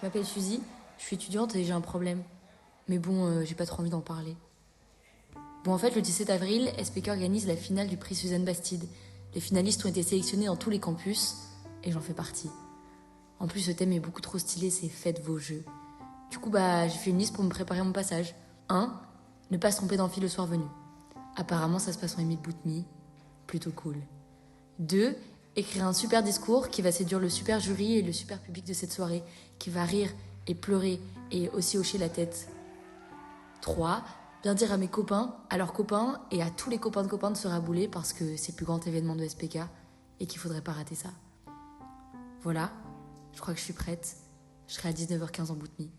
m'appelle Suzy, je suis étudiante et j'ai un problème. Mais bon, j'ai pas trop envie d'en parler. Bon, en fait, le 17 avril, SPK organise la finale du prix Suzanne Bastide. Les finalistes ont été sélectionnés dans tous les campus et j'en fais partie. En plus, le thème est beaucoup trop stylé, c'est faites vos jeux. Du coup, j'ai fait une liste pour me préparer mon passage. 1. Ne pas se tromper d'amphi le soir venu. Apparemment, ça se passe en Émile Boutmy. Plutôt cool. 2. Écrire un super discours qui va séduire le super jury et le super public de cette soirée, qui va rire et pleurer et aussi hocher la tête. 3. Bien dire à mes copains, à leurs copains et à tous les copains de se rabouler parce que c'est le plus grand événement de SPK et qu'il faudrait pas rater ça. Voilà, je crois que je suis prête. Je serai à 19h15 en Boutmy.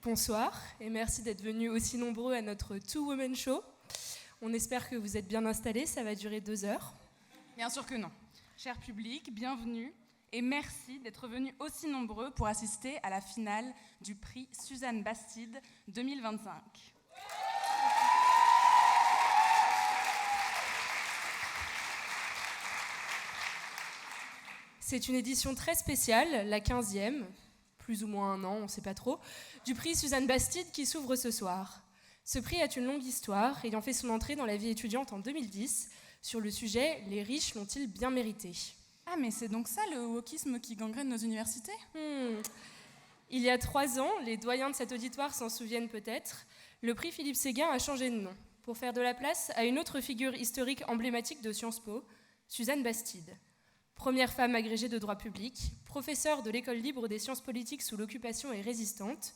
Bonsoir et merci d'être venus aussi nombreux à notre Two Women Show. On espère que vous êtes bien installés, ça va durer 2 heures. Bien sûr que non. Cher public, bienvenue et merci d'être venus aussi nombreux pour assister à la finale du prix Suzanne Bastide 2025. C'est une édition très spéciale, la 15e, plus ou moins un an, on ne sait pas trop, du prix Suzanne Bastide qui s'ouvre ce soir. Ce prix a une longue histoire, ayant fait son entrée dans la vie étudiante en 2010, sur le sujet « Les riches l'ont-ils bien mérité ?» Ah mais c'est donc ça le wokisme qui gangrène nos universités ? Il y a 3 ans, les doyens de cet auditoire s'en souviennent peut-être, le prix Philippe Séguin a changé de nom, pour faire de la place à une autre figure historique emblématique de Sciences Po, Suzanne Bastide. Première femme agrégée de droit public, professeure de l'École libre des sciences politiques sous l'occupation et résistante,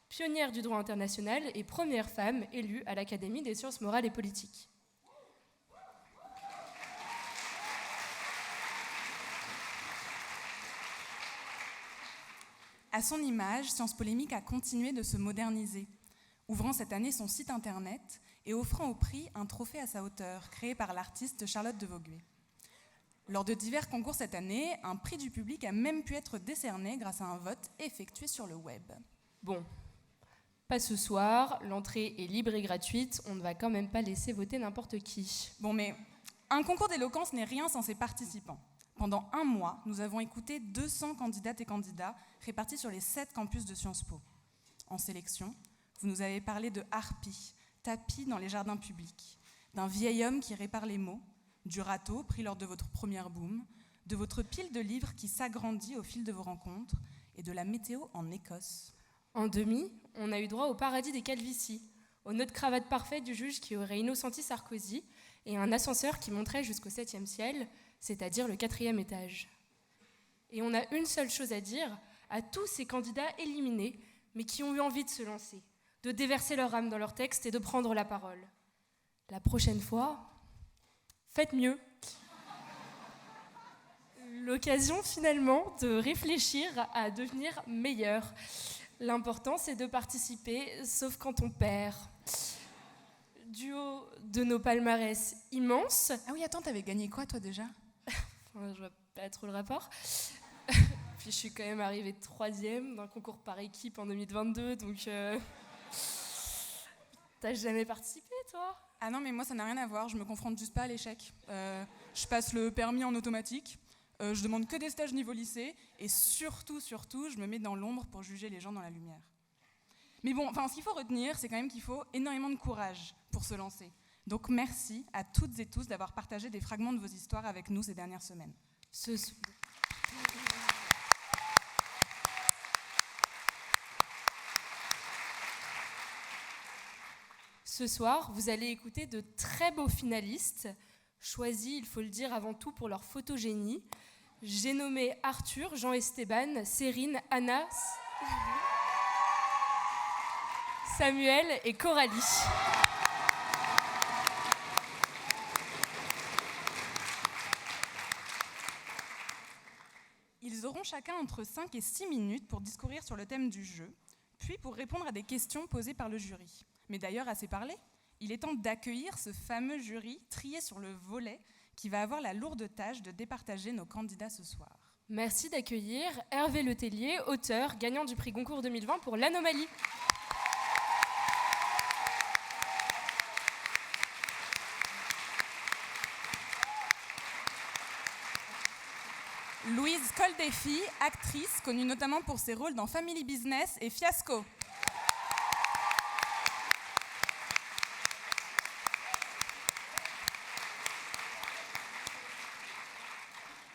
pionnière du droit international et première femme élue à l'Académie des sciences morales et politiques. À son image, Sciences Polémiques a continué de se moderniser, ouvrant cette année son site internet et offrant au prix un trophée à sa hauteur, créé par l'artiste Charlotte de Vogüé. Lors de divers concours cette année, un prix du public a même pu être décerné grâce à un vote effectué sur le web. Bon, pas ce soir, l'entrée est libre et gratuite, on ne va quand même pas laisser voter n'importe qui. Bon, mais un concours d'éloquence n'est rien sans ses participants. Pendant 1 mois, nous avons écouté 200 candidates et candidats répartis sur les 7 campus de Sciences Po. En sélection, vous nous avez parlé de harpies, tapis dans les jardins publics, d'un vieil homme qui répare les mots, du râteau pris lors de votre première boom, de votre pile de livres qui s'agrandit au fil de vos rencontres et de la météo en Écosse. En demi, on a eu droit au paradis des calvities, aux nœuds de cravate parfaits du juge qui aurait innocenti Sarkozy et un ascenseur qui monterait jusqu'au 7e ciel, c'est-à-dire le 4e étage. Et on a une seule chose à dire à tous ces candidats éliminés, mais qui ont eu envie de se lancer, de déverser leur âme dans leur texte et de prendre la parole. La prochaine fois, faites mieux. L'occasion finalement de réfléchir à devenir meilleur. L'important c'est de participer, sauf quand on perd. Du haut de nos palmarès immenses... Ah oui, attends, t'avais gagné quoi toi déjà ? Enfin, je vois pas trop le rapport. Puis je suis quand même arrivée 3e d'un concours par équipe en 2022, donc... T'as jamais participé, toi ? Ah non, mais moi ça n'a rien à voir, je me confronte juste pas à l'échec. Je passe le permis en automatique, je demande que des stages niveau lycée, et surtout, je me mets dans l'ombre pour juger les gens dans la lumière. Mais bon, ce qu'il faut retenir, c'est quand même qu'il faut énormément de courage pour se lancer. Donc merci à toutes et tous d'avoir partagé des fragments de vos histoires avec nous ces dernières semaines. Ce soir, vous allez écouter de très beaux finalistes, choisis, il faut le dire, avant tout pour leur photogénie. J'ai nommé Arthur, Jean-Esteban, Cérine, Anna, Samuel et Coralie. Ils auront chacun entre 5 et 6 minutes pour discourir sur le thème du jeu, puis pour répondre à des questions posées par le jury. Mais d'ailleurs, assez parlé, Il est temps d'accueillir ce fameux jury trié sur le volet qui va avoir la lourde tâche de départager nos candidats ce soir. Merci d'accueillir Hervé Letellier, auteur, gagnant du prix Goncourt 2020 pour l'Anomalie. Louise Coldefi, actrice, connue notamment pour ses rôles dans Family Business et Fiasco.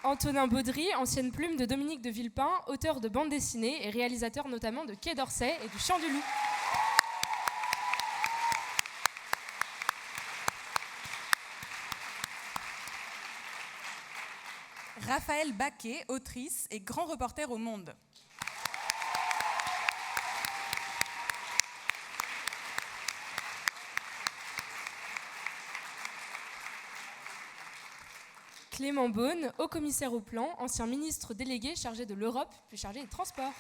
Antonin Baudry, ancienne plume de Dominique de Villepin, auteur de bande dessinée et réalisateur notamment de Quai d'Orsay et du Chant du Loup. Raphaël Baquet, autrice et grand reporter au Monde. Clément Beaune, haut commissaire au plan, ancien ministre délégué chargé de l'Europe, puis chargé des Transports.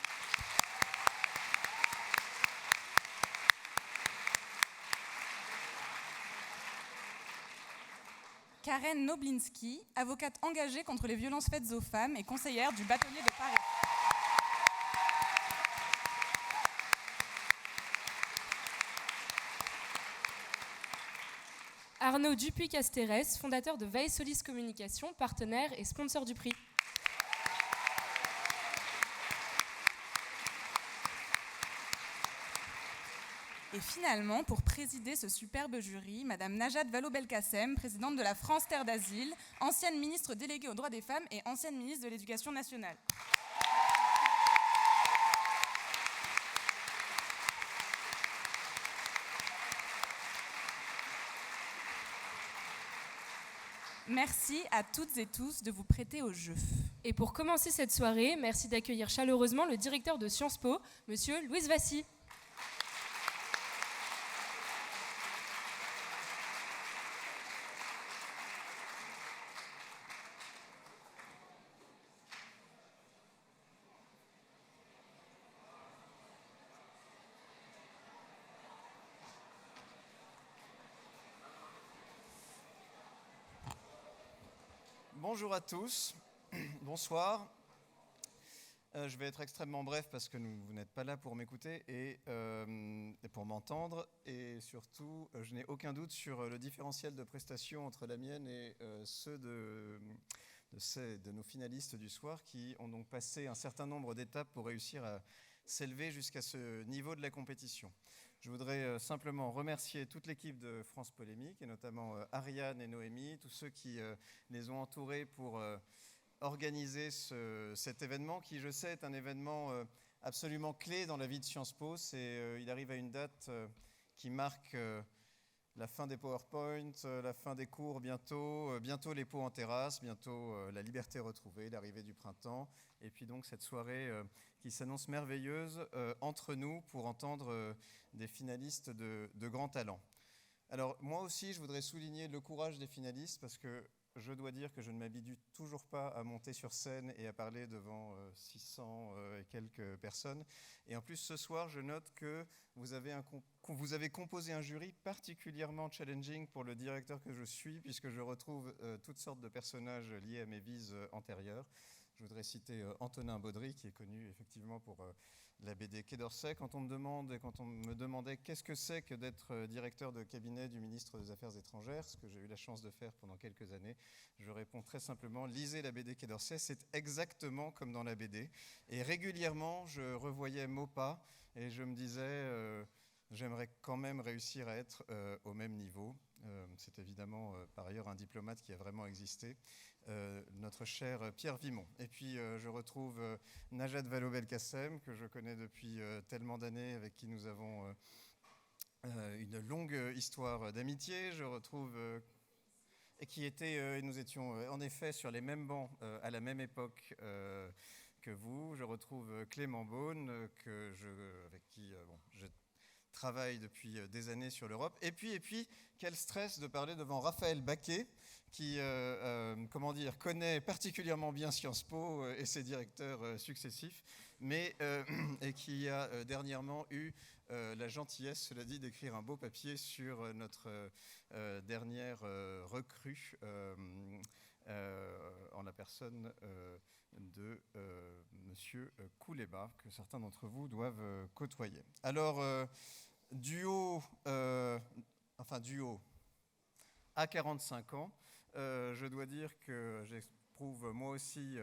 Karen Noblinski, avocate engagée contre les violences faites aux femmes et conseillère du bâtonnier de Paris. Arnaud Dupuis-Castérès, fondateur de Vaesolis Communication, partenaire et sponsor du prix. Et finalement, pour présider ce superbe jury, Madame Najat Vallaud-Belkacem, présidente de la France Terre d'Asile, ancienne ministre déléguée aux droits des femmes et ancienne ministre de l'Éducation nationale. Merci à toutes et tous de vous prêter au jeu. Et pour commencer cette soirée, merci d'accueillir chaleureusement le directeur de Sciences Po, Monsieur Louis Vassy. Bonjour à tous, bonsoir. Je vais être extrêmement bref parce que vous n'êtes pas là pour m'écouter et pour m'entendre. Et surtout, je n'ai aucun doute sur le différentiel de prestations entre la mienne et ceux de nos finalistes du soir qui ont donc passé un certain nombre d'étapes pour réussir à s'élever jusqu'à ce niveau de la compétition. Je voudrais simplement remercier toute l'équipe de France Polémique, et notamment Ariane et Noémie, tous ceux qui les ont entourés pour organiser cet événement, qui, je sais, est un événement absolument clé dans la vie de Sciences Po. Il arrive à une date qui marque la fin des PowerPoint, la fin des cours bientôt les pots en terrasse, bientôt la liberté retrouvée, l'arrivée du printemps, et puis donc cette soirée qui s'annonce merveilleuse entre nous pour entendre des finalistes de grands talents. Alors moi aussi, je voudrais souligner le courage des finalistes parce que je dois dire que je ne m'habitue toujours pas à monter sur scène et à parler devant 600 et quelques personnes. Et en plus, ce soir, je note que vous avez composé un jury particulièrement challenging pour le directeur que je suis, puisque je retrouve toutes sortes de personnages liés à mes vies antérieures. Je voudrais citer Antonin Baudry, qui est connu effectivement pour la BD Quai d'Orsay. Quand on me demandait qu'est-ce que c'est que d'être directeur de cabinet du ministre des Affaires étrangères, ce que j'ai eu la chance de faire pendant quelques années, je réponds très simplement, lisez la BD Quai d'Orsay, c'est exactement comme dans la BD. Et régulièrement, je revoyais Maupas et je me disais, j'aimerais quand même réussir à être au même niveau. C'est évidemment par ailleurs un diplomate qui a vraiment existé. Notre cher Pierre Vimont. Et puis je retrouve Najat Vallaud-Belkacem, que je connais depuis tellement d'années, avec qui nous avons une longue histoire d'amitié. Je retrouve et nous étions en effet sur les mêmes bancs à la même époque que vous. Je retrouve Clément Beaune, avec qui je travaille depuis des années sur l'Europe. Et puis, quel stress de parler devant Raphaël Baquet, qui connaît particulièrement bien Sciences Po et ses directeurs successifs, et qui a dernièrement eu la gentillesse, cela dit, d'écrire un beau papier sur notre dernière recrue en la personne de Monsieur Kouleba, que certains d'entre vous doivent côtoyer. Alors, duo à 45 ans, je dois dire que j'éprouve moi aussi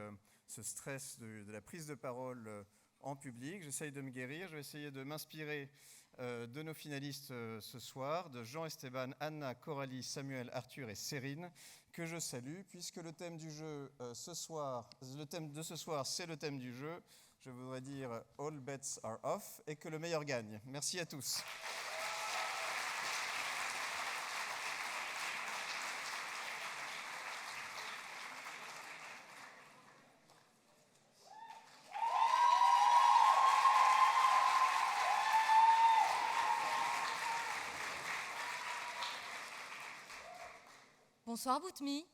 ce stress de la prise de parole en public. J'essaye de me guérir, je vais essayer de m'inspirer de nos finalistes ce soir, de Jean Esteban, Anna, Coralie, Samuel, Arthur et Cérine, que je salue, puisque le thème du jeu le thème de ce soir, c'est le thème du jeu. Je voudrais dire All bets are off et que le meilleur gagne. Merci à tous. Bonsoir Boutmi.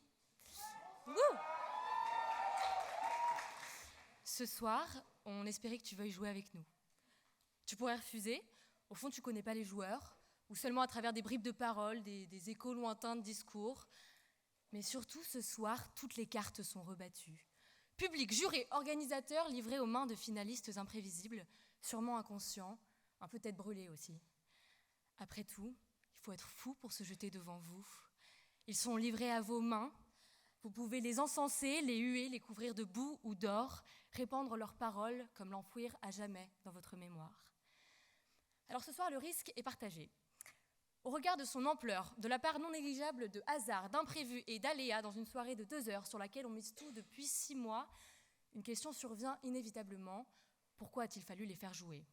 Ce soir, on espérait que tu veuilles jouer avec nous. Tu pourrais refuser, au fond tu connais pas les joueurs, ou seulement à travers des bribes de paroles, des échos lointains de discours. Mais surtout ce soir, toutes les cartes sont rebattues. Public, juré, organisateur livrés aux mains de finalistes imprévisibles, sûrement inconscients, un peu tête brûlée aussi. Après tout, il faut être fou pour se jeter devant vous. Ils sont livrés à vos mains. Vous pouvez les encenser, les huer, les couvrir de boue ou d'or, répandre leurs paroles comme l'enfouir à jamais dans votre mémoire. Alors ce soir, le risque est partagé. Au regard de son ampleur, de la part non négligeable de hasard, d'imprévus et d'aléas dans une soirée de 2 heures sur laquelle on mise tout depuis 6 mois, une question survient inévitablement. Pourquoi a-t-il fallu les faire jouer ?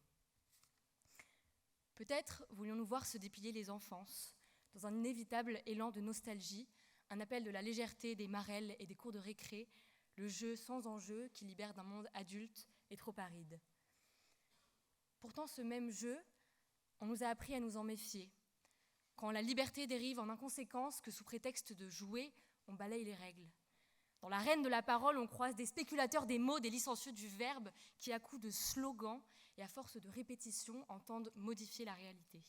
Peut-être voulions-nous voir se déplier les enfances, dans un inévitable élan de nostalgie, un appel de la légèreté des marelles et des cours de récré, le jeu sans enjeu qui libère d'un monde adulte et trop aride. Pourtant, ce même jeu, on nous a appris à nous en méfier. Quand la liberté dérive en inconséquence, que sous prétexte de jouer, on balaye les règles. Dans l'arène de la parole, on croise des spéculateurs des mots, des licencieux du verbe, qui à coups de slogans et à force de répétition entendent modifier la réalité.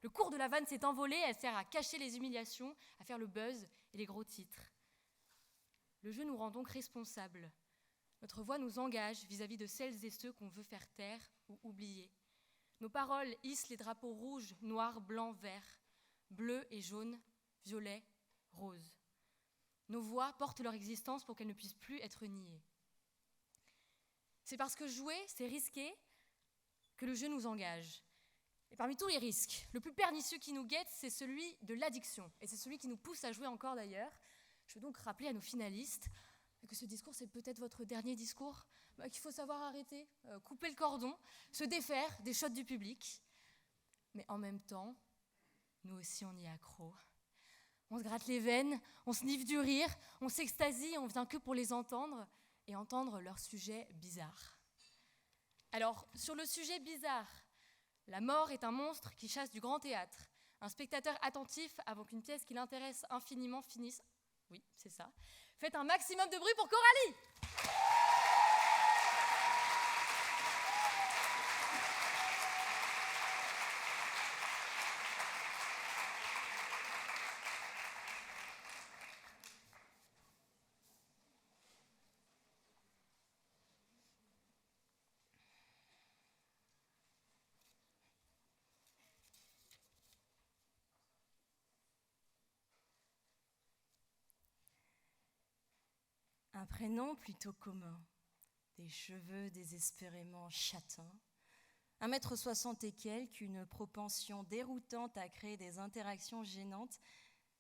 Le cours de la vanne s'est envolé, elle sert à cacher les humiliations, à faire le buzz et les gros titres. Le jeu nous rend donc responsables. Notre voix nous engage vis-à-vis de celles et ceux qu'on veut faire taire ou oublier. Nos paroles hissent les drapeaux rouges, noirs, blancs, verts, bleus et jaunes, violets, roses. Nos voix portent leur existence pour qu'elles ne puissent plus être niées. C'est parce que jouer, c'est risquer, que le jeu nous engage. Et parmi tous les risques, le plus pernicieux qui nous guette, c'est celui de l'addiction. Et c'est celui qui nous pousse à jouer encore d'ailleurs. Je veux donc rappeler à nos finalistes que ce discours, c'est peut-être votre dernier discours, qu'il faut savoir arrêter, couper le cordon, se défaire des shots du public. Mais en même temps, nous aussi, on y est accro. On se gratte les veines, on sniffe du rire, on s'extasie, on vient que pour les entendre et entendre leurs sujets bizarres. Alors, sur le sujet bizarre, la mort est un monstre qui chasse du grand théâtre. Un spectateur attentif avant qu'une pièce qui l'intéresse infiniment finisse. Oui, c'est ça. Faites un maximum de bruit pour Coralie! Un prénom plutôt commun, des cheveux désespérément châtains, 1,60 m et quelques, une propension déroutante à créer des interactions gênantes.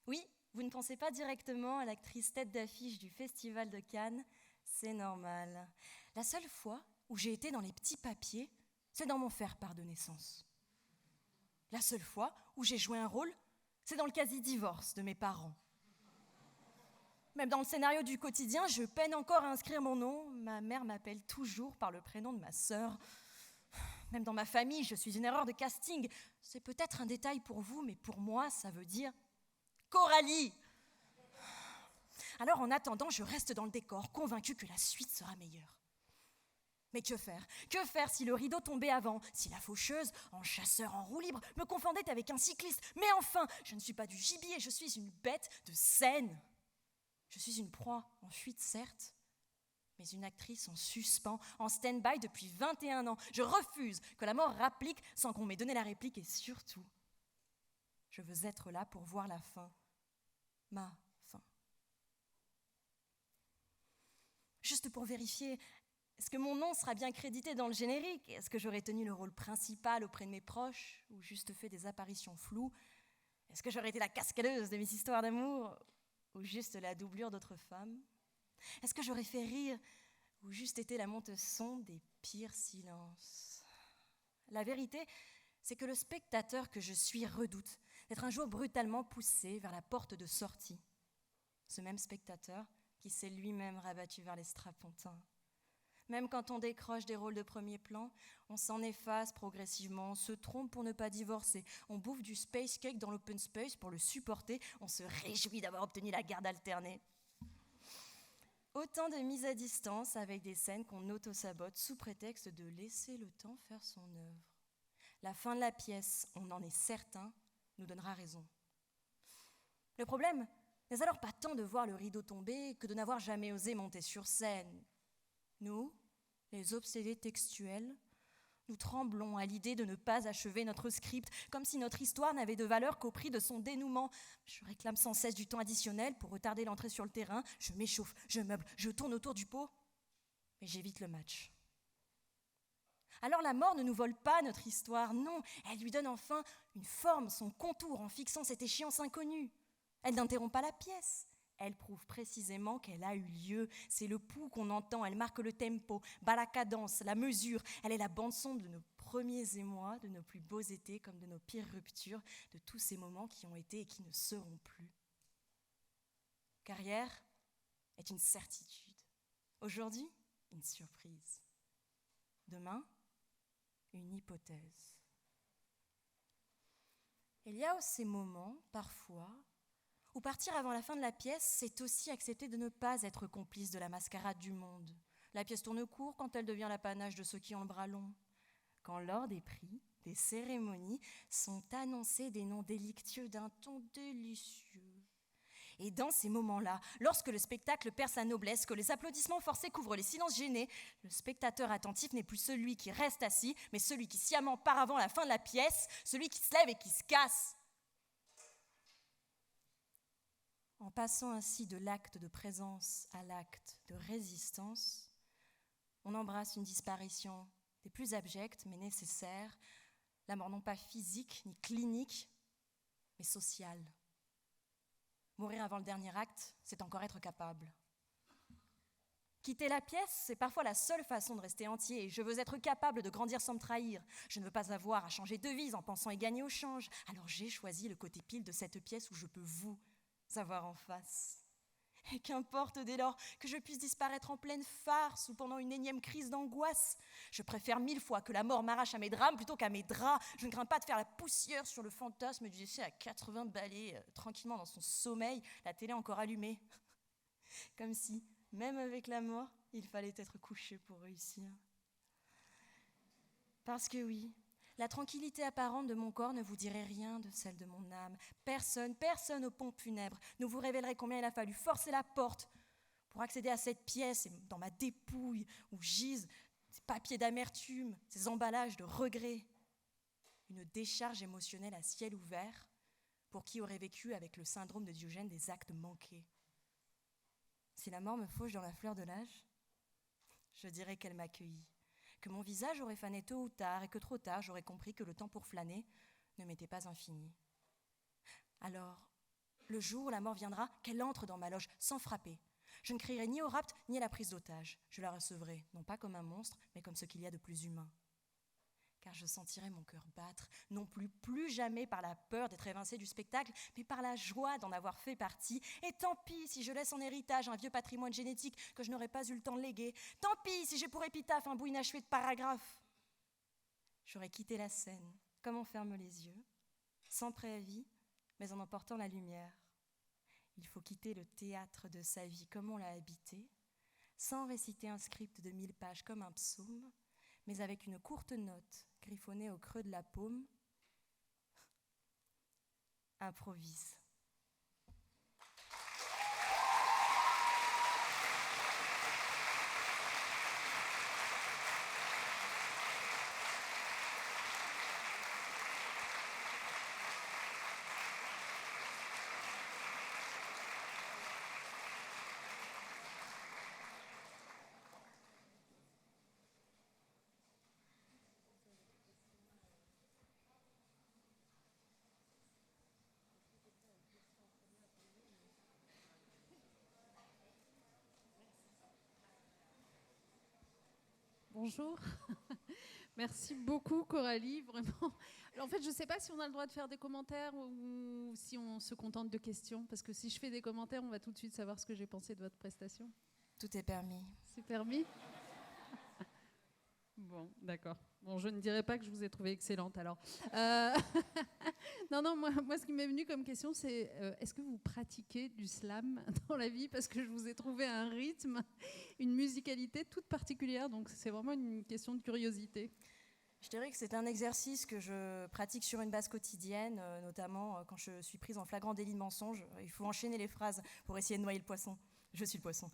Oui, vous ne pensez pas directement à l'actrice tête d'affiche du Festival de Cannes, c'est normal. La seule fois où j'ai été dans les petits papiers, c'est dans mon faire-part de naissance. La seule fois où j'ai joué un rôle, c'est dans le quasi-divorce de mes parents. Même dans le scénario du quotidien, je peine encore à inscrire mon nom. Ma mère m'appelle toujours par le prénom de ma sœur. Même dans ma famille, je suis une erreur de casting. C'est peut-être un détail pour vous, mais pour moi, ça veut dire Coralie. Alors en attendant, je reste dans le décor, convaincue que la suite sera meilleure. Mais que faire? Que faire si le rideau tombait avant? Si la faucheuse, en chasseur en roue libre, me confondait avec un cycliste? Mais enfin, je ne suis pas du gibier, je suis une bête de scène. Je suis une proie en fuite, certes, mais une actrice en suspens, en stand-by depuis 21 ans. Je refuse que la mort rapplique sans qu'on m'ait donné la réplique et surtout, je veux être là pour voir la fin. Ma fin. Juste pour vérifier, est-ce que mon nom sera bien crédité dans le générique? Est-ce que j'aurai tenu le rôle principal auprès de mes proches ou juste fait des apparitions floues? Est-ce que j'aurais été la cascadeuse de mes histoires d'amour ou juste la doublure d'autres femmes? Est-ce que j'aurais fait rire ou juste été la monte-son des pires silences? La vérité, c'est que le spectateur que je suis redoute d'être un jour brutalement poussé vers la porte de sortie. Ce même spectateur qui s'est lui-même rabattu vers les strapontins. Même quand on décroche des rôles de premier plan, on s'en efface progressivement, on se trompe pour ne pas divorcer, on bouffe du space cake dans l'open space pour le supporter, on se réjouit d'avoir obtenu la garde alternée. Autant de mise à distance avec des scènes qu'on auto-sabote sous prétexte de laisser le temps faire son œuvre. La fin de la pièce, on en est certain, nous donnera raison. Le problème n'est alors pas tant de voir le rideau tomber que de n'avoir jamais osé monter sur scène. Nous, les obsédés textuels, nous tremblons à l'idée de ne pas achever notre script, comme si notre histoire n'avait de valeur qu'au prix de son dénouement. Je réclame sans cesse du temps additionnel pour retarder l'entrée sur le terrain, je m'échauffe, je meuble, je tourne autour du pot, mais j'évite le match. Alors la mort ne nous vole pas notre histoire, non, elle lui donne enfin une forme, son contour en fixant cette échéance inconnue. Elle n'interrompt pas la pièce. Elle prouve précisément qu'elle a eu lieu. C'est le pouls qu'on entend, elle marque le tempo, bat la cadence, la mesure. Elle est la bande-son de nos premiers émois, de nos plus beaux étés comme de nos pires ruptures, de tous ces moments qui ont été et qui ne seront plus. Carrière est une certitude. Aujourd'hui, une surprise. Demain, une hypothèse. Il y a ces moments, parfois, où partir avant la fin de la pièce, c'est aussi accepter de ne pas être complice de la mascarade du monde. La pièce tourne court quand elle devient l'apanage de ceux qui ont le bras long. Quand lors des prix, des cérémonies, sont annoncés des noms délictueux d'un ton délicieux. Et dans ces moments-là, lorsque le spectacle perd sa noblesse, que les applaudissements forcés couvrent les silences gênés, le spectateur attentif n'est plus celui qui reste assis, mais celui qui sciemment part avant la fin de la pièce, celui qui se lève et qui se casse. En passant ainsi de l'acte de présence à l'acte de résistance, on embrasse une disparition des plus abjectes mais nécessaires, la mort non pas physique ni clinique, mais sociale. Mourir avant le dernier acte, c'est encore être capable. Quitter la pièce, c'est parfois la seule façon de rester entier. Et je veux être capable de grandir sans me trahir. Je ne veux pas avoir à changer de devise en pensant y gagner au change. Alors j'ai choisi le côté pile de cette pièce où je peux vous avoir en face. Et qu'importe dès lors que je puisse disparaître en pleine farce ou pendant une énième crise d'angoisse. Je préfère 1000 fois que la mort m'arrache à mes drames plutôt qu'à mes draps. Je ne crains pas de faire la poussière sur le fantasme du décès à 80 balais, tranquillement dans son sommeil, la télé encore allumée. Comme si, même avec la mort, il fallait être couché pour réussir. Parce que oui, la tranquillité apparente de mon corps ne vous dirait rien de celle de mon âme. Personne aux pompes funèbres ne vous révélerait combien il a fallu forcer la porte pour accéder à cette pièce et dans ma dépouille où gisent ces papiers d'amertume, ces emballages de regrets. Une décharge émotionnelle à ciel ouvert pour qui aurait vécu avec le syndrome de Diogène des actes manqués. Si la mort me fauche dans la fleur de l'âge, je dirais qu'elle m'accueillit. Que mon visage aurait fané tôt ou tard et que trop tard j'aurais compris que le temps pour flâner ne m'était pas infini. Alors, le jour où la mort viendra, qu'elle entre dans ma loge sans frapper. Je ne crierai ni au rapt ni à la prise d'otage. Je la recevrai, non pas comme un monstre, mais comme ce qu'il y a de plus humain. Car je sentirai mon cœur battre, non plus jamais par la peur d'être évincé du spectacle, mais par la joie d'en avoir fait partie. Et tant pis si je laisse en héritage un vieux patrimoine génétique que je n'aurais pas eu le temps de léguer. Tant pis si j'ai pour épitaphe un bout inachevé de paragraphes. J'aurais quitté la scène, comme on ferme les yeux, sans préavis, mais en emportant la lumière. Il faut quitter le théâtre de sa vie comme on l'a habité, sans réciter un script de 1000 pages comme un psaume, mais avec une courte note griffonnée au creux de la paume. Improvise. Bonjour. Merci beaucoup Coralie, vraiment. Alors, en fait, je ne sais pas si on a le droit de faire des commentaires ou si on se contente de questions, parce que si je fais des commentaires, on va tout de suite savoir ce que j'ai pensé de votre prestation. Tout est permis. C'est permis ? Bon, d'accord. Bon, je ne dirais pas que je vous ai trouvée excellente, alors. Non, moi, ce qui m'est venu comme question, c'est est-ce que vous pratiquez du slam dans la vie ? Parce que je vous ai trouvé un rythme, une musicalité toute particulière, donc c'est vraiment une question de curiosité. Je dirais que c'est un exercice que je pratique sur une base quotidienne, notamment quand je suis prise en flagrant délit de mensonge. Il faut enchaîner les phrases pour essayer de noyer le poisson. Je suis le poisson.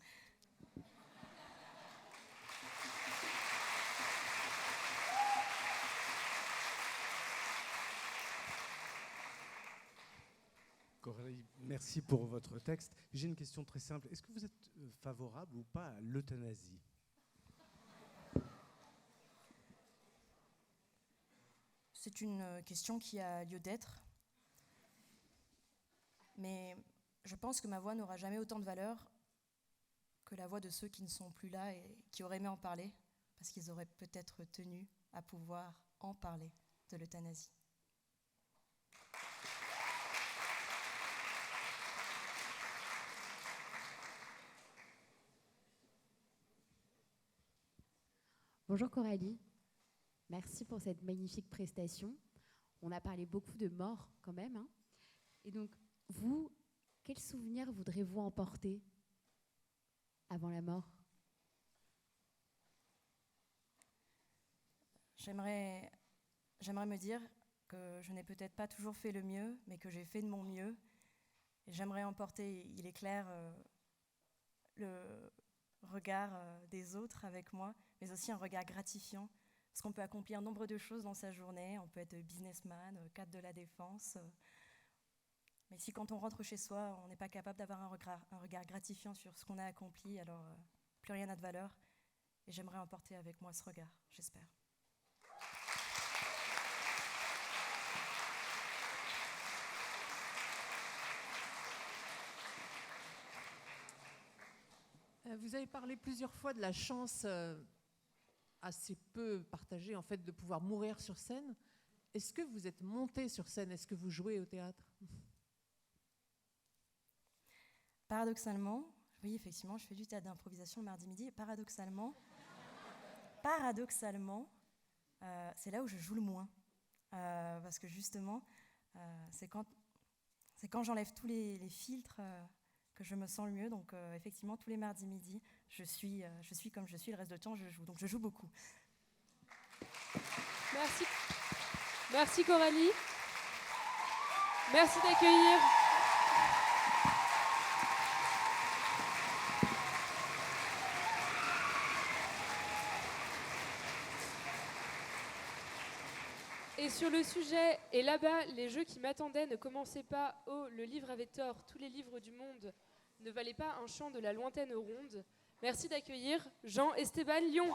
Coralie, merci pour votre texte. J'ai une question très simple. Est-ce que vous êtes favorable ou pas à l'euthanasie ? C'est une question qui a lieu d'être. Mais je pense que ma voix n'aura jamais autant de valeur que la voix de ceux qui ne sont plus là et qui auraient aimé en parler, parce qu'ils auraient peut-être tenu à pouvoir en parler de l'euthanasie. Bonjour Coralie, merci pour cette magnifique prestation. On a parlé beaucoup de mort quand même, hein. Et donc, vous, quel souvenir voudrez-vous emporter avant la mort ? J'aimerais me dire que je n'ai peut-être pas toujours fait le mieux, mais que j'ai fait de mon mieux. Et j'aimerais emporter, il est clair, le regard des autres avec moi, mais aussi un regard gratifiant, parce qu'on peut accomplir nombre de choses dans sa journée. On peut être businessman, cadre de la défense. Mais si quand on rentre chez soi, on n'est pas capable d'avoir un regard gratifiant sur ce qu'on a accompli, alors plus rien n'a de valeur. Et j'aimerais emporter avec moi ce regard, j'espère. Vous avez parlé plusieurs fois de la chance assez peu partagée en fait de pouvoir mourir sur scène. Est-ce que vous êtes monté sur scène ? Est-ce que vous jouez au théâtre ? Paradoxalement, oui, effectivement, je fais du théâtre d'improvisation le mardi midi. Et paradoxalement, c'est là où je joue le moins. Parce que justement, c'est quand j'enlève tous les filtres que je me sens le mieux. Donc effectivement, tous les mardis midi, je suis comme je suis. Le reste du temps, je joue. Donc je joue beaucoup. Merci. Merci Coralie. Merci d'accueillir. Et sur le sujet, et là-bas, les jeux qui m'attendaient ne commençaient pas « Oh, le livre avait tort, tous les livres du monde ne valaient pas un chant de la lointaine ronde ». Merci d'accueillir Jean-Esteban Lyon.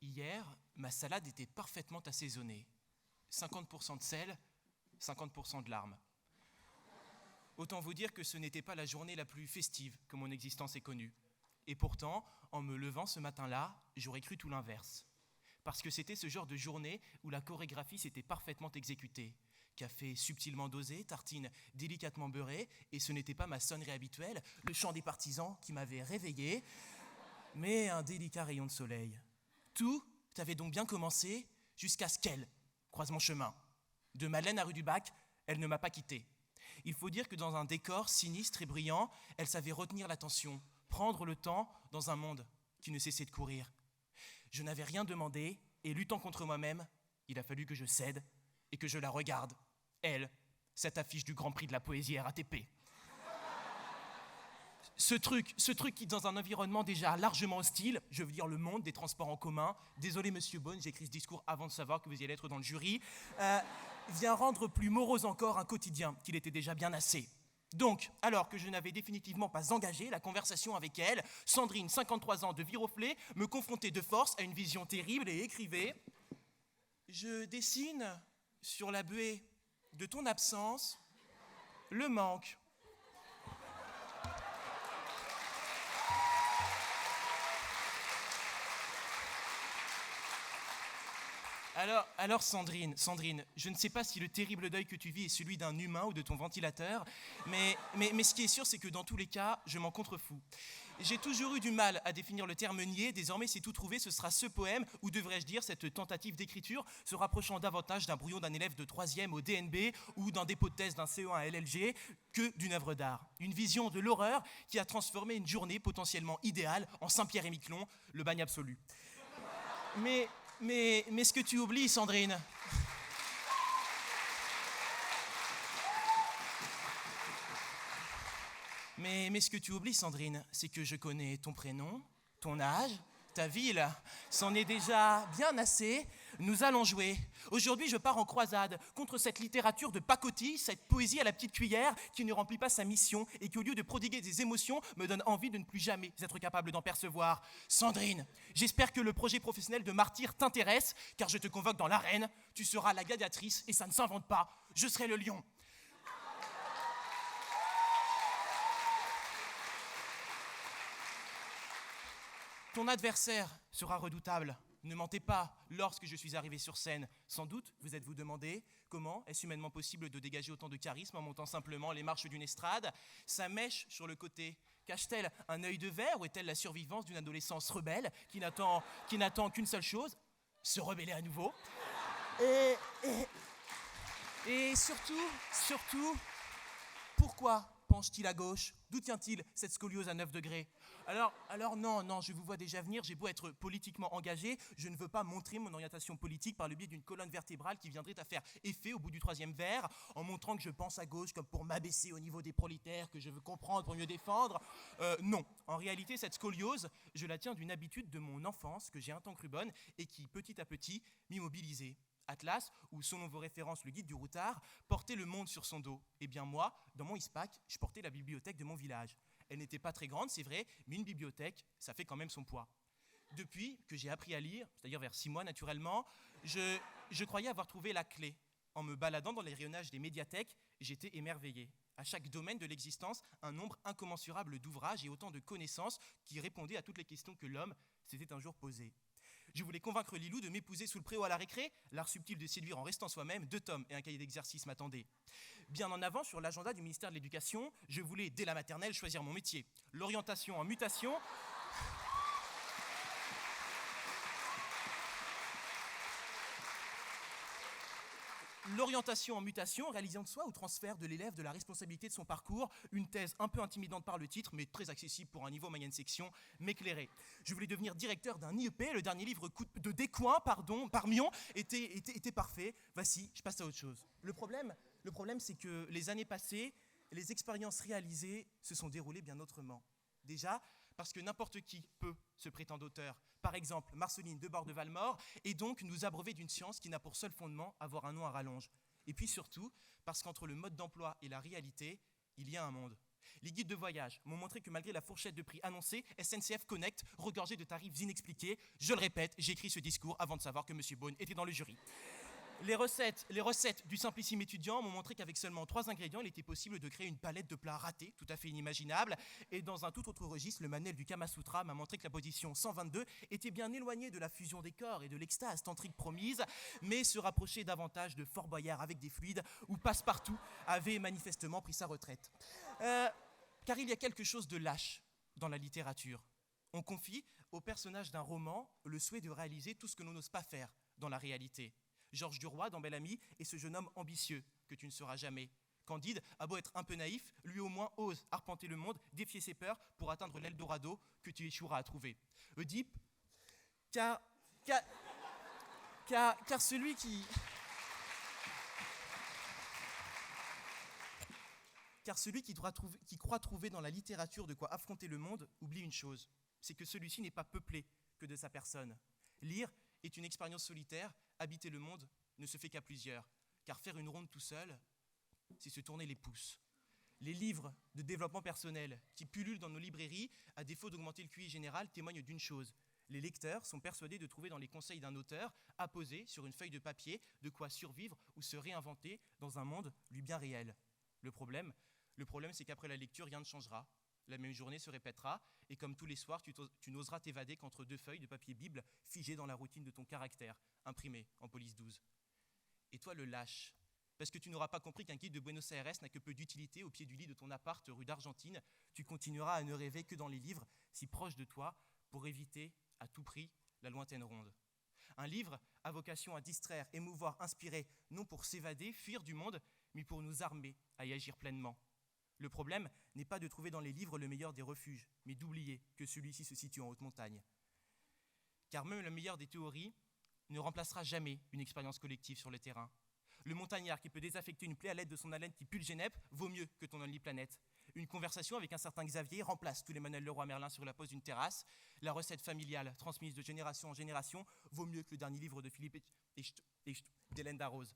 Hier, ma salade était parfaitement assaisonnée. 50% de sel, 50% de larmes. Autant vous dire que ce n'était pas la journée la plus festive que mon existence ait connue. Et pourtant, en me levant ce matin-là, j'aurais cru tout l'inverse. Parce que c'était ce genre de journée où la chorégraphie s'était parfaitement exécutée. Café subtilement dosé, tartine délicatement beurrée, et ce n'était pas ma sonnerie habituelle, le chant des partisans qui m'avait réveillé, mais un délicat rayon de soleil. Tout avait donc bien commencé jusqu'à ce qu'elle croise mon chemin. De Madeleine à rue du Bac, elle ne m'a pas quitté. Il faut dire que dans un décor sinistre et brillant, elle savait retenir l'attention, prendre le temps dans un monde qui ne cessait de courir. Je n'avais rien demandé, et luttant contre moi-même, il a fallu que je cède et que je la regarde. Elle, cette affiche du Grand Prix de la poésie RATP. Ce truc qui, dans un environnement déjà largement hostile, je veux dire le monde des transports en commun, désolé Monsieur Beaune, j'ai écrit ce discours avant de savoir que vous y allez être dans le jury, vient rendre plus morose encore un quotidien qu'il était déjà bien assez. Donc, alors que je n'avais définitivement pas engagé la conversation avec elle, Sandrine, 53 ans, de Viroflay, me confrontait de force à une vision terrible et écrivait « Je dessine sur la buée de ton absence le manque. » Alors Sandrine, je ne sais pas si le terrible deuil que tu vis est celui d'un humain ou de ton ventilateur, mais ce qui est sûr, c'est que dans tous les cas, je m'en contrefous. J'ai toujours eu du mal à définir le terme niais, désormais c'est tout trouvé, ce sera ce poème, ou devrais-je dire cette tentative d'écriture, se rapprochant davantage d'un brouillon d'un élève de 3e au DNB ou d'un dépôt de thèse d'un CE1 à LLG que d'une œuvre d'art. Une vision de l'horreur qui a transformé une journée potentiellement idéale en Saint-Pierre-et-Miquelon, le bagne absolu. Mais ce que tu oublies, Sandrine, mais ce que tu oublies, Sandrine, c'est que je connais ton prénom, ton âge, ta ville. C'en est déjà bien assez. Nous allons jouer. Aujourd'hui, je pars en croisade contre cette littérature de pacotille, cette poésie à la petite cuillère qui ne remplit pas sa mission et qui, au lieu de prodiguer des émotions, me donne envie de ne plus jamais être capable d'en percevoir. Sandrine, j'espère que le projet professionnel de martyr t'intéresse, car je te convoque dans l'arène. Tu seras la gladiatrice et ça ne s'invente pas. Je serai le lion. Ton adversaire sera redoutable. Ne mentez pas lorsque je suis arrivé sur scène. Sans doute, vous êtes-vous demandé comment est-ce humainement possible de dégager autant de charisme en montant simplement les marches d'une estrade. Sa mèche sur le côté cache-t-elle un œil de verre ou est-elle la survivance d'une adolescence rebelle qui n'attend qu'une seule chose, se rebeller à nouveau. Et surtout, pourquoi penche-t-il à gauche? D'où tient-il cette scoliose à 9 degrés? Alors non, je vous vois déjà venir, j'ai beau être politiquement engagé, je ne veux pas montrer mon orientation politique par le biais d'une colonne vertébrale qui viendrait à faire effet au bout du 3e verre, en montrant que je pense à gauche comme pour m'abaisser au niveau des prolétaires que je veux comprendre pour mieux défendre. Non, en réalité, cette scoliose, je la tiens d'une habitude de mon enfance que j'ai un temps cru bonne et qui, petit à petit, m'immobilisait. Atlas, ou selon vos références, le guide du routard, portait le monde sur son dos. Eh bien moi, dans mon ISPAC, je portais la bibliothèque de mon village. Elle n'était pas très grande, c'est vrai, mais une bibliothèque, ça fait quand même son poids. Depuis que j'ai appris à lire, c'est-à-dire vers 6 mois naturellement, je croyais avoir trouvé la clé. En me baladant dans les rayonnages des médiathèques, j'étais émerveillé. À chaque domaine de l'existence, un nombre incommensurable d'ouvrages et autant de connaissances qui répondaient à toutes les questions que l'homme s'était un jour posées. Je voulais convaincre Lilou de m'épouser sous le préau à la récré. L'art subtil de séduire en restant soi-même, 2 tomes et un cahier d'exercice m'attendaient. Bien en avant, sur l'agenda du ministère de l'Éducation, je voulais, dès la maternelle, choisir mon métier. L'orientation en mutation. L'orientation en mutation, réalisant de soi ou transfert de l'élève de la responsabilité de son parcours, une thèse un peu intimidante par le titre, mais très accessible pour un niveau moyenne section, m'éclairait. Je voulais devenir directeur d'un IEP, le dernier livre de Descoings, par Mion, était parfait. Voici, je passe à autre chose. Le problème, c'est que les années passées, les expériences réalisées se sont déroulées bien autrement. Déjà, parce que n'importe qui peut se prétendre auteur. Par exemple, Marceline Debord de Valmore, et donc nous abreuver d'une science qui n'a pour seul fondement avoir un nom à rallonge. Et puis surtout, parce qu'entre le mode d'emploi et la réalité, il y a un monde. Les guides de voyage m'ont montré que malgré la fourchette de prix annoncée, SNCF Connect regorgeait de tarifs inexpliqués. Je le répète, j'ai écrit ce discours avant de savoir que M. Beaune était dans le jury. Les recettes du Simplissime étudiant m'ont montré qu'avec seulement 3 ingrédients, il était possible de créer une palette de plats ratés, tout à fait inimaginable. Et dans un tout autre registre, le manuel du Kama Sutra m'a montré que la position 122 était bien éloignée de la fusion des corps et de l'extase tantrique promise, mais se rapprochait davantage de Fort Boyard avec des fluides, où Passepartout avait manifestement pris sa retraite. Car il y a quelque chose de lâche dans la littérature. On confie au personnage d'un roman le souhait de réaliser tout ce que l'on n'ose pas faire dans la réalité. Georges Duroy, dans Bel Ami, est ce jeune homme ambitieux que tu ne seras jamais. Candide a beau être un peu naïf, lui au moins ose arpenter le monde, défier ses peurs pour atteindre l'Eldorado que tu échoueras à trouver. Oedipe, car celui qui... Car celui qui croit trouver dans la littérature de quoi affronter le monde oublie une chose, c'est que celui-ci n'est pas peuplé que de sa personne. Lire est une expérience solitaire, habiter le monde ne se fait qu'à plusieurs, car faire une ronde tout seul, c'est se tourner les pouces. Les livres de développement personnel qui pullulent dans nos librairies, à défaut d'augmenter le QI général, témoignent d'une chose. Les lecteurs sont persuadés de trouver dans les conseils d'un auteur, apposés sur une feuille de papier, de quoi survivre ou se réinventer dans un monde, lui, bien réel. Le problème, c'est qu'après la lecture, rien ne changera. La même journée se répétera, et comme tous les soirs, tu n'oseras t'évader qu'entre 2 feuilles de papier Bible figées dans la routine de ton caractère, imprimées en police 12. Et toi, le lâche, parce que tu n'auras pas compris qu'un guide de Buenos Aires n'a que peu d'utilité au pied du lit de ton appart rue d'Argentine, tu continueras à ne rêver que dans les livres, si proches de toi, pour éviter, à tout prix, la lointaine ronde. Un livre a vocation à distraire, émouvoir, inspirer, non pour s'évader, fuir du monde, mais pour nous armer à y agir pleinement. Le problème n'est pas de trouver dans les livres le meilleur des refuges, mais d'oublier que celui-ci se situe en haute montagne. Car même le meilleur des théories ne remplacera jamais une expérience collective sur le terrain. Le montagnard qui peut désaffecter une plaie à l'aide de son haleine qui pue le Génep vaut mieux que ton Only Planet. Une conversation avec un certain Xavier remplace tous les manuels Leroy Merlin sur la pose d'une terrasse. La recette familiale transmise de génération en génération vaut mieux que le dernier livre de Philippe d'Hélène Darroze.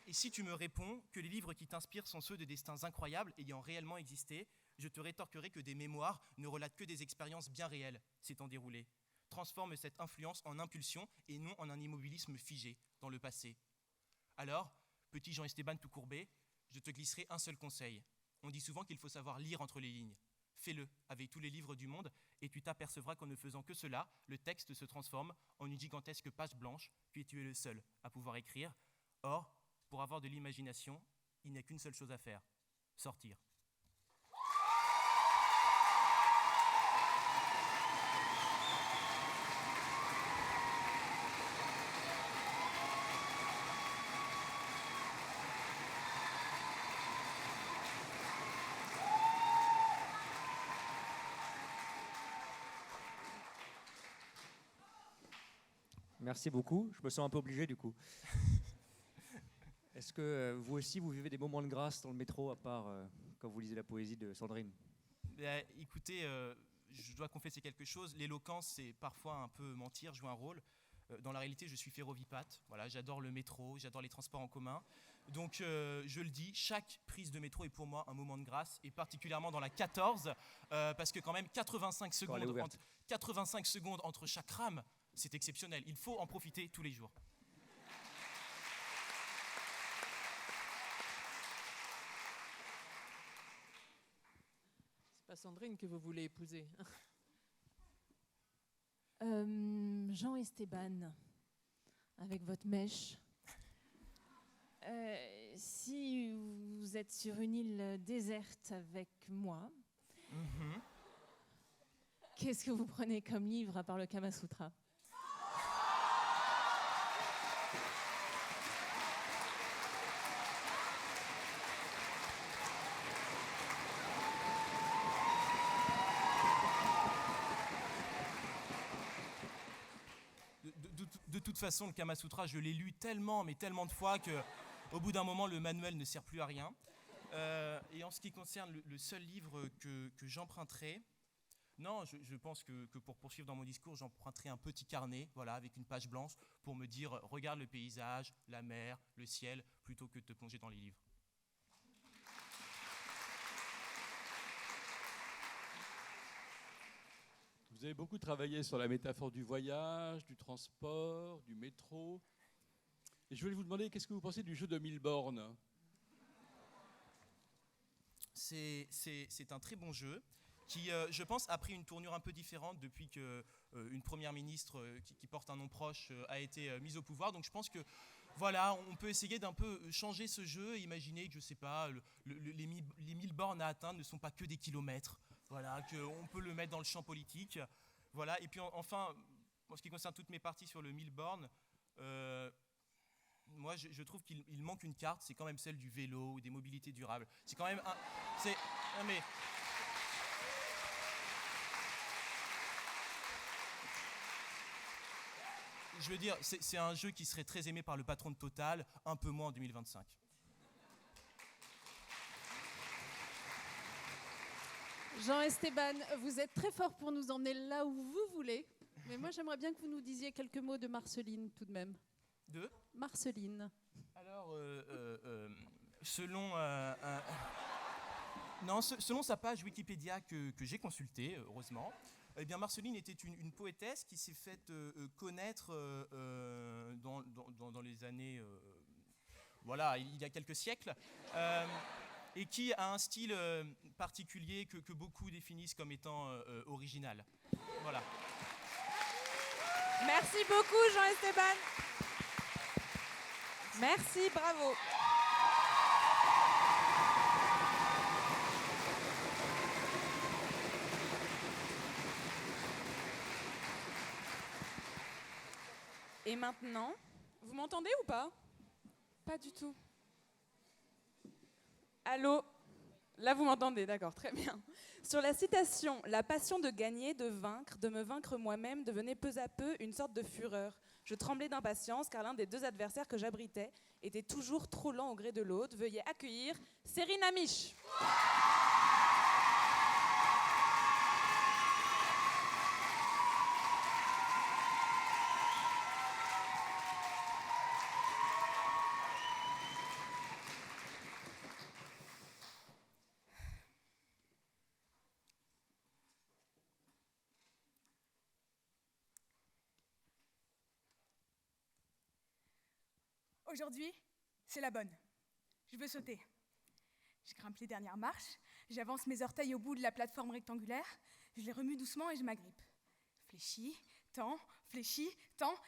Et si tu me réponds que les livres qui t'inspirent sont ceux de destins incroyables ayant réellement existé, je te rétorquerai que des mémoires ne relatent que des expériences bien réelles s'étant déroulées. Transforme cette influence en impulsion et non en un immobilisme figé dans le passé. Alors, petit Jean-Esteban tout courbé, je te glisserai un seul conseil. On dit souvent qu'il faut savoir lire entre les lignes. Fais-le avec tous les livres du monde et tu t'apercevras qu'en ne faisant que cela, le texte se transforme en une gigantesque page blanche, puis tu es le seul à pouvoir écrire. Or, pour avoir de l'imagination, il n'y a qu'une seule chose à faire, sortir. Merci beaucoup. Je me sens un peu obligé du coup. Est-ce que vous aussi, vous vivez des moments de grâce dans le métro, à part quand vous lisez la poésie de Sandrine ? Écoutez, je dois confesser quelque chose. L'éloquence, c'est parfois un peu mentir, jouer un rôle. Dans la réalité, je suis férovipate. Voilà, j'adore le métro, j'adore les transports en commun. Donc, je le dis, chaque prise de métro est pour moi un moment de grâce, et particulièrement dans la 14, parce que quand même 85 secondes entre chaque rame, c'est exceptionnel. Il faut en profiter tous les jours. C'est pas Sandrine que vous voulez épouser. Jean Esteban, avec votre mèche. Si vous êtes sur une île déserte avec moi, qu'est-ce que vous prenez comme livre à part le Kama Sutra ? De toute façon, le Kama Sutra, je l'ai lu tellement, mais tellement de fois qu'au bout d'un moment, le manuel ne sert plus à rien. Et en ce qui concerne le seul livre que j'emprunterai, non, je pense que pour poursuivre dans mon discours, j'emprunterai un petit carnet, voilà, avec une page blanche, pour me dire, regarde le paysage, la mer, le ciel, plutôt que de te plonger dans les livres. avez beaucoup travaillé sur la métaphore du voyage, du transport, du métro. Et je voulais vous demander, qu'est-ce que vous pensez du jeu de 1000 bornes ? C'est un très bon jeu qui, je pense, a pris une tournure un peu différente depuis qu'une première ministre qui porte un nom proche a été mise au pouvoir. Donc je pense que voilà, on peut essayer d'un peu changer ce jeu et imaginer que, je ne sais pas, les 1000 bornes à atteindre ne sont pas que des kilomètres. Voilà, qu'on peut le mettre dans le champ politique. Voilà, et puis enfin, en ce qui concerne toutes mes parties sur le 1000 bornes, moi je trouve qu'il manque une carte, c'est quand même celle du vélo ou des mobilités durables. C'est quand même un... Non mais... Je veux dire, c'est un jeu qui serait très aimé par le patron de Total, un peu moins en 2025. Jean-Esteban, vous êtes très fort pour nous emmener là où vous voulez. Mais moi, j'aimerais bien que vous nous disiez quelques mots de Marceline, tout de même. De Marceline. Alors, selon sa page Wikipédia que j'ai consultée, heureusement, eh bien Marceline était une poétesse qui s'est faite connaître dans les années, voilà, il y a quelques siècles, et qui a un style particulier que beaucoup définissent comme étant original. Voilà. Merci beaucoup, Jean-Esteban. Merci, bravo. Et maintenant, vous m'entendez ou pas? Pas du tout. Allô? Là, vous m'entendez, d'accord, très bien. Sur la citation « La passion de gagner, de vaincre, de me vaincre moi-même devenait peu à peu une sorte de fureur. Je tremblais d'impatience car l'un des deux adversaires que j'abritais était toujours trop lent au gré de l'autre. Veuillez accueillir Céline Amiche. » Aujourd'hui, c'est la bonne. Je veux sauter. Je grimpe les dernières marches, j'avance mes orteils au bout de la plateforme rectangulaire, je les remue doucement et je m'agrippe. Fléchis, tends,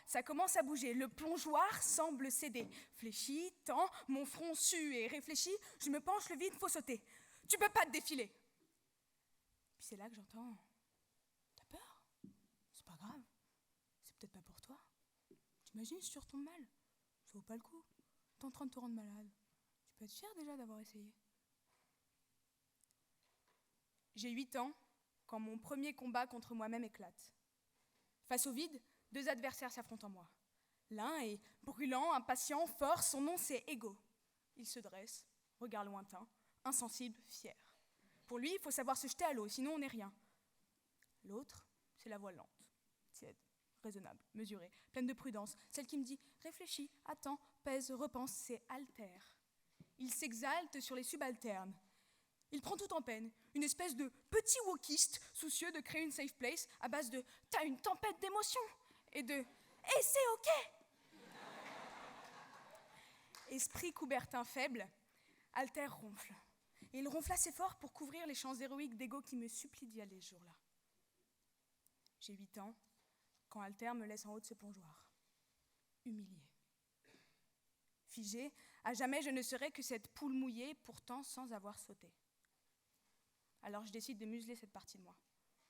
ça commence à bouger, le plongeoir semble céder. Fléchis, tends, mon front sue et réfléchit, je me penche, le vide, faut sauter. Tu peux pas te défiler. Puis c'est là que j'entends... T'as peur? C'est pas grave, c'est peut-être pas pour toi. T'imagines si tu retombes mal? Ça vaut pas le coup. T'es en train de te rendre malade. Tu peux être fier déjà d'avoir essayé. J'ai 8 ans quand mon premier combat contre moi-même éclate. Face au vide, 2 adversaires s'affrontent en moi. L'un est brûlant, impatient, fort, son nom c'est Ego. Il se dresse, regard lointain, insensible, fier. Pour lui, il faut savoir se jeter à l'eau, sinon on n'est rien. L'autre, c'est la voix lente, tiède, raisonnable, mesurée, pleine de prudence, celle qui me dit « Réfléchis, attends, pèse, repense », c'est Alter. Il s'exalte sur les subalternes. Il prend tout en peine, une espèce de petit wokiste soucieux de créer une safe place à base de « T'as une tempête d'émotions » et de « Et c'est ok !» Esprit coubertin faible, Alter ronfle. Et il ronfle assez fort pour couvrir les chants héroïques d'Ego qui me supplient d'y aller ce jour-là. J'ai 8 ans quand Alter me laisse en haut de ce plongeoir, humiliée. Figée, à jamais je ne serai que cette poule mouillée, pourtant sans avoir sauté. Alors je décide de museler cette partie de moi.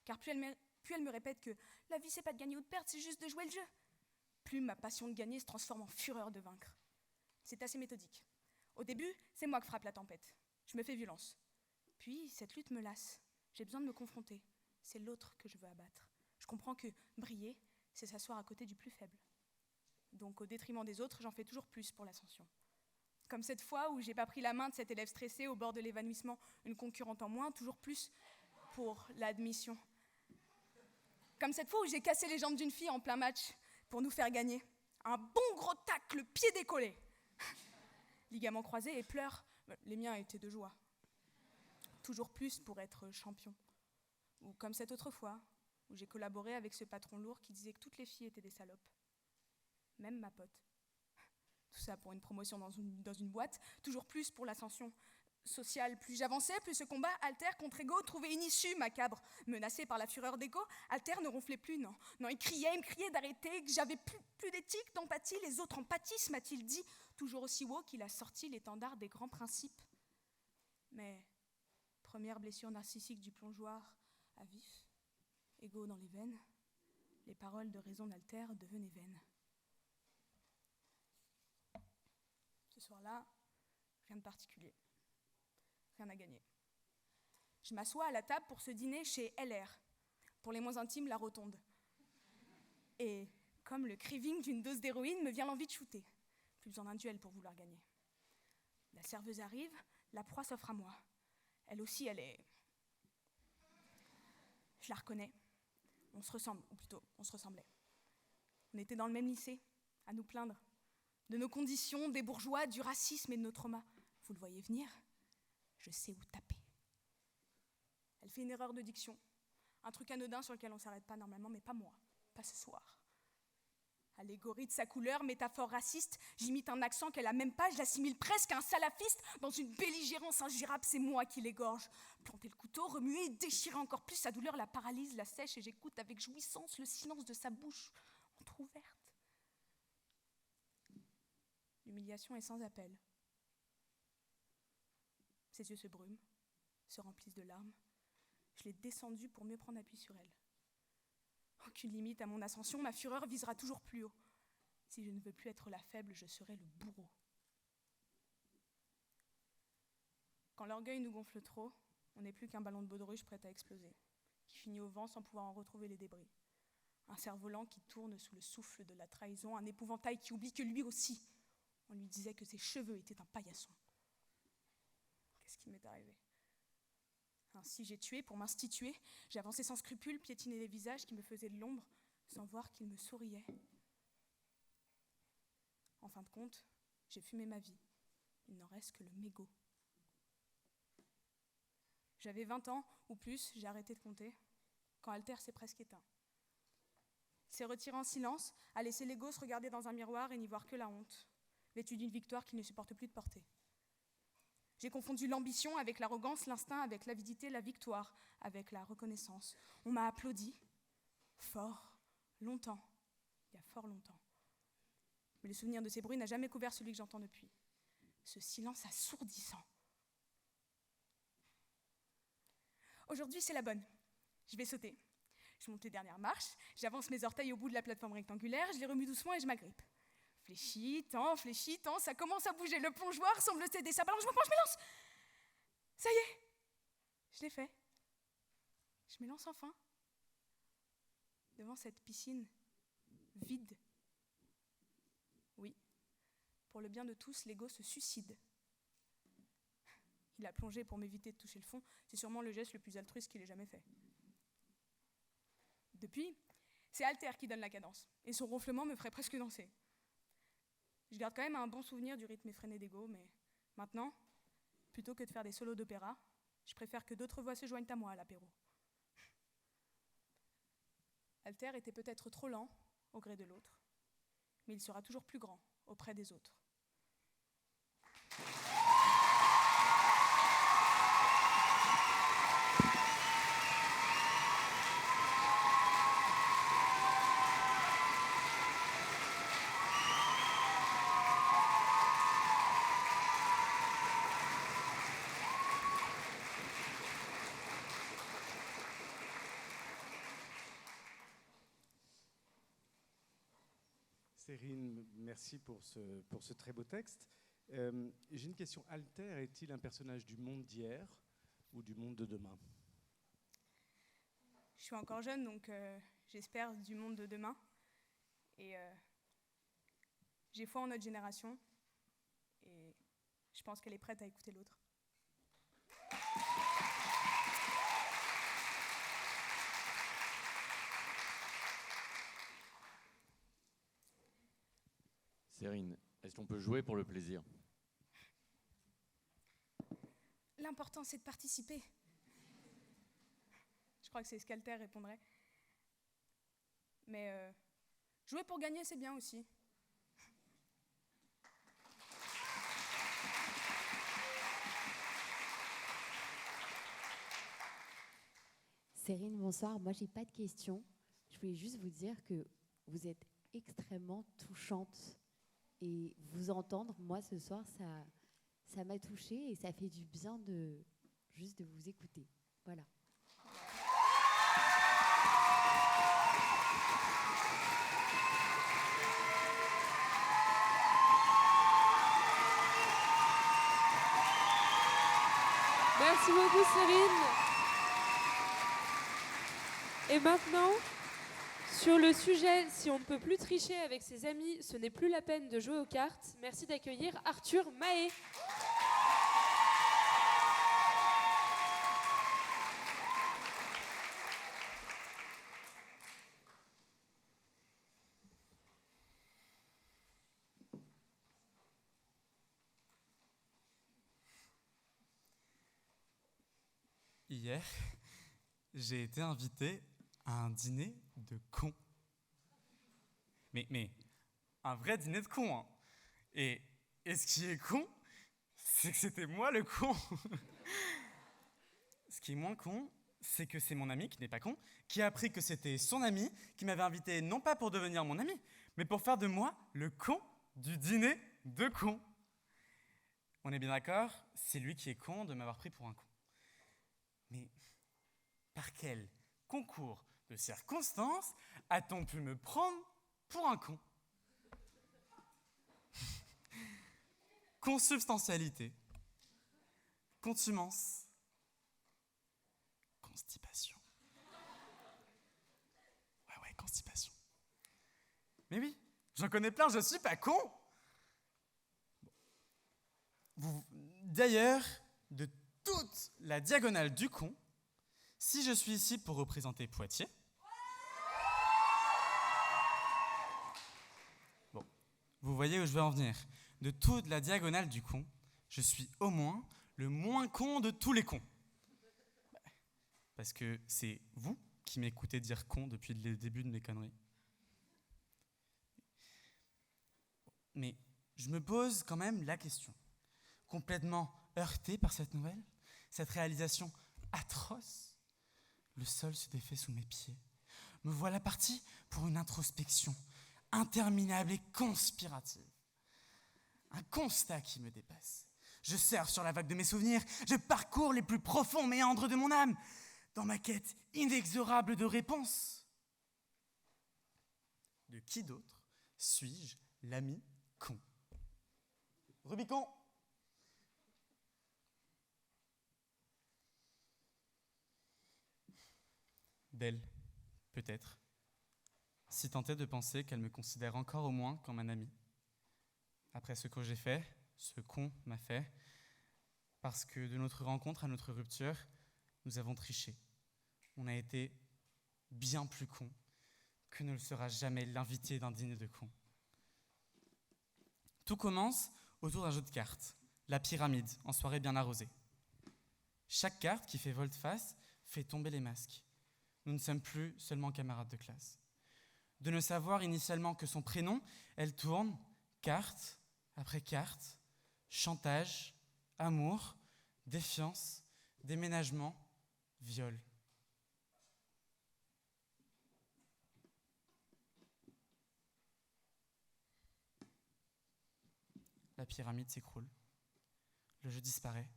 Car plus elle me répète que la vie c'est pas de gagner ou de perdre, c'est juste de jouer le jeu, plus ma passion de gagner se transforme en fureur de vaincre. C'est assez méthodique. Au début, c'est moi qui frappe la tempête. Je me fais violence. Puis cette lutte me lasse. J'ai besoin de me confronter. C'est l'autre que je veux abattre. Je comprends que briller, c'est s'asseoir à côté du plus faible. Donc au détriment des autres, j'en fais toujours plus pour l'ascension. Comme cette fois où j'ai pas pris la main de cet élève stressé au bord de l'évanouissement, une concurrente en moins, toujours plus pour l'admission. Comme cette fois où j'ai cassé les jambes d'une fille en plein match pour nous faire gagner. Un bon gros tac, le pied décollé. Ligaments croisés et pleurs, les miens étaient de joie. Toujours plus pour être champion. Ou comme cette autre fois, où j'ai collaboré avec ce patron lourd qui disait que toutes les filles étaient des salopes. Même ma pote. Tout ça pour une promotion dans une boîte, toujours plus pour l'ascension sociale. Plus j'avançais, plus ce combat Alter contre Ego trouvait une issue macabre. Menacé par la fureur d'Ego, Alter ne ronflait plus, non. Non, il me criait d'arrêter, que j'avais plus d'éthique, d'empathie, les autres en pâtissent, m'a-t-il dit. Toujours aussi woke, il a sorti l'étendard des grands principes. Mais, première blessure narcissique du plongeoir à vif, Ego dans les veines, les paroles de raison d'Alter devenaient vaines. Ce soir-là, rien de particulier. Rien à gagner. Je m'assois à la table pour ce dîner chez LR, pour les moins intimes, la rotonde. Et comme le craving d'une dose d'héroïne, me vient l'envie de shooter. Plus besoin d'un duel pour vouloir gagner. La serveuse arrive, la proie s'offre à moi. Elle aussi, elle est... Je la reconnais. On se ressemble, ou plutôt, on se ressemblait. On était dans le même lycée, à nous plaindre. De nos conditions, des bourgeois, du racisme et de nos traumas. Vous le voyez venir ? Je sais où taper. Elle fait une erreur de diction. Un truc anodin sur lequel on ne s'arrête pas normalement, mais pas moi, pas ce soir. Allégorie de sa couleur, métaphore raciste, j'imite un accent qu'elle a même pas, je l'assimile presque à un salafiste. Dans une belligérance ingérable, c'est moi qui l'égorge. Planter le couteau, remuer, déchirer encore plus, sa douleur la paralyse, la sèche, et j'écoute avec jouissance le silence de sa bouche entrouverte. L'humiliation est sans appel. Ses yeux se brument, se remplissent de larmes. Je l'ai descendue pour mieux prendre appui sur elle. Aucune limite à mon ascension, ma fureur visera toujours plus haut. Si je ne veux plus être la faible, je serai le bourreau. Quand l'orgueil nous gonfle trop, on n'est plus qu'un ballon de baudruche prêt à exploser, qui finit au vent sans pouvoir en retrouver les débris. Un cerf-volant qui tourne sous le souffle de la trahison, un épouvantail qui oublie que lui aussi, on lui disait que ses cheveux étaient un paillasson. Qu'est-ce qui m'est arrivé ? Ainsi j'ai tué pour m'instituer, j'ai avancé sans scrupule, piétiné les visages qui me faisaient de l'ombre, sans voir qu'ils me souriaient. En fin de compte, j'ai fumé ma vie. Il n'en reste que le mégot. J'avais 20 ans ou plus, j'ai arrêté de compter, quand Alter s'est presque éteint. Il s'est retiré en silence, a laissé l'ego se regarder dans un miroir et n'y voir que la honte, vêtu d'une victoire qu'il ne supporte plus de porter. J'ai confondu l'ambition avec l'arrogance, l'instinct avec l'avidité, la victoire avec la reconnaissance. On m'a applaudi, fort, longtemps, il y a fort longtemps. Mais le souvenir de ces bruits n'a jamais couvert celui que j'entends depuis. Ce silence assourdissant. Aujourd'hui, c'est la bonne. Je vais sauter. Je monte les dernières marches, j'avance mes orteils au bout de la plateforme rectangulaire, je les remue doucement et je m'agrippe. Fléchis, tant, ça commence à bouger. Le plongeoir semble céder sa balance. Je me penche, je m'élance. Ça y est, je l'ai fait. Je m'élance enfin. Devant cette piscine vide. Oui, pour le bien de tous, l'ego se suicide. Il a plongé pour m'éviter de toucher le fond. C'est sûrement le geste le plus altruiste qu'il ait jamais fait. Depuis, c'est Alter qui donne la cadence. Et son ronflement me ferait presque danser. Je garde quand même un bon souvenir du rythme effréné d'Ego, mais maintenant, plutôt que de faire des solos d'opéra, je préfère que d'autres voix se joignent à moi à l'apéro. Alter était peut-être trop lent au gré de l'autre, mais il sera toujours plus grand auprès des autres. Sérine, merci pour ce très beau texte. J'ai une question. Alter est-il un personnage du monde d'hier ou du monde de demain ? Je suis encore jeune, donc j'espère du monde de demain. Et j'ai foi en notre génération. Et je pense qu'elle est prête à écouter l'autre. Sérine, est-ce qu'on peut jouer pour le plaisir ? L'important, c'est de participer. Je crois que c'est ce qu'Alter répondrait. Mais jouer pour gagner, c'est bien aussi. Cérine, bonsoir. Moi, j'ai pas de questions. Je voulais juste vous dire que vous êtes extrêmement touchante. Et vous entendre, moi, ce soir, ça m'a touchée et ça fait du bien juste de vous écouter. Voilà. Merci beaucoup, Cérine. Et maintenant, sur le sujet, si on ne peut plus tricher avec ses amis, ce n'est plus la peine de jouer aux cartes. Merci d'accueillir Arthur Mahé. Hier, j'ai été invité à un dîner de cons. Mais un vrai dîner de cons, hein. Et ce qui est con, c'est que c'était moi le con. Ce qui est moins con, c'est que c'est mon ami, qui n'est pas con, qui a appris que c'était son ami, qui m'avait invité non pas pour devenir mon ami, mais pour faire de moi le con du dîner de cons. On est bien d'accord, c'est lui qui est con de m'avoir pris pour un con. Mais par quel concours de circonstances a-t-on pu me prendre pour un con? Consubstantialité, contumance, constipation. Ouais, constipation. Mais oui, j'en connais plein, je suis pas con. D'ailleurs, de toute la diagonale du con, si je suis ici pour représenter Poitiers, bon, vous voyez où je veux en venir. De toute la diagonale du con, je suis au moins le moins con de tous les cons. Parce que c'est vous qui m'écoutez dire con depuis le début de mes conneries. Mais je me pose quand même la question, complètement heurté par cette nouvelle, cette réalisation atroce. Le sol se défait sous mes pieds. Me voilà parti pour une introspection interminable et conspirative. Un constat qui me dépasse. Je surfe sur la vague de mes souvenirs, je parcours les plus profonds méandres de mon âme, dans ma quête inexorable de réponses. De qui d'autre suis-je l'ami con? Rubicon. D'elle, peut-être, si tentait de penser qu'elle me considère encore au moins comme un ami. Après ce que j'ai fait, ce qu'on m'a fait, parce que de notre rencontre à notre rupture, nous avons triché. On a été bien plus cons que ne le sera jamais l'invité d'un dîner de cons. Tout commence autour d'un jeu de cartes, la pyramide, en soirée bien arrosée. Chaque carte qui fait volte-face fait tomber les masques. Nous ne sommes plus seulement camarades de classe. De ne savoir initialement que son prénom, elle tourne, carte après carte, chantage, amour, défiance, déménagement, viol. La pyramide s'écroule. Le jeu disparaît.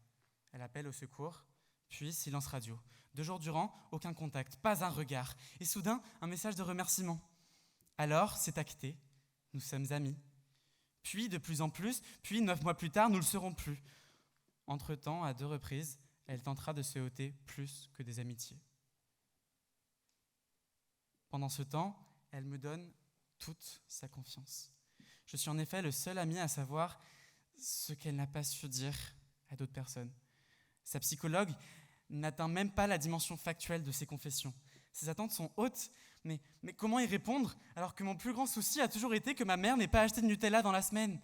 Elle appelle au secours, puis silence radio. 2 jours durant, aucun contact, pas un regard. Et soudain, un message de remerciement. Alors, c'est acté, nous sommes amis. Puis, de plus en plus, puis 9 mois plus tard, nous le serons plus. Entre-temps, à 2 reprises, elle tentera de se ôter plus que des amitiés. Pendant ce temps, elle me donne toute sa confiance. Je suis en effet le seul ami à savoir ce qu'elle n'a pas su dire à d'autres personnes. Sa psychologue n'atteint même pas la dimension factuelle de ses confessions. Ses attentes sont hautes, mais comment y répondre alors que mon plus grand souci a toujours été que ma mère n'ait pas acheté de Nutella dans la semaine?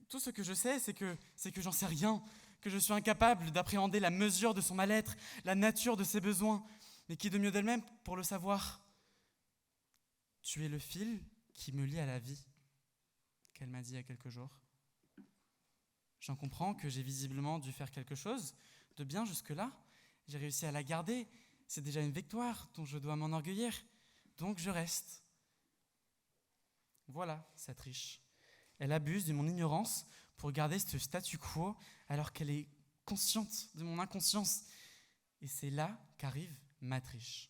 Tout ce que je sais, c'est que j'en sais rien, que je suis incapable d'appréhender la mesure de son mal-être, la nature de ses besoins, mais qui de mieux d'elle-même pour le savoir? Tu es le fil qui me lie à la vie, qu'elle m'a dit il y a quelques jours. J'en comprends que j'ai visiblement dû faire quelque chose de bien jusque-là. J'ai réussi à la garder. C'est déjà une victoire dont je dois m'enorgueillir. Donc je reste. Voilà, ça triche. Elle abuse de mon ignorance pour garder ce statu quo alors qu'elle est consciente de mon inconscience. Et c'est là qu'arrive ma triche.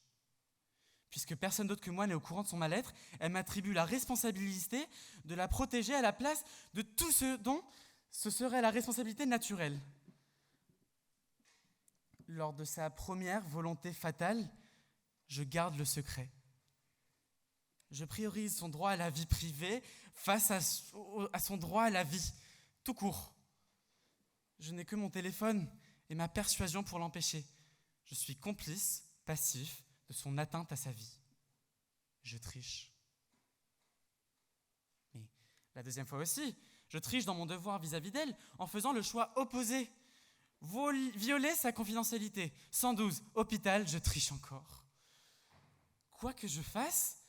Puisque personne d'autre que moi n'est au courant de son mal-être, elle m'attribue la responsabilité de la protéger à la place de tout ce dont ce serait la responsabilité naturelle. Lors de sa première volonté fatale, je garde le secret. Je priorise son droit à la vie privée face à son droit à la vie, tout court. Je n'ai que mon téléphone et ma persuasion pour l'empêcher. Je suis complice, passif, de son atteinte à sa vie. Je triche. Mais la deuxième fois aussi, je triche dans mon devoir vis-à-vis d'elle en faisant le choix opposé. Violer sa confidentialité. 112, hôpital, je triche encore. Quoi que je fasse,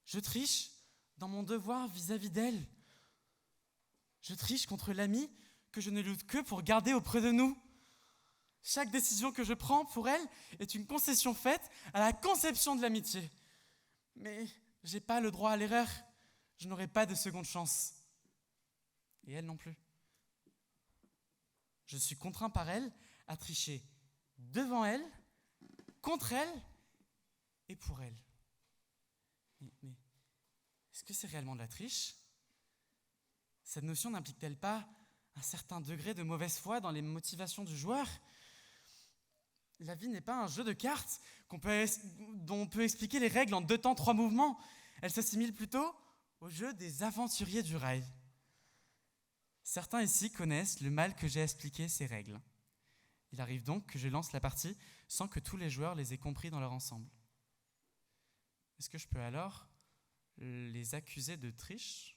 je triche dans mon devoir vis-à-vis d'elle. Je triche contre l'ami que je ne lutte que pour garder auprès de nous. Chaque décision que je prends pour elle est une concession faite à la conception de l'amitié. Mais je n'ai pas le droit à l'erreur. Je n'aurai pas de seconde chance. Et elle non plus. Je suis contraint par elle à tricher devant elle, contre elle et pour elle. Mais est-ce que c'est réellement de la triche ? Cette notion n'implique-t-elle pas un certain degré de mauvaise foi dans les motivations du joueur ? La vie n'est pas un jeu de cartes dont on peut expliquer les règles en 2 temps, 3 mouvements. Elle s'assimile plutôt au jeu des aventuriers du rail. Certains ici connaissent le mal que j'ai à expliquer ces règles. Il arrive donc que je lance la partie sans que tous les joueurs les aient compris dans leur ensemble. Est-ce que je peux alors les accuser de triche ?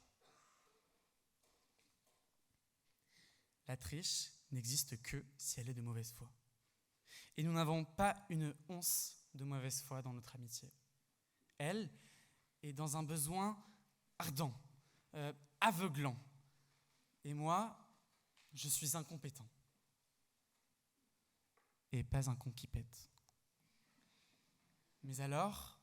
La triche n'existe que si elle est de mauvaise foi. Et nous n'avons pas une once de mauvaise foi dans notre amitié. Elle est dans un besoin ardent, aveuglant. Et moi, je suis incompétent. Et pas un con qui pète. Mais alors,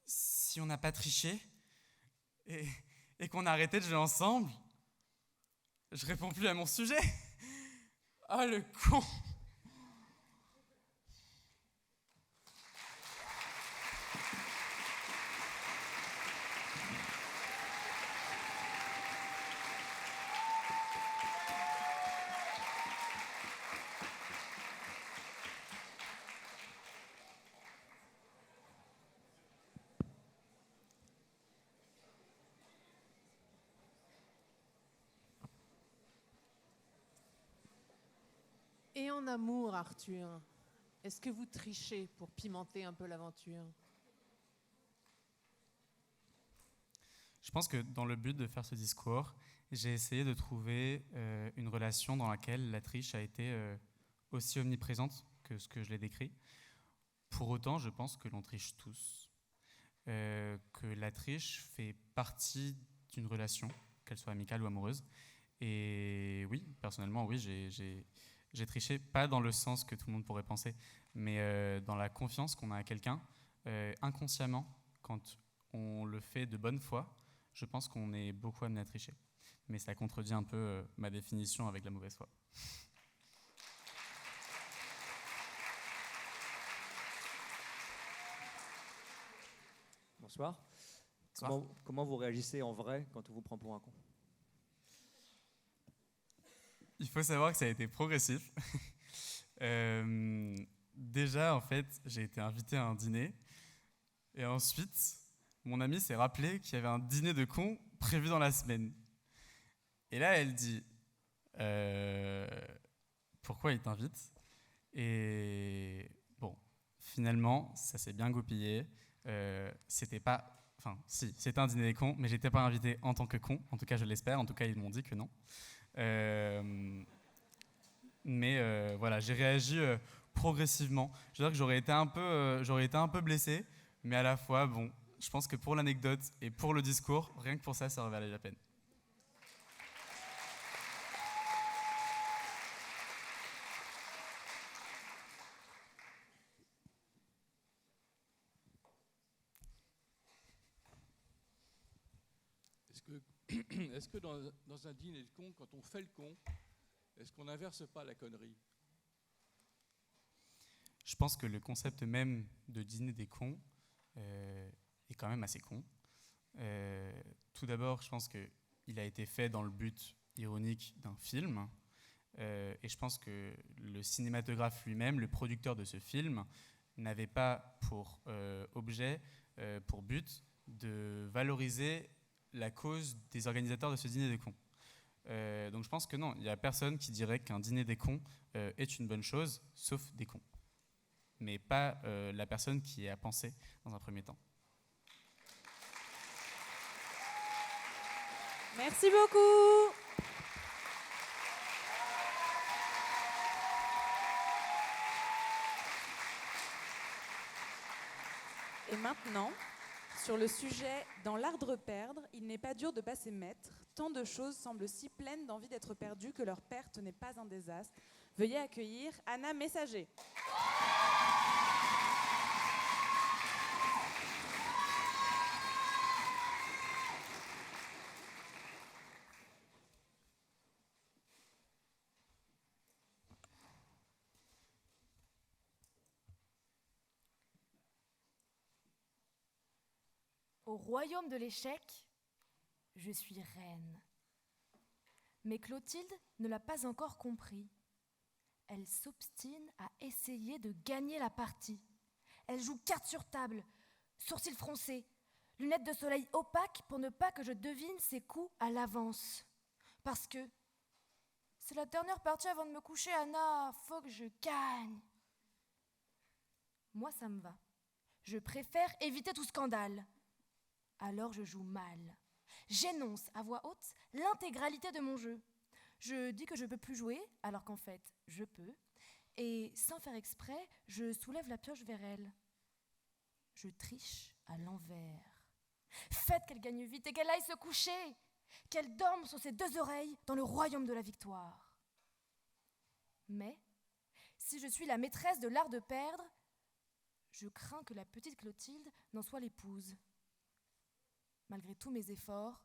si on n'a pas triché et qu'on a arrêté de jouer ensemble, je réponds plus à mon sujet. Oh le con! Et en amour, Arthur, est-ce que vous trichez pour pimenter un peu l'aventure ? Je pense que dans le but de faire ce discours, j'ai essayé de trouver une relation dans laquelle la triche a été aussi omniprésente que ce que je l'ai décrit. Pour autant, je pense que l'on triche tous, que la triche fait partie d'une relation, qu'elle soit amicale ou amoureuse. Et oui, personnellement, oui, j'ai triché, pas dans le sens que tout le monde pourrait penser, mais dans la confiance qu'on a à quelqu'un, inconsciemment, quand on le fait de bonne foi, je pense qu'on est beaucoup amené à tricher. Mais ça contredit un peu ma définition avec la mauvaise foi. Bonsoir. Bonsoir. Comment vous réagissez en vrai quand on vous prend pour un con ? Il faut savoir que ça a été progressif. Déjà, en fait, j'ai été invité à un dîner. Et ensuite, mon ami s'est rappelé qu'il y avait un dîner de cons prévu dans la semaine. Et là, elle dit pourquoi il t'invite ? Et bon, finalement, ça s'est bien goupillé. C'était un dîner des cons, mais j'étais pas invité en tant que con. En tout cas, je l'espère. En tout cas, ils m'ont dit que non. Mais voilà, j'ai réagi progressivement. Je veux dire que j'aurais été un peu blessé, mais à la fois, bon, je pense que pour l'anecdote et pour le discours, rien que pour ça, ça valait la peine. Est-ce que dans un dîner de con, quand on fait le con, est-ce qu'on n'inverse pas la connerie? Je pense que le concept même de dîner des cons est quand même assez con. Tout d'abord, je pense qu'il a été fait dans le but ironique d'un film. Et je pense que le cinématographe lui-même, le producteur de ce film, n'avait pas pour objet, pour but, de valoriser la cause des organisateurs de ce dîner des cons. Donc je pense que non, il n'y a personne qui dirait qu'un dîner des cons est une bonne chose, sauf des cons. Mais pas la personne qui a pensé dans un premier temps. Merci beaucoup. Et maintenant, sur le sujet « Dans l'art de perdre, il n'est pas dur de passer maître. Tant de choses semblent si pleines d'envie d'être perdues que leur perte n'est pas un désastre. » Veuillez accueillir Anna Messager. Au royaume de l'échec, je suis reine. Mais Clotilde ne l'a pas encore compris. Elle s'obstine à essayer de gagner la partie. Elle joue carte sur table, sourcils froncés, lunettes de soleil opaques pour ne pas que je devine ses coups à l'avance. Parce que c'est la dernière partie avant de me coucher, Anna, faut que je gagne. Moi, ça me va. Je préfère éviter tout scandale. Alors je joue mal. J'énonce à voix haute l'intégralité de mon jeu. Je dis que je ne peux plus jouer, alors qu'en fait, je peux. Et sans faire exprès, je soulève la pioche vers elle. Je triche à l'envers. Faites qu'elle gagne vite et qu'elle aille se coucher. Qu'elle dorme sur ses deux oreilles dans le royaume de la victoire. Mais, si je suis la maîtresse de l'art de perdre, je crains que la petite Clotilde n'en soit l'épouse. Malgré tous mes efforts,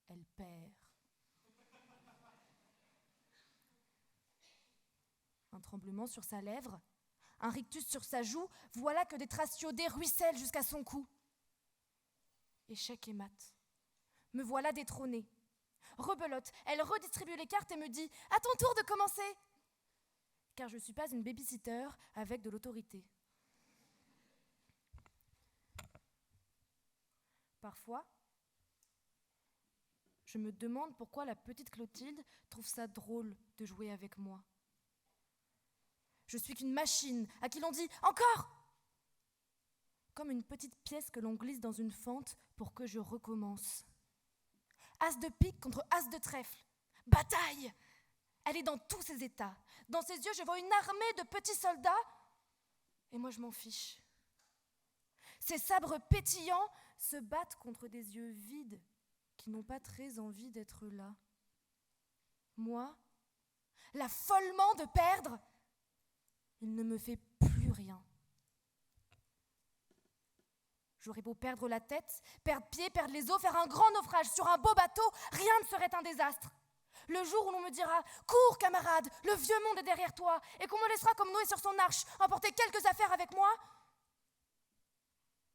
elle perd. Un tremblement sur sa lèvre, un rictus sur sa joue, voilà que des traces iodées ruissellent jusqu'à son cou. Échec et mat. Me voilà détrônée. Rebelote, elle redistribue les cartes et me dit « À ton tour de commencer !» Car je ne suis pas une baby-sitter avec de l'autorité. Parfois, je me demande pourquoi la petite Clotilde trouve ça drôle de jouer avec moi. Je suis qu'une machine à qui l'on dit « Encore !» Comme une petite pièce que l'on glisse dans une fente pour que je recommence. As de pique contre as de trèfle. Bataille! Elle est dans tous ses états. Dans ses yeux, je vois une armée de petits soldats et moi je m'en fiche. Ces sabres pétillants se battent contre des yeux vides qui n'ont pas très envie d'être là. Moi, la follement de perdre, il ne me fait plus rien. J'aurais beau perdre la tête, perdre pied, perdre les os, faire un grand naufrage sur un beau bateau, rien ne serait un désastre. Le jour où l'on me dira « Cours, camarade, le vieux monde est derrière toi » et qu'on me laissera comme Noé sur son arche emporter quelques affaires avec moi,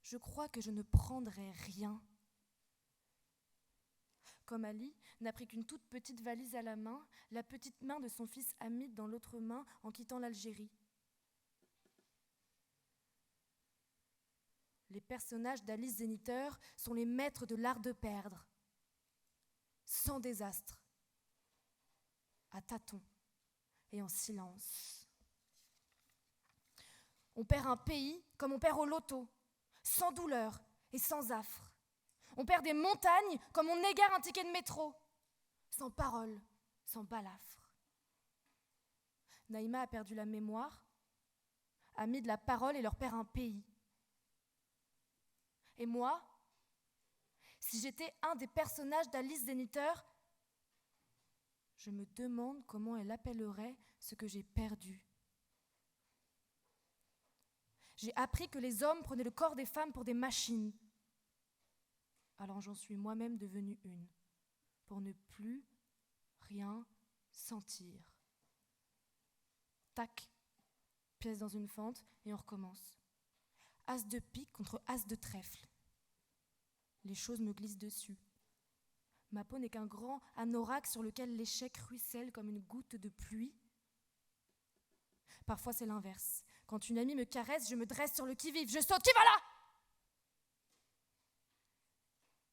je crois que je ne prendrai rien. Comme Ali n'a pris qu'une toute petite valise à la main, la petite main de son fils Hamid dans l'autre main en quittant l'Algérie. Les personnages d'Alice Zéniteur sont les maîtres de l'art de perdre. Sans désastre, à tâtons et en silence. On perd un pays comme on perd au loto, sans douleur et sans affre. On perd des montagnes comme on égare un ticket de métro, sans parole, sans balafre. Naïma a perdu la mémoire amis de la parole et leur père un pays. Et moi, si j'étais un des personnages d'Alice Zeniter, je me demande comment elle appellerait ce que j'ai perdu. J'ai appris que les hommes prenaient le corps des femmes pour des machines. Alors j'en suis moi-même devenue une, pour ne plus rien sentir. Tac, pièce dans une fente et on recommence. As de pique contre as de trèfle. Les choses me glissent dessus. Ma peau n'est qu'un grand anorak sur lequel l'échec ruisselle comme une goutte de pluie. Parfois c'est l'inverse. Quand une amie me caresse, je me dresse sur le qui-vive, je saute, qui va là ?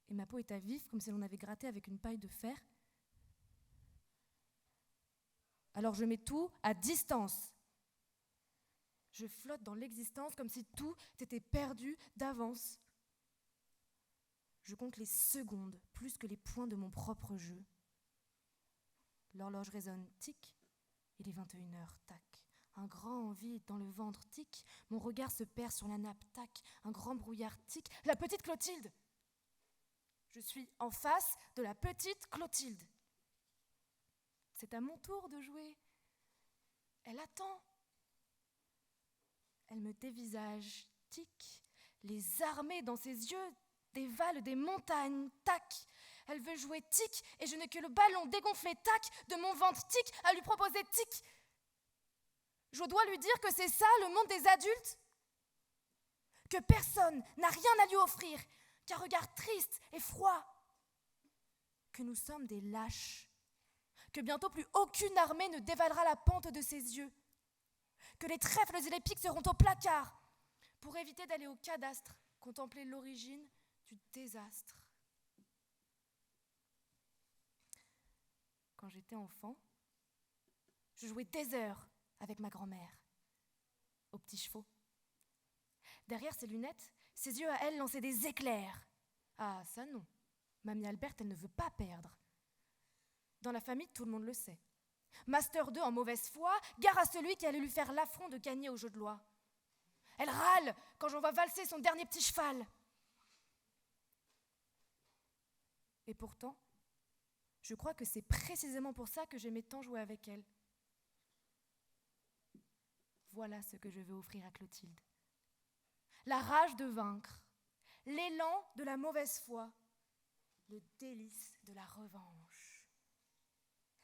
Et ma peau est à vif, comme si l'on avait gratté avec une paille de fer. Alors je mets tout à distance. Je flotte dans l'existence comme si tout était perdu d'avance. Je compte les secondes plus que les points de mon propre jeu. L'horloge résonne, tic, il est 21h, tac. Un grand vide dans le ventre, tic. Mon regard se perd sur la nappe, tac. Un grand brouillard, tic. La petite Clotilde. Je suis en face de la petite Clotilde. C'est à mon tour de jouer. Elle attend. Elle me dévisage, tic. Les armées dans ses yeux dévalent des montagnes, tac. Elle veut jouer, tic. Et je n'ai que le ballon dégonflé, tac, de mon ventre, tic, à lui proposer, tic. Je dois lui dire que c'est ça le monde des adultes ? Que personne n'a rien à lui offrir, qu'un regard triste et froid. Que nous sommes des lâches. Que bientôt plus aucune armée ne dévalera la pente de ses yeux. Que les trèfles et les piques seront au placard pour éviter d'aller au cadastre, contempler l'origine du désastre. Quand j'étais enfant, je jouais des heures avec ma grand-mère, aux petits chevaux. Derrière ses lunettes, ses yeux à elle lançaient des éclairs. Ah, ça non, Mamie Alberte, elle ne veut pas perdre. Dans la famille, tout le monde le sait. Master 2 en mauvaise foi, gare à celui qui allait lui faire l'affront de gagner au jeu de loi. Elle râle quand j'en vois valser son dernier petit cheval. Et pourtant, je crois que c'est précisément pour ça que j'aimais tant jouer avec elle. Voilà ce que je veux offrir à Clotilde. La rage de vaincre, l'élan de la mauvaise foi, le délice de la revanche.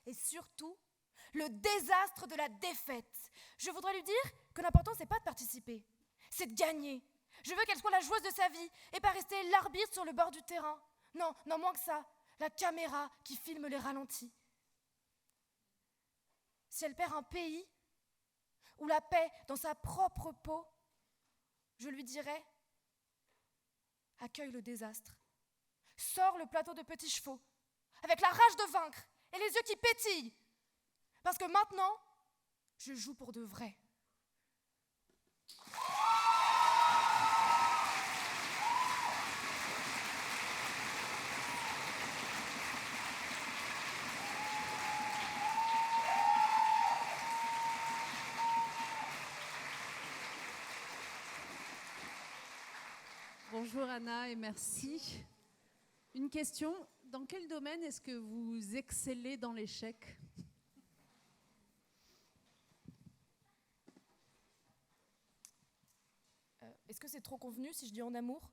Et surtout, le désastre de la défaite. Je voudrais lui dire que l'important, c'est pas de participer, c'est de gagner. Je veux qu'elle soit la joueuse de sa vie et pas rester l'arbitre sur le bord du terrain. Non, moins que ça, la caméra qui filme les ralentis. Si elle perd un pays, ou la paix dans sa propre peau, je lui dirais, accueille le désastre, sors le plateau de petits chevaux, avec la rage de vaincre et les yeux qui pétillent, parce que maintenant, je joue pour de vrai. Bonjour Anna et merci. Une question, dans quel domaine est-ce que vous excellez dans l'échec ? Est-ce que c'est trop convenu si je dis en amour ?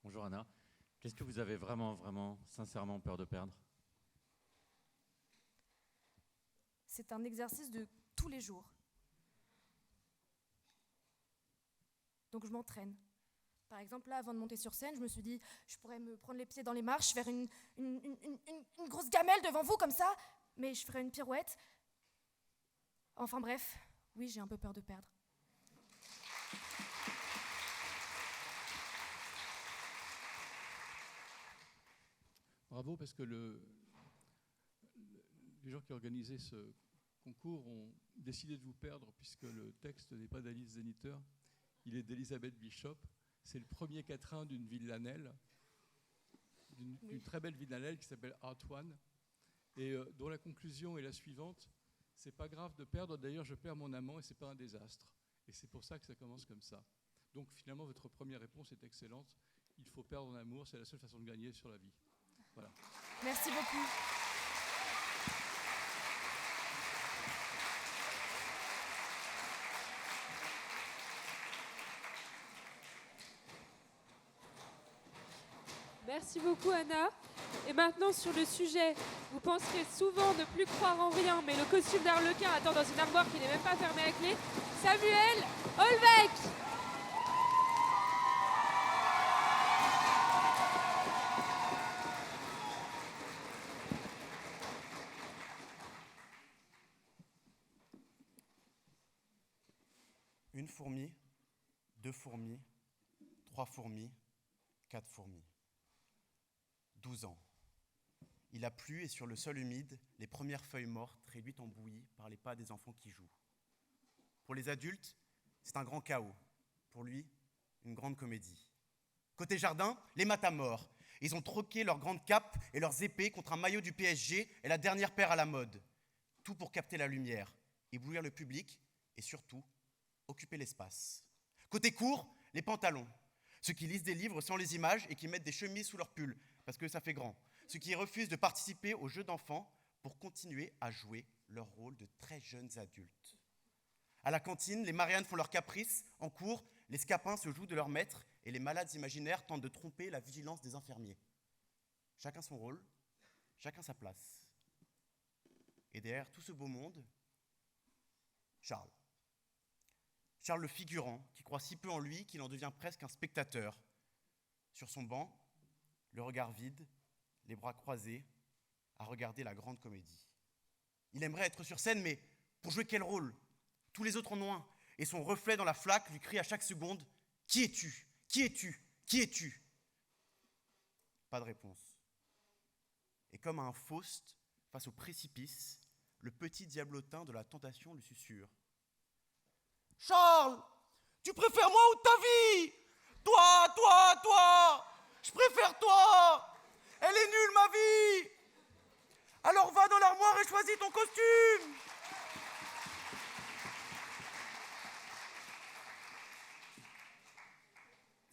Bonjour Anna. Qu'est-ce que vous avez vraiment, sincèrement peur de perdre ? C'est un exercice de tous les jours. Donc je m'entraîne. Par exemple, là, avant de monter sur scène, je me suis dit, je pourrais me prendre les pieds dans les marches, faire une grosse gamelle devant vous, comme ça, mais je ferais une pirouette. Enfin bref, oui, j'ai un peu peur de perdre. Bravo, parce que les gens qui organisaient ce concours ont décidé de vous perdre, puisque le texte n'est pas d'Alice Zeniter, il est d'Elisabeth Bishop. C'est le premier quatrain d'une villanelle. d'une très belle villanelle qui s'appelle Art One, et dont la conclusion est la suivante. C'est pas grave de perdre, d'ailleurs je perds mon amant et c'est pas un désastre. Et c'est pour ça que ça commence comme ça. Donc finalement, votre première réponse est excellente. Il faut perdre en amour, c'est la seule façon de gagner sur la vie. Voilà. Merci beaucoup. Merci beaucoup Anna. Et maintenant sur le sujet, vous penserez souvent ne plus croire en rien, mais le costume d'Arlequin attend dans une armoire qui n'est même pas fermée à clé. Samuel Holbeck. Une fourmi, 2 fourmis, 3 fourmis, 4 fourmis. 12 ans. Il a plu et sur le sol humide, les premières feuilles mortes réduites en bouillie par les pas des enfants qui jouent. Pour les adultes, c'est un grand chaos. Pour lui, une grande comédie. Côté jardin, les matamores. Ils ont troqué leurs grandes capes et leurs épées contre un maillot du PSG et la dernière paire à la mode. Tout pour capter la lumière, éblouir le public et surtout, occuper l'espace. Côté court, les pantalons. Ceux qui lisent des livres sans les images et qui mettent des chemises sous leur pull, parce que ça fait grand. Ceux qui refusent de participer aux jeux d'enfants pour continuer à jouer leur rôle de très jeunes adultes. À la cantine, les Mariannes font leurs caprices. En cours, les scapins se jouent de leur maître et les malades imaginaires tentent de tromper la vigilance des infirmiers. Chacun son rôle, chacun sa place. Et derrière tout ce beau monde, Charles. Charles le figurant, qui croit si peu en lui qu'il en devient presque un spectateur. Sur son banc, le regard vide, les bras croisés, à regarder la grande comédie. Il aimerait être sur scène, mais pour jouer quel rôle ? Tous les autres en ont un, et son reflet dans la flaque lui crie à chaque seconde « Qui es-tu ? Qui es-tu ? Qui es-tu » Pas de réponse. Et comme à un Faust, face au précipice, le petit diablotin de la tentation lui susurre. « Charles, tu préfères moi ou ta vie ? Toi, toi, toi ! Je préfère toi ! Elle est nulle, ma vie ! Alors va dans l'armoire et choisis ton costume !»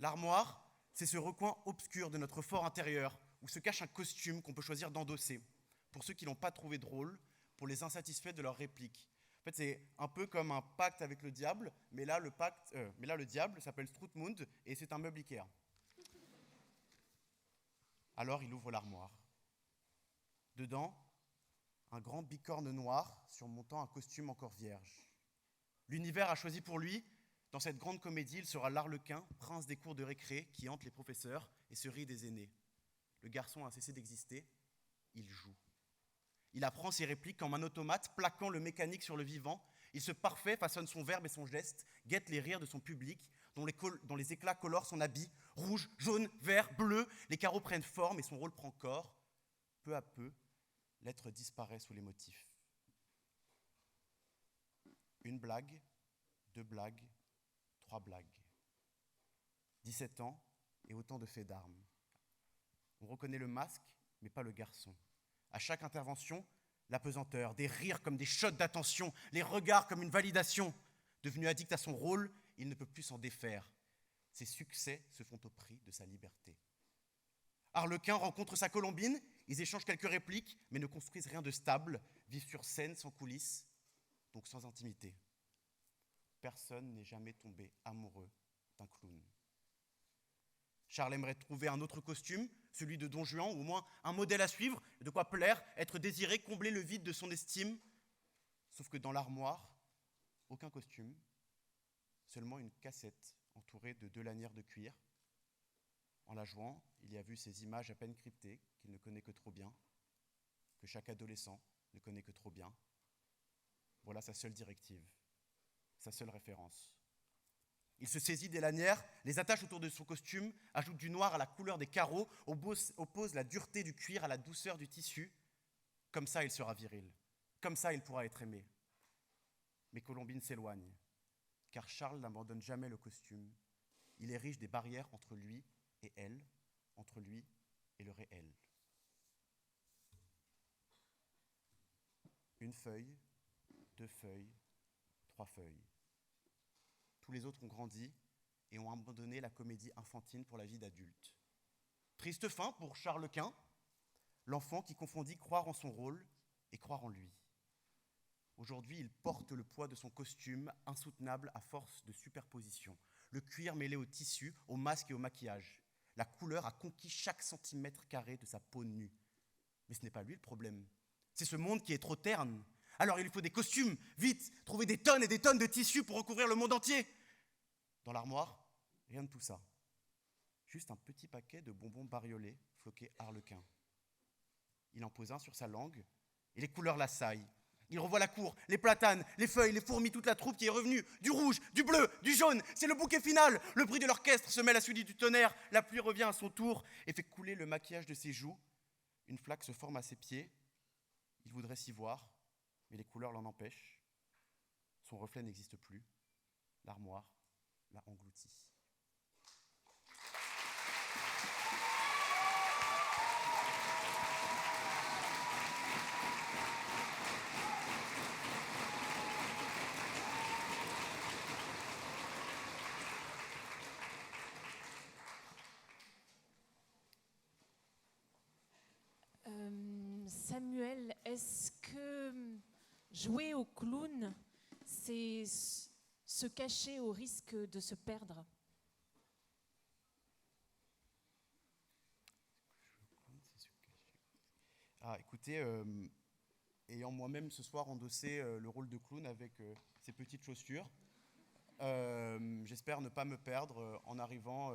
L'armoire, c'est ce recoin obscur de notre fort intérieur où se cache un costume qu'on peut choisir d'endosser. Pour ceux qui l'ont pas trouvé drôle, pour les insatisfaits de leur réplique. En fait, c'est un peu comme un pacte avec le diable, mais là, le diable s'appelle Stroutmund et c'est un meuble Ikea. Alors, il ouvre l'armoire. Dedans, un grand bicorne noir surmontant un costume encore vierge. L'univers a choisi pour lui, dans cette grande comédie, il sera l'Arlequin, prince des cours de récré, qui hante les professeurs et se rit des aînés. Le garçon a cessé d'exister, il joue. Il apprend ses répliques comme un automate, plaquant le mécanique sur le vivant. Il se parfait, façonne son verbe et son geste, guette les rires de son public, dont les éclats colorent son habit. Rouge, jaune, vert, bleu, les carreaux prennent forme et son rôle prend corps. Peu à peu, l'être disparaît sous les motifs. Une blague, 2 blagues, 3 blagues. 17 ans et autant de faits d'armes. On reconnaît le masque, mais pas le garçon. À chaque intervention, la pesanteur, des rires comme des shots d'attention, les regards comme une validation. Devenu addict à son rôle, il ne peut plus s'en défaire. Ses succès se font au prix de sa liberté. Arlequin rencontre sa Colombine, ils échangent quelques répliques, mais ne construisent rien de stable, vivent sur scène sans coulisses, donc sans intimité. Personne n'est jamais tombé amoureux d'un clown. Charles aimerait trouver un autre costume, celui de Don Juan, ou au moins un modèle à suivre, de quoi plaire, être désiré, combler le vide de son estime. Sauf que dans l'armoire, aucun costume, seulement une cassette entourée de 2 lanières de cuir. En la jouant, il y a vu ces images à peine cryptées qu'il ne connaît que trop bien, que chaque adolescent ne connaît que trop bien. Voilà sa seule directive, sa seule référence. Il se saisit des lanières, les attache autour de son costume, ajoute du noir à la couleur des carreaux, oppose la dureté du cuir à la douceur du tissu. Comme ça, il sera viril. Comme ça, il pourra être aimé. Mais Colombine s'éloigne, car Charles n'abandonne jamais le costume. Il érige des barrières entre lui et elle, entre lui et le réel. Une feuille, 2 feuilles, 3 feuilles. Tous les autres ont grandi et ont abandonné la comédie infantile pour la vie d'adulte. Triste fin pour Charles Quint, l'enfant qui confondit croire en son rôle et croire en lui. Aujourd'hui, il porte le poids de son costume, insoutenable à force de superposition. Le cuir mêlé au tissu, au masque et au maquillage. La couleur a conquis chaque centimètre carré de sa peau nue. Mais ce n'est pas lui le problème. C'est ce monde qui est trop terne. Alors il lui faut des costumes, vite, trouver des tonnes et des tonnes de tissus pour recouvrir le monde entier. Dans l'armoire, rien de tout ça. Juste un petit paquet de bonbons bariolés, floqués harlequin. Il en pose un sur sa langue et les couleurs l'assaillent. Il revoit la cour, les platanes, les feuilles, les fourmis, toute la troupe qui est revenue. Du rouge, du bleu, du jaune, c'est le bouquet final. Le bruit de l'orchestre se mêle à celui du tonnerre. La pluie revient à son tour et fait couler le maquillage de ses joues. Une flaque se forme à ses pieds. Il voudrait s'y voir, mais les couleurs l'en empêchent. Son reflet n'existe plus. L'armoire l'a englouti. Samuel, est-ce que jouer au clown, c'est se cacher au risque de se perdre? Ah, écoutez, ayant moi-même ce soir endossé le rôle de clown avec ces petites chaussures, j'espère ne pas me perdre en arrivant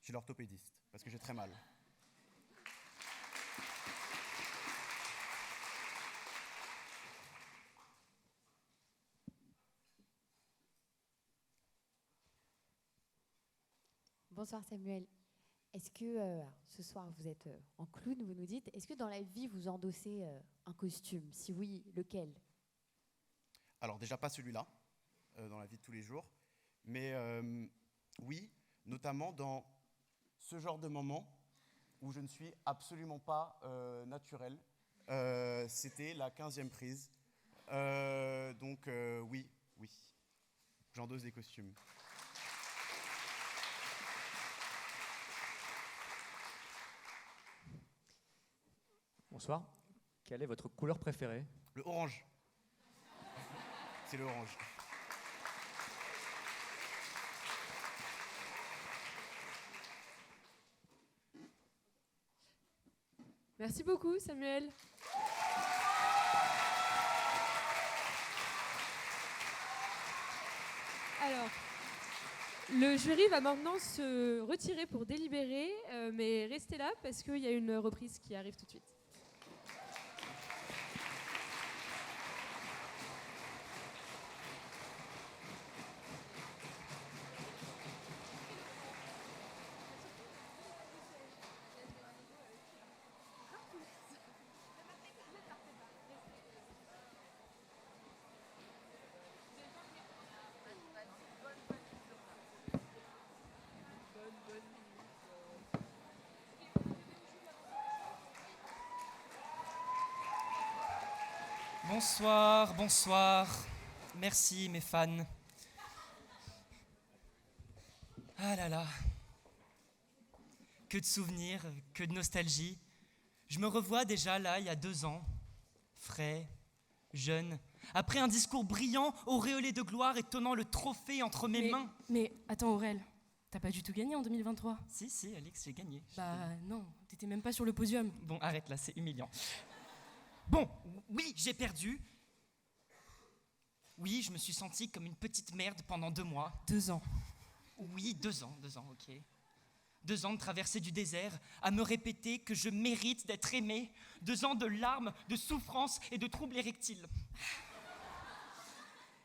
chez l'orthopédiste, parce que j'ai très mal. Bonsoir Samuel. Est-ce que ce soir vous êtes en clown, vous nous dites, est-ce que dans la vie vous endossez un costume? Si oui, lequel? Alors déjà pas celui-là, dans la vie de tous les jours, mais oui, notamment dans ce genre de moment où je ne suis absolument pas naturel. C'était la 15e prise. Donc oui, j'endosse des costumes. Bonsoir. Quelle est votre couleur préférée? Le orange. C'est le orange. Merci beaucoup, Samuel. Alors, le jury va maintenant se retirer pour délibérer, mais restez là parce qu'il y a une reprise qui arrive tout de suite. Bonsoir, bonsoir. Merci mes fans. Ah là là. Que de souvenirs, que de nostalgie. Je me revois déjà là, il y a 2 ans. Frais, jeune. Après un discours brillant, auréolé de gloire et tenant le trophée entre mes mains. Mais attends Aurel, t'as pas du tout gagné en 2023? Si Alex, j'ai gagné. Bah non, t'étais même pas sur le podium. Bon, arrête là, c'est humiliant. Bon, oui, j'ai perdu. Oui, je me suis sentie comme une petite merde pendant 2 mois. 2 ans. Oui, 2 ans, ok. 2 ans de traversée du désert, à me répéter que je mérite d'être aimé. 2 ans de larmes, de souffrances et de troubles érectiles.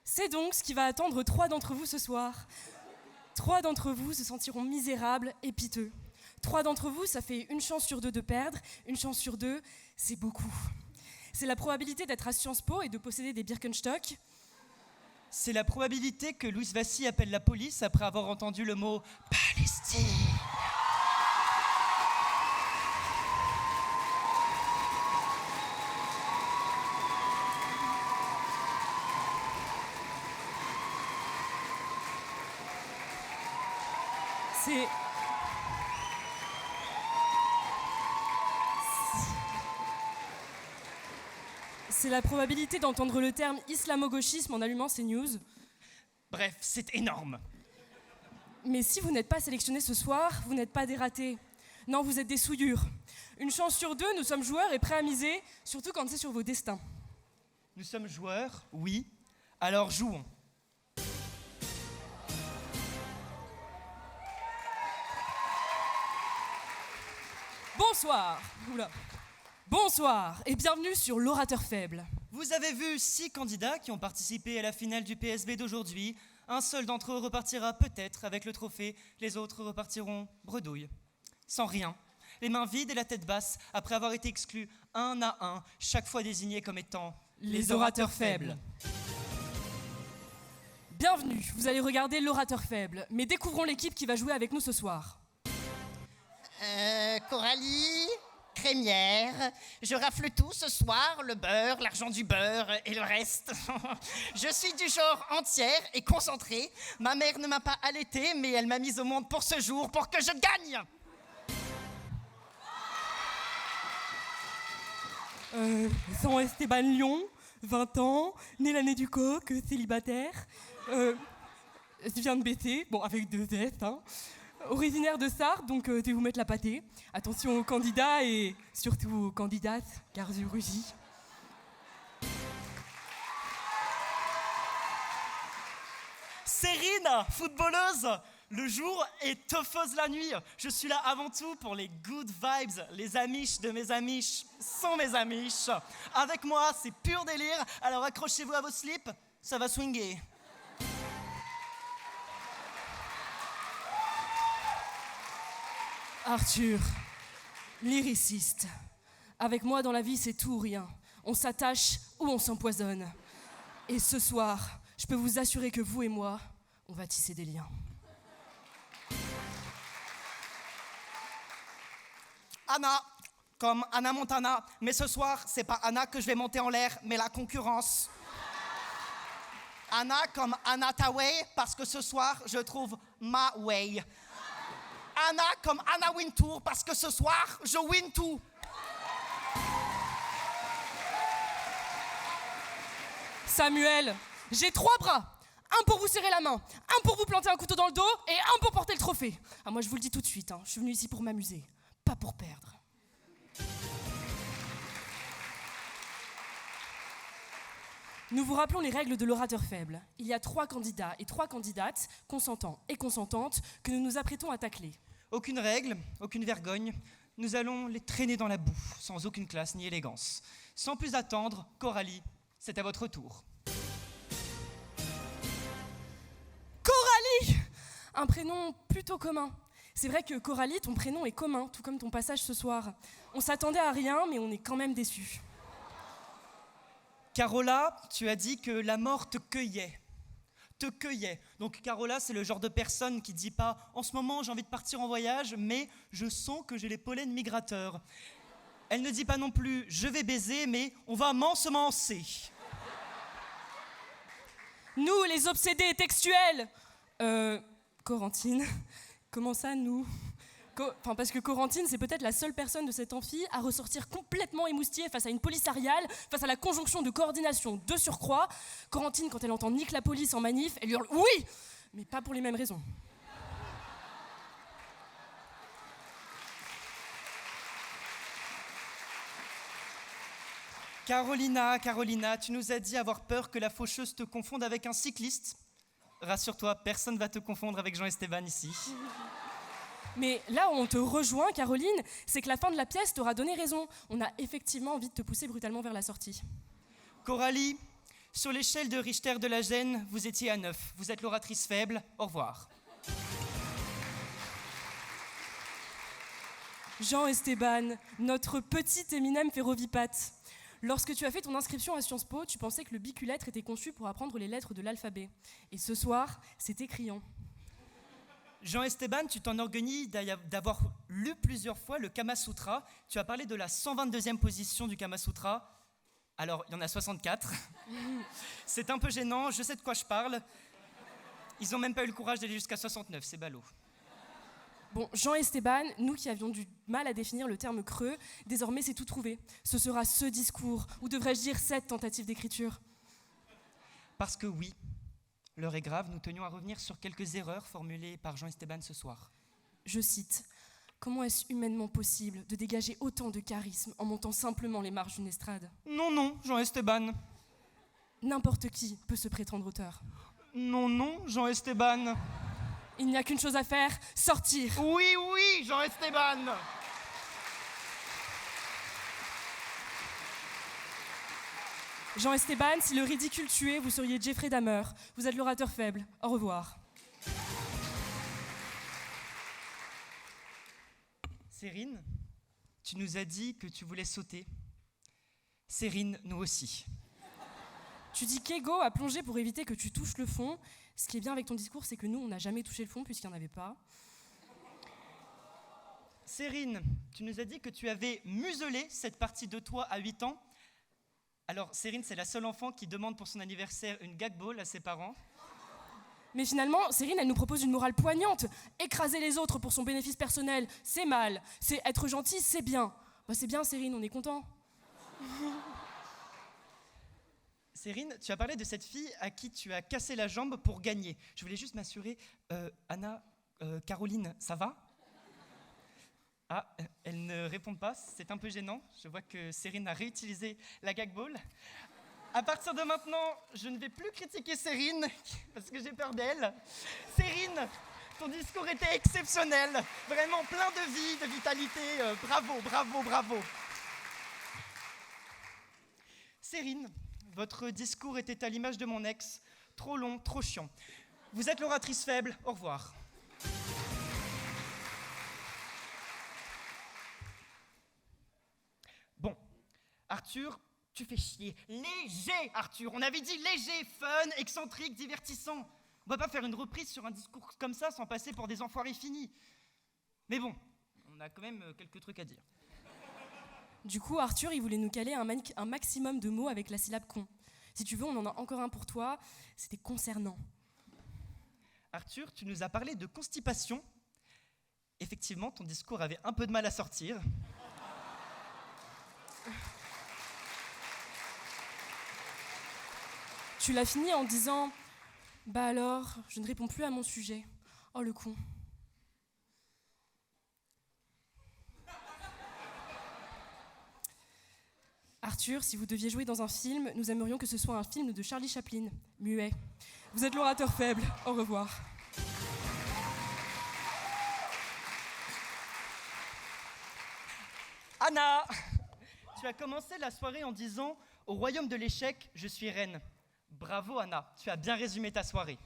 C'est donc ce qui va attendre 3 d'entre vous ce soir. 3 d'entre vous se sentiront misérables et piteux. 3 d'entre vous, ça fait 1 chance sur 2 de perdre. 1 chance sur 2, c'est beaucoup. C'est la probabilité d'être à Sciences Po et de posséder des Birkenstock. C'est la probabilité que Louis Vassi appelle la police après avoir entendu le mot Palestine. C'est la probabilité d'entendre le terme islamo-gauchisme en allumant CNews. Bref, c'est énorme. Mais si vous n'êtes pas sélectionné ce soir, vous n'êtes pas des ratés. Non, vous êtes des souillures. Une chance sur deux, nous sommes joueurs et prêts à miser, surtout quand c'est sur vos destins. Nous sommes joueurs, oui. Alors jouons. Bonsoir. Oula. Bonsoir et bienvenue sur l'orateur faible. Vous avez vu 6 candidats qui ont participé à la finale du PSB d'aujourd'hui. Un seul d'entre eux repartira peut-être avec le trophée, les autres repartiront bredouille. Sans rien, les mains vides et la tête basse, après avoir été exclus un à un, chaque fois désignés comme étant les orateurs faibles. Bienvenue, vous allez regarder l'orateur faible, mais découvrons l'équipe qui va jouer avec nous ce soir. Coralie, crémière, je rafle tout ce soir, le beurre, l'argent du beurre et le reste. Je suis du genre entière et concentrée. Ma mère ne m'a pas allaitée, mais elle m'a mise au monde pour ce jour, pour que je gagne. Jean Esteban Lyon, 20 ans, né l'année du coq, célibataire. Je viens de baisser, bon, avec 2 S, hein. Originaire de Sarthe, donc je vais vous mettre la pâtée. Attention aux candidats et surtout aux candidates, car je rugis. Sérine, footballeuse, le jour et teufeuse la nuit. Je suis là avant tout pour les good vibes. Les amiches de mes amiches sont mes amiches. Avec moi, c'est pur délire. Alors accrochez-vous à vos slips, ça va swinguer. Arthur, lyriciste. Avec moi dans la vie, c'est tout ou rien. On s'attache ou on s'empoisonne. Et ce soir, je peux vous assurer que vous et moi, on va tisser des liens. Anna, comme Anna Montana. Mais ce soir, c'est pas Anna que je vais monter en l'air, mais la concurrence. Anna comme Anna Tawai, parce que ce soir, je trouve ma way. Anna comme Anna Wintour, parce que ce soir, je win tout. Samuel, j'ai 3 bras. Un pour vous serrer la main, un pour vous planter un couteau dans le dos et un pour porter le trophée. Ah, moi, je vous le dis tout de suite, hein, je suis venue ici pour m'amuser, pas pour perdre. Nous vous rappelons les règles de l'orateur faible. Il y a 3 candidats et 3 candidates, consentants et consentantes, que nous nous apprêtons à tacler. Aucune règle, aucune vergogne. Nous allons les traîner dans la boue, sans aucune classe ni élégance. Sans plus attendre, Coralie, c'est à votre tour. Coralie! Un prénom plutôt commun. C'est vrai que Coralie, ton prénom est commun, tout comme ton passage ce soir. On s'attendait à rien, mais on est quand même déçus. Carola, tu as dit que la mort te cueillait. Te cueillait. Donc Carola, c'est le genre de personne qui dit pas « En ce moment, j'ai envie de partir en voyage, mais je sens que j'ai les pollens migrateurs. » Elle ne dit pas non plus « Je vais baiser, mais on va m'ensemencer. » Nous, les obsédés textuels. Corentine, comment ça, nous ? Parce que Corentine, c'est peut-être la seule personne de cet amphi à ressortir complètement émoustillée face à une police ariale, face à la conjonction de coordination de surcroît. Corentine, quand elle entend nique la police en manif, elle hurle « Oui !» mais pas pour les mêmes raisons. Carolina, tu nous as dit avoir peur que la faucheuse te confonde avec un cycliste. Rassure-toi, personne ne va te confondre avec Jean-Esteban ici. Mais là où on te rejoint, Caroline, c'est que la fin de la pièce t'aura donné raison. On a effectivement envie de te pousser brutalement vers la sortie. Coralie, sur l'échelle de Richter de la Gêne, vous étiez à 9. Vous êtes l'oratrice faible. Au revoir. Jean-Esteban, notre petit Eminem ferrovipate. Lorsque tu as fait ton inscription à Sciences Po, tu pensais que le biculètre était conçu pour apprendre les lettres de l'alphabet. Et ce soir, c'était criant. Jean-Esteban, tu t'enorgueillis d'avoir lu plusieurs fois le Kama Sutra. Tu as parlé de la 122e position du Kama Sutra. Alors, il y en a 64. C'est un peu gênant, je sais de quoi je parle. Ils n'ont même pas eu le courage d'aller jusqu'à 69, c'est ballot. Bon, Jean-Esteban, nous qui avions du mal à définir le terme creux, désormais c'est tout trouvé. Ce sera ce discours, ou devrais-je dire cette tentative d'écriture. Parce que oui, l'heure est grave, nous tenions à revenir sur quelques erreurs formulées par Jean-Esteban ce soir. Je cite, « Comment est-ce humainement possible de dégager autant de charisme en montant simplement les marches d'une estrade ?» Non, non, Jean-Esteban. N'importe qui peut se prétendre auteur. Non, non, Jean-Esteban. Il n'y a qu'une chose à faire, sortir. Oui, oui, Jean-Esteban. Jean-Esteban, si le ridicule tuait, vous seriez Jeffrey Dahmer. Vous êtes l'orateur faible. Au revoir. Sérine, tu nous as dit que tu voulais sauter. Sérine, nous aussi. Tu dis qu'Ego a plongé pour éviter que tu touches le fond. Ce qui est bien avec ton discours, c'est que nous, on n'a jamais touché le fond puisqu'il n'y en avait pas. Sérine, tu nous as dit que tu avais muselé cette partie de toi à 8 ans. Alors, Sérine, c'est la seule enfant qui demande pour son anniversaire une gag ball à ses parents. Mais finalement, Sérine, elle nous propose une morale poignante. Écraser les autres pour son bénéfice personnel, c'est mal. C'est être gentil, c'est bien. Bah, c'est bien, Sérine, on est content. Sérine, tu as parlé de cette fille à qui tu as cassé la jambe pour gagner. Je voulais juste m'assurer, Anna, Caroline, ça va ? Ah, elle ne répond pas, c'est un peu gênant. Je vois que Sérine a réutilisé la gag ball. À partir de maintenant, je ne vais plus critiquer Sérine, parce que j'ai peur d'elle. Sérine, ton discours était exceptionnel, vraiment plein de vie, de vitalité. Bravo, bravo, bravo. Sérine, votre discours était à l'image de mon ex, trop long, trop chiant. Vous êtes l'oratrice faible, au revoir. Bon, Arthur, tu fais chier. Léger, Arthur, on avait dit léger, fun, excentrique, divertissant. On va pas faire une reprise sur un discours comme ça sans passer pour des enfoirés finis. Mais bon, on a quand même quelques trucs à dire. Du coup, Arthur, il voulait nous caler un maximum de mots avec la syllabe con. Si tu veux, on en a encore un pour toi. C'était concernant. Arthur, tu nous as parlé de constipation. Effectivement, ton discours avait un peu de mal à sortir. Tu l'as fini en disant « Bah alors, je ne réponds plus à mon sujet. Oh le con. » Arthur, si vous deviez jouer dans un film, nous aimerions que ce soit un film de Charlie Chaplin, muet. Vous êtes l'orateur faible. Au revoir. Anna, tu as commencé la soirée en disant « Au royaume de l'échec, je suis reine ». Bravo Anna, tu as bien résumé ta soirée.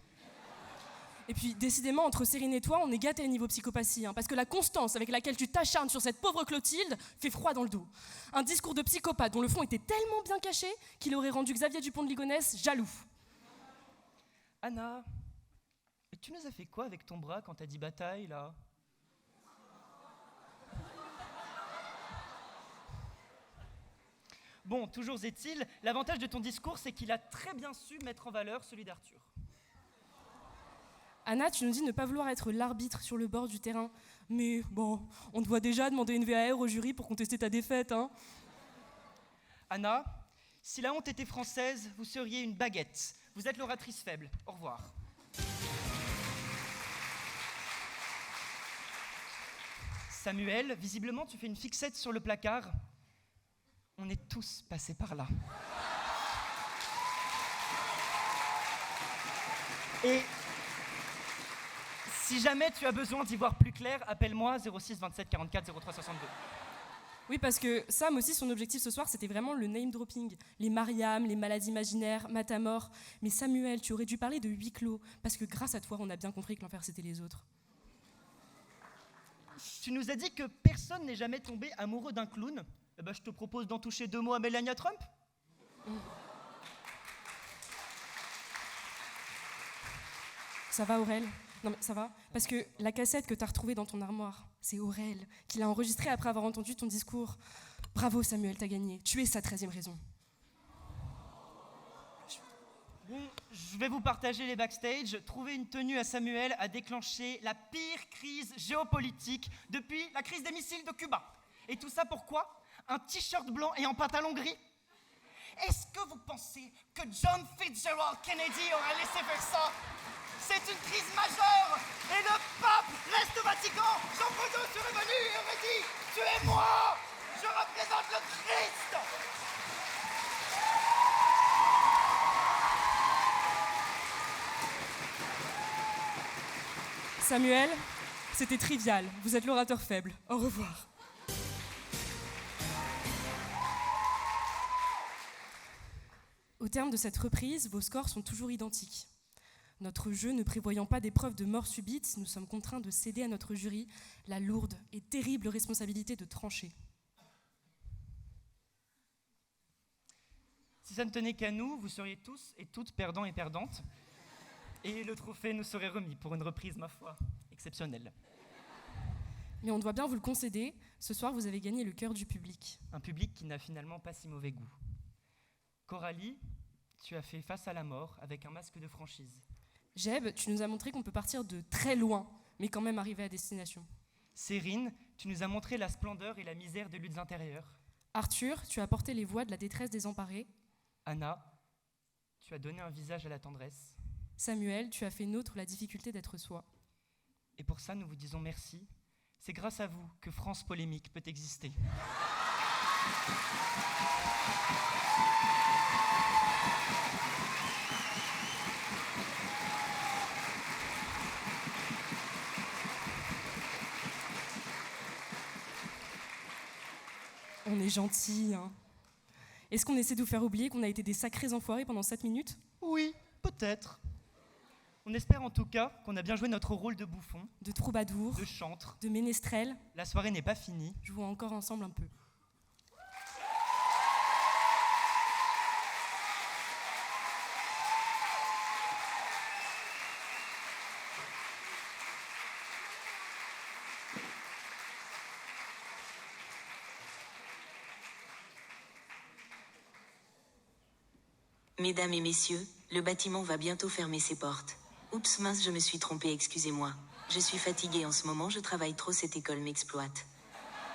Et puis, décidément, entre Sérine et toi, on est gâtés niveau psychopathie, parce que la constance avec laquelle tu t'acharnes sur cette pauvre Clotilde fait froid dans le dos. Un discours de psychopathe dont le fond était tellement bien caché qu'il aurait rendu Xavier Dupont de Ligonnès jaloux. Anna, tu nous as fait quoi avec ton bras quand t'as dit bataille, là ? Bon, toujours est-il, l'avantage de ton discours, c'est qu'il a très bien su mettre en valeur celui d'Arthur. Anna, tu nous dis ne pas vouloir être l'arbitre sur le bord du terrain. Mais bon, on te voit déjà demander une VAR au jury pour contester ta défaite, hein. Anna, si la honte était française, vous seriez une baguette. Vous êtes l'oratrice faible. Au revoir. Samuel, visiblement, tu fais une fixette sur le placard. On est tous passés par là. Et si jamais tu as besoin d'y voir plus clair, appelle-moi 06 27 44 03 62. Oui, parce que Sam aussi, son objectif ce soir, c'était vraiment le name dropping. Les Mariam, les maladies imaginaires, Matamor. Mais Samuel, tu aurais dû parler de huis clos, parce que grâce à toi, on a bien compris que l'enfer, c'était les autres. Tu nous as dit que personne n'est jamais tombé amoureux d'un clown. Eh ben, je te propose d'en toucher 2 mots à Melania Trump. Ça va, Aurel ? Non, mais ça va ? Parce que la cassette que tu as retrouvée dans ton armoire, c'est Aurel qui l'a enregistrée après avoir entendu ton discours. Bravo, Samuel, t'as gagné. Tu es sa 13e raison. Bon, je vais vous partager les backstage. Trouver une tenue à Samuel a déclenché la pire crise géopolitique depuis la crise des missiles de Cuba. Et tout ça pourquoi? Un t-shirt blanc et un pantalon gris? Est-ce que vous pensez que John Fitzgerald Kennedy aurait laissé faire ça? C'est une crise majeure et le pape reste au Vatican. Jean Paul II serait venu et aurait dit « Tuez-moi, je représente le Christ !» Samuel, c'était trivial. Vous êtes l'orateur faible. Au revoir. Au terme de cette reprise, vos scores sont toujours identiques. Notre jeu ne prévoyant pas d'épreuve de mort subite, nous sommes contraints de céder à notre jury la lourde et terrible responsabilité de trancher. Si ça ne tenait qu'à nous, vous seriez tous et toutes perdants et perdantes. Et le trophée nous serait remis pour une reprise, ma foi, exceptionnelle. Mais on doit bien vous le concéder, ce soir vous avez gagné le cœur du public. Un public qui n'a finalement pas si mauvais goût. Coralie, tu as fait face à la mort avec un masque de franchise. Jeb, tu nous as montré qu'on peut partir de très loin, mais quand même arriver à destination. Cérine, tu nous as montré la splendeur et la misère des luttes intérieures. Arthur, tu as porté les voix de la détresse désemparée. Anna, tu as donné un visage à la tendresse. Samuel, tu as fait nôtre la difficulté d'être soi. Et pour ça, nous vous disons merci. C'est grâce à vous que France Polémique peut exister. On est gentils, hein. Est-ce qu'on essaie de vous faire oublier qu'on a été des sacrés enfoirés pendant 7 minutes? Oui, peut-être. On espère en tout cas qu'on a bien joué notre rôle de bouffon, de troubadour, de chantre, de ménestrel. La soirée n'est pas finie. Jouons encore ensemble un peu. Mesdames et messieurs, le bâtiment va bientôt fermer ses portes. Oups mince, je me suis trompée, excusez-moi. Je suis fatiguée en ce moment, je travaille trop, cette école m'exploite.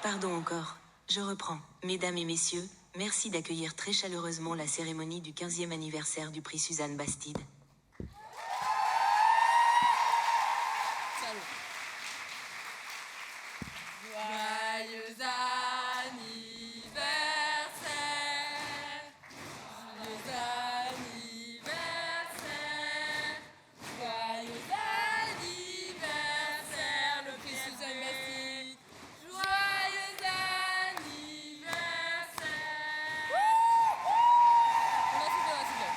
Pardon encore, je reprends. Mesdames et messieurs, merci d'accueillir très chaleureusement la cérémonie du 15e anniversaire du prix Suzanne Bastide. Joyeux anniversaire, joyeux anniversaire, joyeux anniversaire, le prix Suzanne Bastide, joyeux anniversaire. On a super.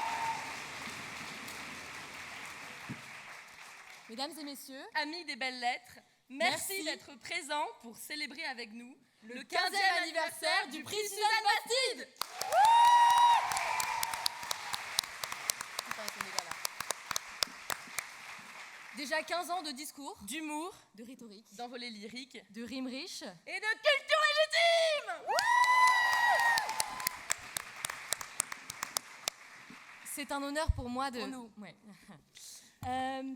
Mesdames et messieurs, Amis des belles lettres, merci d'être présents pour célébrer avec nous le 15e anniversaire du prix Suzanne Bastide. Déjà 15 ans de discours, d'humour, de rhétorique, d'envolées lyriques, de rimes riches et de culture légitime. C'est un honneur pour moi de... Pour nous. Ouais.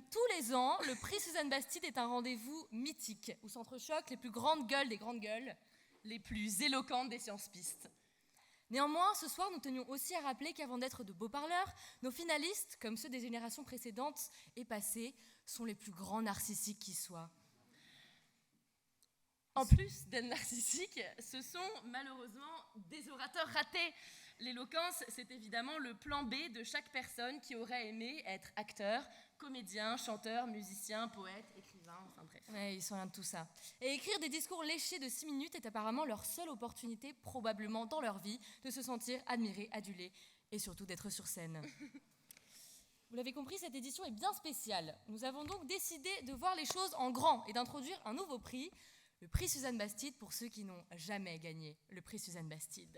Tous les ans, le prix Suzanne Bastide est un rendez-vous mythique où s'entrechoquent les plus grandes gueules des grandes gueules, les plus éloquentes des sciences-pistes. Néanmoins, ce soir, nous tenions aussi à rappeler qu'avant d'être de beaux parleurs, nos finalistes, comme ceux des générations précédentes et passées, sont les plus grands narcissiques qui soient. En plus d'être narcissiques, ce sont malheureusement des orateurs ratés. L'éloquence, c'est évidemment le plan B de chaque personne qui aurait aimé être acteur, comédien, chanteur, musicien, poète, écrivain, enfin bref. Ouais, ils sont rien de tout ça. Et écrire des discours léchés de 6 minutes est apparemment leur seule opportunité, probablement dans leur vie, de se sentir admiré, adulé et surtout d'être sur scène. Vous l'avez compris, cette édition est bien spéciale. Nous avons donc décidé de voir les choses en grand et d'introduire un nouveau prix, le prix Suzanne Bastide pour ceux qui n'ont jamais gagné le prix Suzanne Bastide.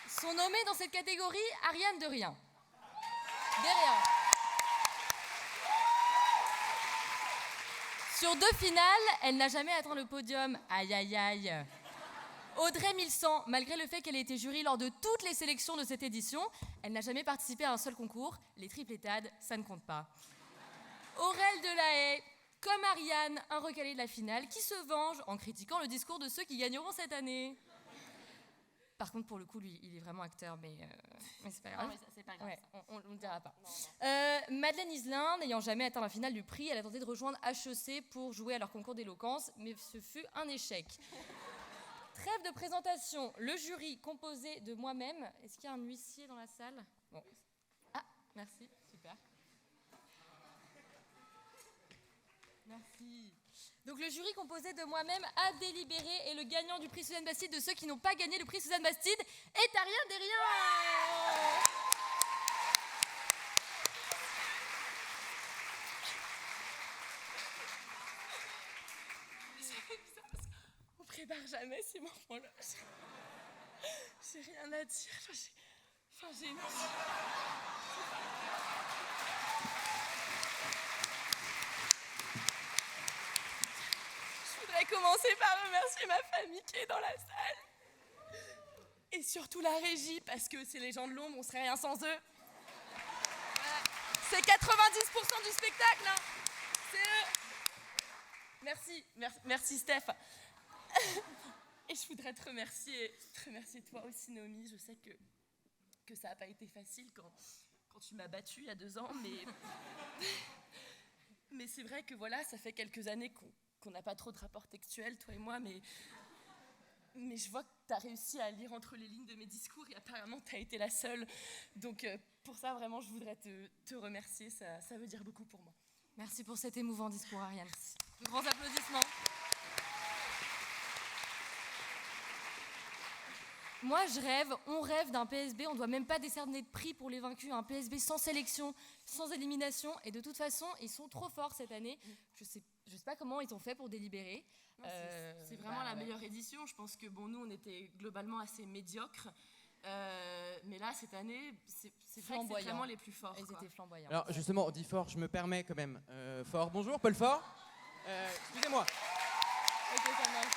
Sont nommés dans cette catégorie Ariane de Rien. Des rien. Sur 2 finales, elle n'a jamais atteint le podium. Aïe aïe aïe. Audrey Milsan, malgré le fait qu'elle ait été jury lors de toutes les sélections de cette édition, elle n'a jamais participé à un seul concours. Les triplétades, ça ne compte pas. Aurel Delahaye, comme Ariane, un recalé de la finale, qui se venge en critiquant le discours de ceux qui gagneront cette année. Par contre, pour le coup, lui, il est vraiment acteur, mais c'est pas grave. Non, mais c'est pas grave. Ouais, on ne le dira pas. Madeleine Iselin, n'ayant jamais atteint la finale du prix, elle a tenté de rejoindre HEC pour jouer à leur concours d'éloquence, mais ce fut un échec. Trêve de présentation, le jury composé de moi-même. Est-ce qu'il y a un huissier dans la salle? Bon. Ah, merci, super. Merci. Donc le jury composé de moi-même a délibéré et le gagnant du prix Suzanne Bastide de ceux qui n'ont pas gagné le prix Suzanne Bastide est Ariane Derrien. On prépare jamais ces moments-là. J'ai rien à dire. J'ai une... Je voudrais commencer par remercier ma famille qui est dans la salle. Et surtout la régie, parce que c'est les gens de l'ombre, on serait rien sans eux. Voilà. C'est 90% du spectacle, hein. C'est eux. Merci Steph. Et je voudrais te remercier toi aussi, Naomi. Je sais que ça n'a pas été facile quand tu m'as battue il y a 2 ans, mais c'est vrai que voilà, ça fait quelques années qu'on n'a pas trop de rapport textuel, toi et moi, mais je vois que tu as réussi à lire entre les lignes de mes discours et apparemment tu as été la seule. Donc pour ça, vraiment, je voudrais te remercier, ça veut dire beaucoup pour moi. Merci pour cet émouvant discours, Ariane. De grands applaudissements. Moi, on rêve d'un PSB, on ne doit même pas décerner de prix pour les vaincus, un PSB sans sélection, sans élimination, et de toute façon, ils sont trop forts cette année. Je sais pas comment ils ont fait pour délibérer. C'est vraiment la meilleure édition. Je pense que nous, on était globalement assez médiocres. Mais là, cette année, c'est vraiment les plus forts. Ils étaient flamboyants. Alors justement, on dit fort, je me permets quand même. Fort, bonjour, Paul Fort. Excusez-moi. Ok, ça marche.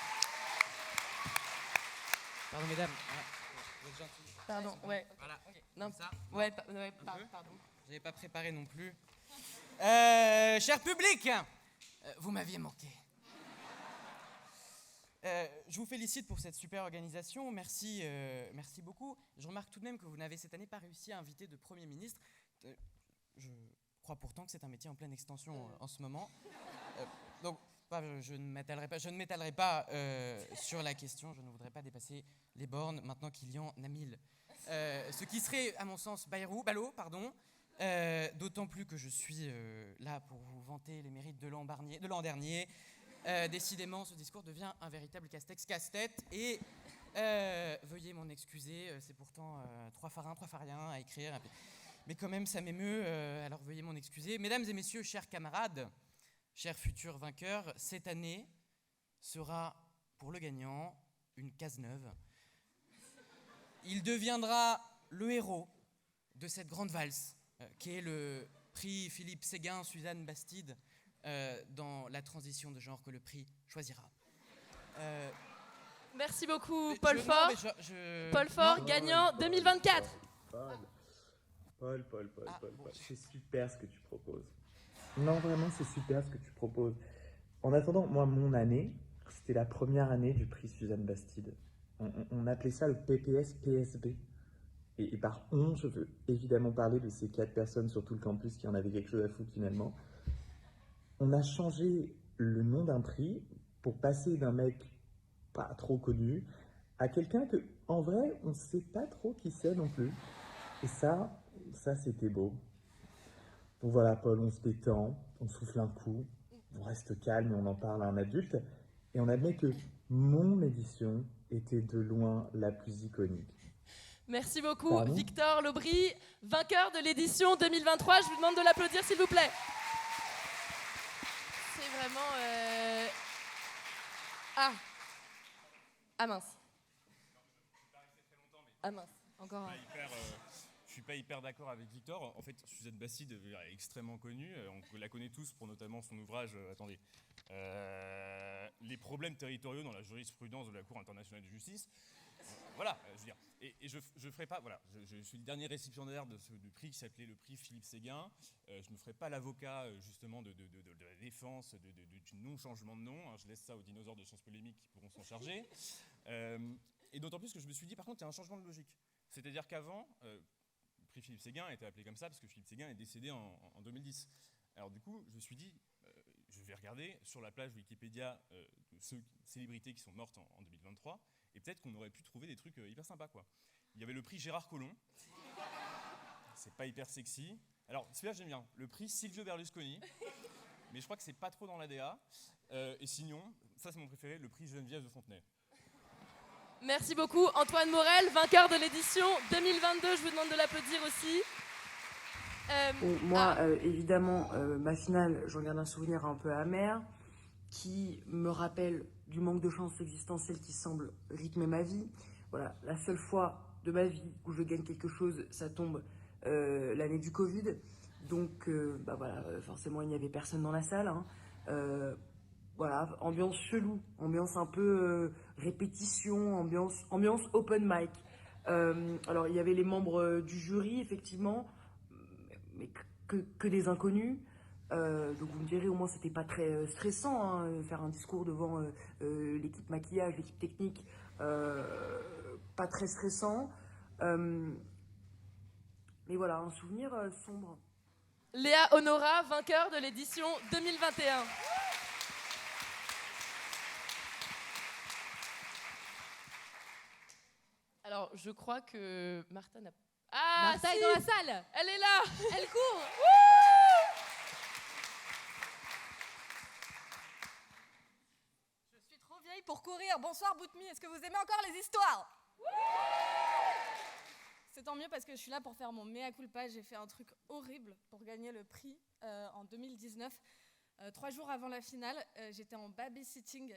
Pardon, mesdames. Vous êtes gentils. Pardon, ouais. Voilà. Okay. Non, ça. Ouais, pardon. Je n'avais pas préparé non plus. Cher public, vous m'aviez manqué. Je vous félicite pour cette super organisation. Merci beaucoup. Je remarque tout de même que vous n'avez cette année pas réussi à inviter de Premier ministre. Je crois pourtant que c'est un métier en pleine extension en ce moment. Donc, je ne m'étalerai pas sur la question. Je ne voudrais pas dépasser les bornes maintenant qu'il y en a 1000. Ce qui serait, à mon sens, ballot, pardon. D'autant plus que je suis là pour vous vanter les mérites de l'an dernier. Décidément, ce discours devient un véritable casse-tête. Et veuillez m'en excuser, c'est pourtant 3 fariens à écrire. Mais quand même, ça m'émeut, alors veuillez m'en excuser. Mesdames et messieurs, chers camarades, chers futurs vainqueurs, cette année sera pour le gagnant une case neuve. Il deviendra le héros de cette grande valse, qui est le prix Philippe Séguin, Suzanne Bastide, dans la transition de genre que le prix choisira. Merci beaucoup, Paul Fort. Paul Fort, gagnant 2024. Paul, c'est super ce que tu proposes. Non, vraiment, c'est super ce que tu proposes. En attendant, moi, mon année, c'était la première année du prix Suzanne Bastide. On appelait ça le PPS-PSB. Et par on, je veux évidemment parler de ces 4 personnes sur tout le campus qui en avaient quelque chose à foutre finalement. On a changé le nom d'un prix pour passer d'un mec pas trop connu à quelqu'un que, en vrai, on ne sait pas trop qui c'est non plus. Et ça c'était beau. Donc voilà, Paul, on se détend, on souffle un coup, on reste calme et on en parle à un adulte. Et on admet que mon édition était de loin la plus iconique. Merci beaucoup, Pardon Victor Lobry, vainqueur de l'édition 2023. Je vous demande de l'applaudir, s'il vous plaît. C'est vraiment... Ah mince. Ah mince. Encore un. Je suis pas hyper d'accord avec Victor. En fait, Suzanne Bastide est extrêmement connue. On la connaît tous pour notamment son ouvrage, Les problèmes territoriaux dans la jurisprudence de la Cour internationale de justice. Voilà, je veux dire. Et je ferai pas, voilà, je suis le dernier récipiendaire du prix qui s'appelait le prix Philippe Séguin. Je ne me ferai pas l'avocat justement de la défense du non-changement de nom. Je laisse ça aux dinosaures de sciences polémiques qui pourront s'en charger. Et d'autant plus que je me suis dit, par contre, il y a un changement de logique. C'est-à-dire qu'avant, le prix Philippe Séguin a été appelé comme ça parce que Philippe Séguin est décédé en 2010. Alors du coup, je me suis dit, je vais regarder sur la page Wikipédia de célébrités qui sont mortes en 2023, et peut-être qu'on aurait pu trouver des trucs hyper sympas, quoi. Il y avait le prix Gérard Collomb. C'est pas hyper sexy. Alors, celui-là, j'aime bien. Le prix Silvio Berlusconi. Mais je crois que c'est pas trop dans l'ADA. Et sinon, ça c'est mon préféré, le prix Geneviève de Fontenay. Merci beaucoup Antoine Morel, vainqueur de l'édition 2022. Je vous demande de l'applaudir aussi. Bon, moi, évidemment, ma finale, j'en garde un souvenir un peu amer, qui me rappelle du manque de chance existentielle qui semble rythmer ma vie. Voilà, la seule fois de ma vie où je gagne quelque chose, ça tombe l'année du Covid. Donc, bah voilà, forcément, il n'y avait personne dans la salle. Hein. Voilà, ambiance chelou, ambiance un peu répétition, ambiance open mic. Alors, il y avait les membres du jury, effectivement, mais que des inconnus. Donc vous me direz, au moins c'était pas très stressant, hein, faire un discours devant l'équipe maquillage, l'équipe technique, pas très stressant. Mais voilà, un souvenir sombre. Léa Honora, vainqueur de l'édition 2021. Alors, je crois que Martha n'a... Ah, Martha si, est dans la salle. Elle est là. Elle court. Je suis trop vieille pour courir. Bonsoir Boutmi, est-ce que vous aimez encore les histoires? C'est tant mieux parce que je suis là pour faire mon mea culpa. J'ai fait un truc horrible pour gagner le prix en 2019. 3 jours avant la finale, j'étais en babysitting.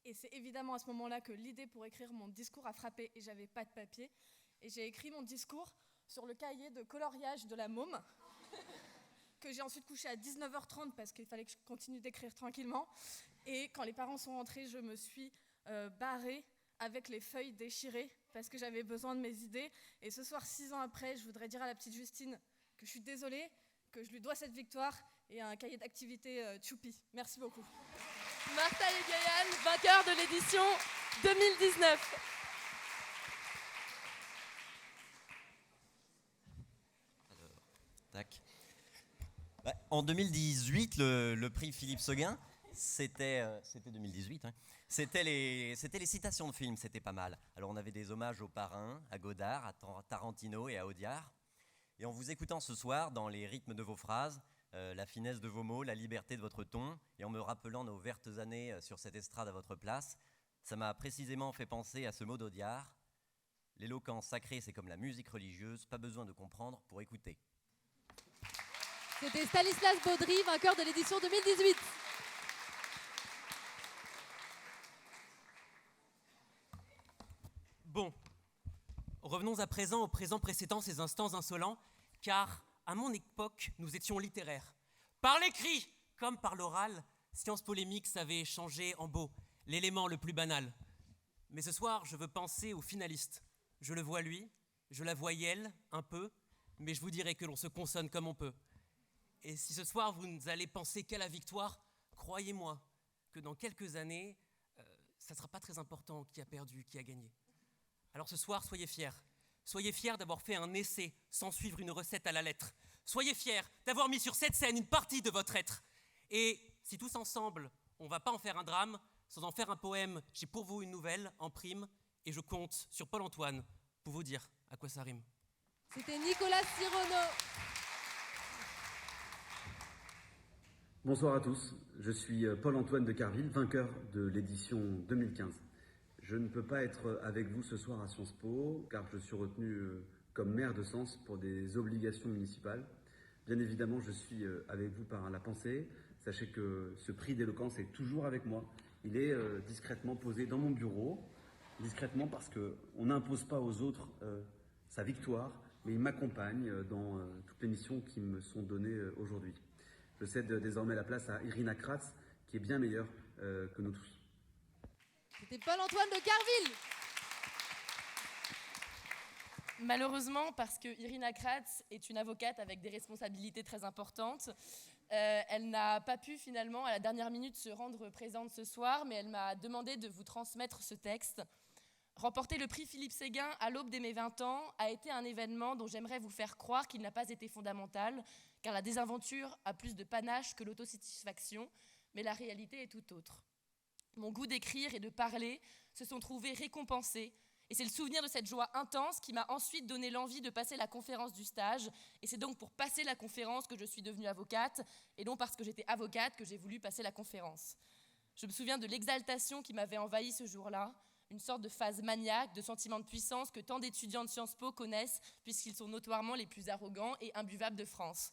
Et c'est évidemment à ce moment-là que l'idée pour écrire mon discours a frappé et j'avais pas de papier. Et j'ai écrit mon discours sur le cahier de coloriage de la môme, que j'ai ensuite couché à 19h30 parce qu'il fallait que je continue d'écrire tranquillement. Et quand les parents sont rentrés, je me suis barrée avec les feuilles déchirées parce que j'avais besoin de mes idées. Et ce soir, 6 ans après, je voudrais dire à la petite Justine que je suis désolée, que je lui dois cette victoire et un cahier d'activité choupi. Merci beaucoup. Martha Yegayan, vainqueur de l'édition 2019. Tac. Ouais, en 2018, le prix Philippe Séguin, c'était 2018, hein, c'était les citations de films, c'était pas mal. Alors on avait des hommages aux Parrains, à Godard, à Tarantino et à Audiard. Et en vous écoutant ce soir, dans les rythmes de vos phrases, la finesse de vos mots, la liberté de votre ton, et en me rappelant nos vertes années sur cette estrade à votre place, ça m'a précisément fait penser à ce mot d'Audiard. L'éloquence sacrée, c'est comme la musique religieuse, pas besoin de comprendre pour écouter. C'était Stanislas Baudry, vainqueur de l'édition 2018. Bon, revenons à présent au présent précédant ces instants insolents, car à mon époque, nous étions littéraires. Par l'écrit, comme par l'oral, Sciences Polémiques savait changer en beau, l'élément le plus banal. Mais ce soir, je veux penser au finaliste. Je le vois lui, je la vois elle, un peu, mais je vous dirai que l'on se consonne comme on peut. Et si ce soir vous allez penser qu'à la victoire, croyez-moi que dans quelques années, ça ne sera pas très important qui a perdu, qui a gagné. Alors ce soir, soyez fiers. Soyez fiers d'avoir fait un essai sans suivre une recette à la lettre. Soyez fiers d'avoir mis sur cette scène une partie de votre être. Et si tous ensemble, on ne va pas en faire un drame, sans en faire un poème, j'ai pour vous une nouvelle en prime, et je compte sur Paul-Antoine pour vous dire à quoi ça rime. C'était Nicolas Sirono. Bonsoir à tous, je suis Paul-Antoine de Carville, vainqueur de l'édition 2015. Je ne peux pas être avec vous ce soir à Sciences Po, car je suis retenu comme maire de Sens pour des obligations municipales. Bien évidemment, je suis avec vous par la pensée. Sachez que ce prix d'éloquence est toujours avec moi. Il est discrètement posé dans mon bureau, discrètement parce qu'on n'impose pas aux autres sa victoire, mais il m'accompagne dans toutes les missions qui me sont données aujourd'hui. Je cède désormais la place à Irina Kratz, qui est bien meilleure que nous tous. C'était Paul-Antoine de Carville. Malheureusement, parce que Irina Kratz est une avocate avec des responsabilités très importantes, elle n'a pas pu finalement à la dernière minute se rendre présente ce soir, mais elle m'a demandé de vous transmettre ce texte. Remporter le prix Philippe Séguin à l'aube de mes 20 ans a été un événement dont j'aimerais vous faire croire qu'il n'a pas été fondamental, car la désinventure a plus de panache que l'autosatisfaction, mais la réalité est tout autre. Mon goût d'écrire et de parler se sont trouvés récompensés, et c'est le souvenir de cette joie intense qui m'a ensuite donné l'envie de passer la conférence du stage, et c'est donc pour passer la conférence que je suis devenue avocate, et non parce que j'étais avocate que j'ai voulu passer la conférence. Je me souviens de l'exaltation qui m'avait envahi ce jour-là, une sorte de phase maniaque, de sentiment de puissance que tant d'étudiants de Sciences Po connaissent, puisqu'ils sont notoirement les plus arrogants et imbuvables de France.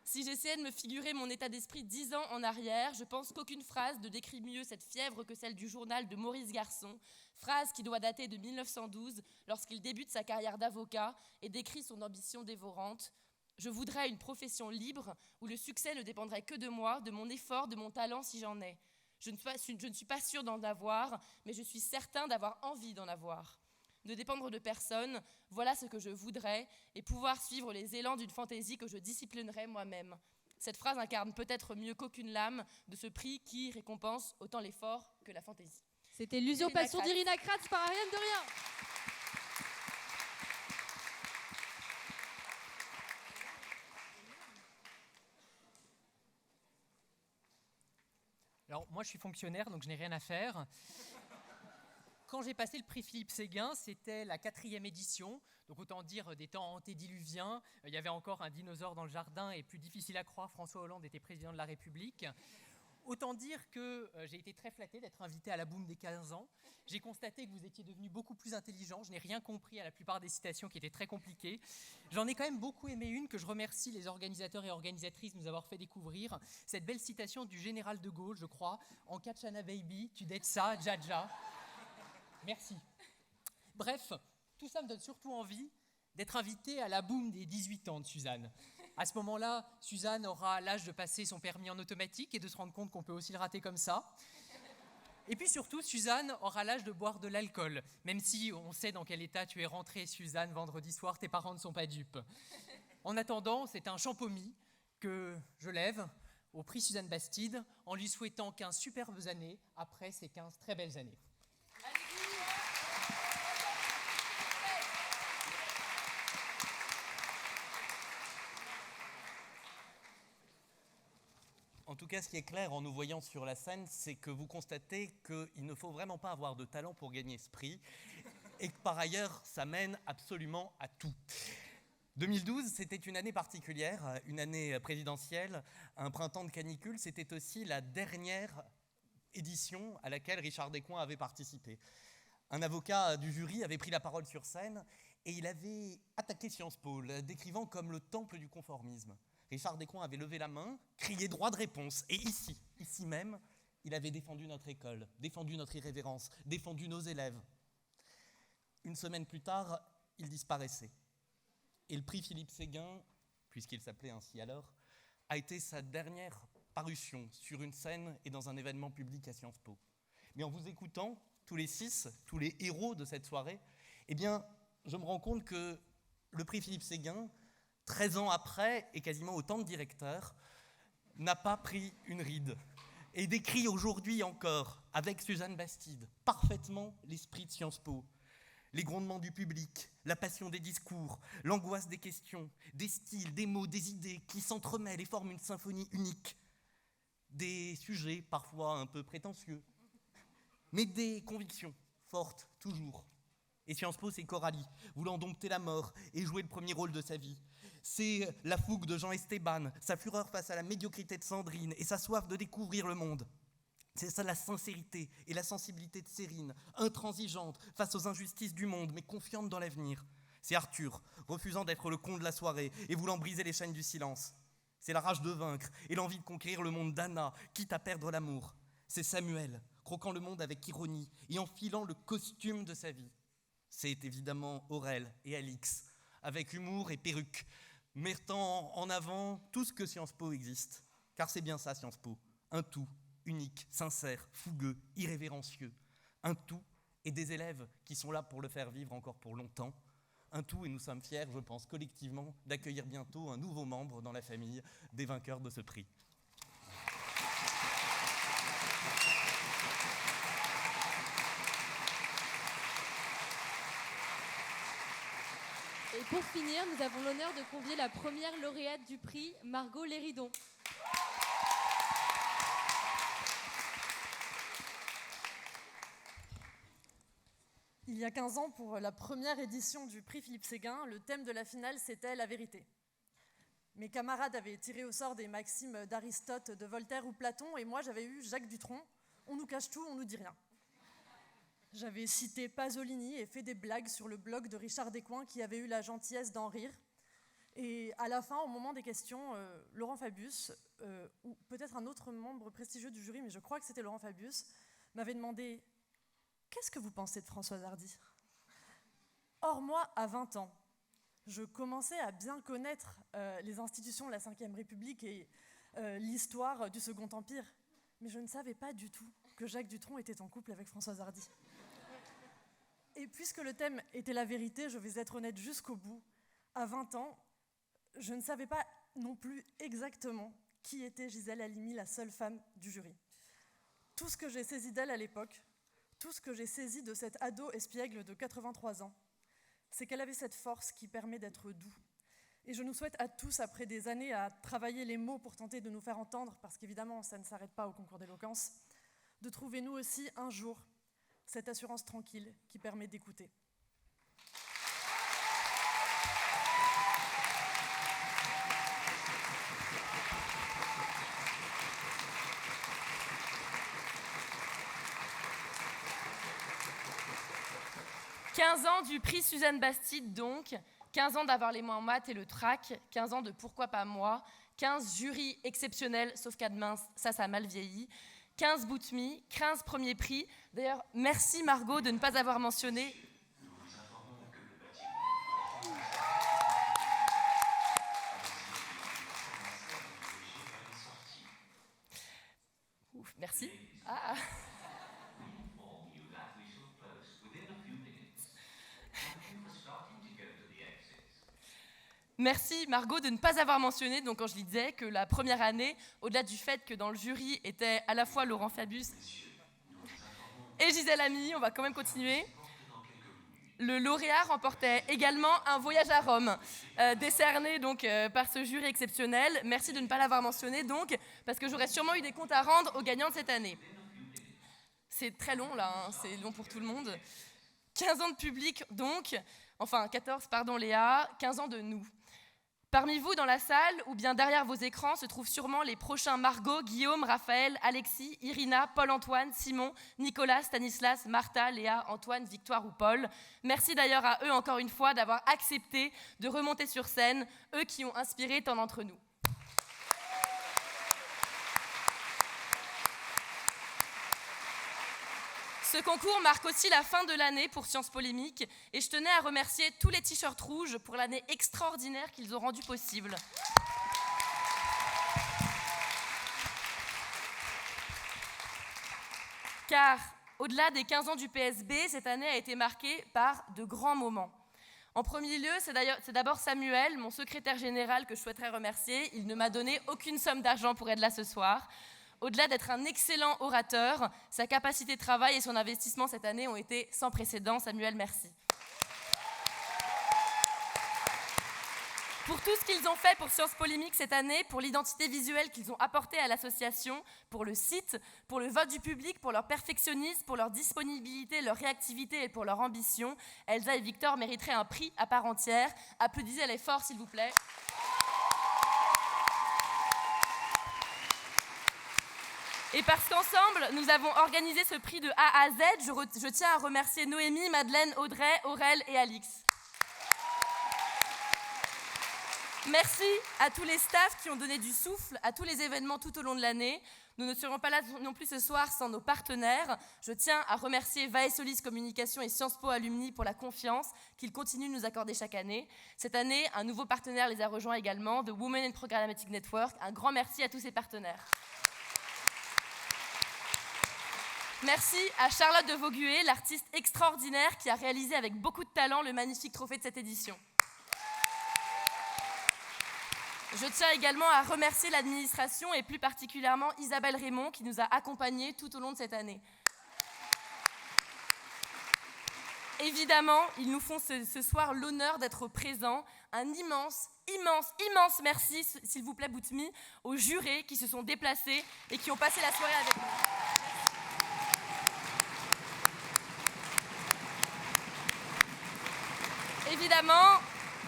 Si j'essayais de me figurer mon état d'esprit 10 ans en arrière, je pense qu'aucune phrase ne décrit mieux cette fièvre que celle du journal de Maurice Garçon, phrase qui doit dater de 1912, lorsqu'il débute sa carrière d'avocat et décrit son ambition dévorante. Je voudrais une profession libre où le succès ne dépendrait que de moi, de mon effort, de mon talent si j'en ai. Je ne suis pas sûre d'en avoir, mais je suis certain d'avoir envie d'en avoir. Ne dépendre de personne, voilà ce que je voudrais, et pouvoir suivre les élans d'une fantaisie que je disciplinerais moi-même. Cette phrase incarne peut-être mieux qu'aucune lame de ce prix qui récompense autant l'effort que la fantaisie. C'était l'usurpation d'Irina Kratz par Ariane de Rien. Alors, moi, je suis fonctionnaire, donc je n'ai rien à faire. Quand j'ai passé le prix Philippe Séguin, c'était la 4e édition, donc autant dire des temps antédiluviens. Il y avait encore un dinosaure dans le jardin et plus difficile à croire, François Hollande était président de la République. Autant dire que j'ai été très flatté d'être invité à la Boum des 15 ans. J'ai constaté que vous étiez devenu beaucoup plus intelligent. Je n'ai rien compris à la plupart des citations qui étaient très compliquées. J'en ai quand même beaucoup aimé une que je remercie les organisateurs et organisatrices de nous avoir fait découvrir. Cette belle citation du général de Gaulle, je crois. « En Kachana baby, tu dettes ça, Jaja ». Merci. Bref, tout ça me donne surtout envie d'être invité à la Boum des 18 ans de Suzanne. À ce moment-là, Suzanne aura l'âge de passer son permis en automatique et de se rendre compte qu'on peut aussi le rater comme ça. Et puis surtout, Suzanne aura l'âge de boire de l'alcool, même si on sait dans quel état tu es rentrée, Suzanne, vendredi soir, tes parents ne sont pas dupes. En attendant, c'est un champomis que je lève au prix Suzanne Bastide en lui souhaitant 15 superbes années après ces 15 très belles années. En tout cas, ce qui est clair en nous voyant sur la scène, c'est que vous constatez qu'il ne faut vraiment pas avoir de talent pour gagner ce prix et que par ailleurs, ça mène absolument à tout. 2012, c'était une année particulière, une année présidentielle, un printemps de canicule. C'était aussi la dernière édition à laquelle Richard Descoings avait participé. Un avocat du jury avait pris la parole sur scène et il avait attaqué Sciences Po, la décrivant comme le temple du conformisme. Richard Descoings avait levé la main, crié droit de réponse. Et ici même, il avait défendu notre école, défendu notre irrévérence, défendu nos élèves. Une semaine plus tard, il disparaissait. Et le prix Philippe Séguin, puisqu'il s'appelait ainsi alors, a été sa dernière parution sur une scène et dans un événement public à Sciences Po. Mais en vous écoutant, tous les 6, tous les héros de cette soirée, eh bien, je me rends compte que le prix Philippe Séguin, 13 ans après, et quasiment autant de directeurs, n'a pas pris une ride et décrit aujourd'hui encore, avec Suzanne Bastide, parfaitement l'esprit de Sciences Po. Les grondements du public, la passion des discours, l'angoisse des questions, des styles, des mots, des idées qui s'entremêlent et forment une symphonie unique. Des sujets parfois un peu prétentieux, mais des convictions fortes toujours. Et Sciences Po, c'est Coralie, voulant dompter la mort et jouer le premier rôle de sa vie. C'est la fougue de Jean Esteban, sa fureur face à la médiocrité de Sandrine et sa soif de découvrir le monde. C'est ça la sincérité et la sensibilité de Cérine, intransigeante face aux injustices du monde, mais confiante dans l'avenir. C'est Arthur, refusant d'être le con de la soirée et voulant briser les chaînes du silence. C'est la rage de vaincre et l'envie de conquérir le monde d'Anna, quitte à perdre l'amour. C'est Samuel, croquant le monde avec ironie et enfilant le costume de sa vie. C'est évidemment Aurel et Alix, avec humour et perruque, mettant en avant tout ce que Sciences Po existe. Car c'est bien ça, Sciences Po, un tout, unique, sincère, fougueux, irrévérencieux, un tout, et des élèves qui sont là pour le faire vivre encore pour longtemps, un tout, et nous sommes fiers, je pense, collectivement, d'accueillir bientôt un nouveau membre dans la famille des vainqueurs de ce prix. Et pour finir, nous avons l'honneur de convier la première lauréate du prix, Margot Léridon. Il y a 15 ans, pour la première édition du prix Philippe Séguin, le thème de la finale, c'était la vérité. Mes camarades avaient tiré au sort des maximes d'Aristote, de Voltaire ou Platon, et moi j'avais eu Jacques Dutronc. On nous cache tout, on nous dit rien. J'avais cité Pasolini et fait des blagues sur le blog de Richard Descoings qui avait eu la gentillesse d'en rire. Et à la fin, au moment des questions, Laurent Fabius, ou peut-être un autre membre prestigieux du jury, mais je crois que c'était Laurent Fabius, m'avait demandé « Qu'est-ce que vous pensez de Françoise Hardy ?» Or, moi, à 20 ans, je commençais à bien connaître les institutions de la Ve République et l'histoire du Second Empire, mais je ne savais pas du tout que Jacques Dutronc était en couple avec Françoise Hardy. Et puisque le thème était la vérité, je vais être honnête jusqu'au bout. À 20 ans, je ne savais pas non plus exactement qui était Gisèle Halimi, la seule femme du jury. Tout ce que j'ai saisi d'elle à l'époque, tout ce que j'ai saisi de cet ado espiègle de 83 ans, c'est qu'elle avait cette force qui permet d'être doux. Et je nous souhaite à tous, après des années à travailler les mots pour tenter de nous faire entendre, parce qu'évidemment, ça ne s'arrête pas au concours d'éloquence, de trouver nous aussi un jour cette assurance tranquille qui permet d'écouter. « 15 ans du prix Suzanne Bastide, donc. 15 ans d'avoir les mains en maths et le trac. 15 ans de pourquoi pas moi. 15 jurys exceptionnels, sauf qu'à demain, ça a mal vieilli. 15 Boutmi, 15 premiers prix. D'ailleurs, merci Margot de ne pas avoir mentionné. Ouf, merci. Ah. Merci Margot de ne pas avoir mentionné, donc quand je lui disais que la première année, au-delà du fait que dans le jury étaient à la fois Laurent Fabius et Gisèle Halimi, on va quand même continuer. Le lauréat remportait également un voyage à Rome, décerné donc par ce jury exceptionnel. Merci de ne pas l'avoir mentionné donc, parce que j'aurais sûrement eu des comptes à rendre aux gagnants de cette année. C'est très long là, hein, c'est long pour tout le monde. 15 ans de public donc, enfin 14 pardon Léa, 15 ans de nous. Parmi vous dans la salle ou bien derrière vos écrans se trouvent sûrement les prochains Margot, Guillaume, Raphaël, Alexis, Irina, Paul-Antoine, Simon, Nicolas, Stanislas, Martha, Léa, Antoine, Victoire ou Paul. Merci d'ailleurs à eux encore une fois d'avoir accepté de remonter sur scène, eux qui ont inspiré tant d'entre nous. Ce concours marque aussi la fin de l'année pour Sciences Polémiques et je tenais à remercier tous les t-shirts rouges pour l'année extraordinaire qu'ils ont rendue possible. Car, au-delà des 15 ans du PSB, cette année a été marquée par de grands moments. En premier lieu, c'est d'abord Samuel, mon secrétaire général, que je souhaiterais remercier. Il ne m'a donné aucune somme d'argent pour être là ce soir. Au-delà d'être un excellent orateur, sa capacité de travail et son investissement cette année ont été sans précédent. Samuel, merci. Pour tout ce qu'ils ont fait pour Sciences Polémiques cette année, pour l'identité visuelle qu'ils ont apportée à l'association, pour le site, pour le vote du public, pour leur perfectionnisme, pour leur disponibilité, leur réactivité et pour leur ambition, Elsa et Victor mériteraient un prix à part entière. Applaudissez-les fort, s'il vous plaît. Et parce qu'ensemble, nous avons organisé ce prix de A à Z, je tiens à remercier Noémie, Madeleine, Audrey, Aurèle et Alix. Merci à tous les staffs qui ont donné du souffle à tous les événements tout au long de l'année. Nous ne serons pas là non plus ce soir sans nos partenaires. Je tiens à remercier Vaesolis Communication et Sciences Po Alumni pour la confiance qu'ils continuent de nous accorder chaque année. Cette année, un nouveau partenaire les a rejoints également, The Women in Programmatic Network. Un grand merci à tous ces partenaires. Merci à Charlotte de Vaugué, l'artiste extraordinaire qui a réalisé avec beaucoup de talent le magnifique trophée de cette édition. Je tiens également à remercier l'administration et plus particulièrement Isabelle Raymond qui nous a accompagnés tout au long de cette année. Évidemment, ils nous font ce soir l'honneur d'être présents. Un immense merci, s'il vous plaît, Boutmi, aux jurés qui se sont déplacés et qui ont passé la soirée avec nous. Évidemment,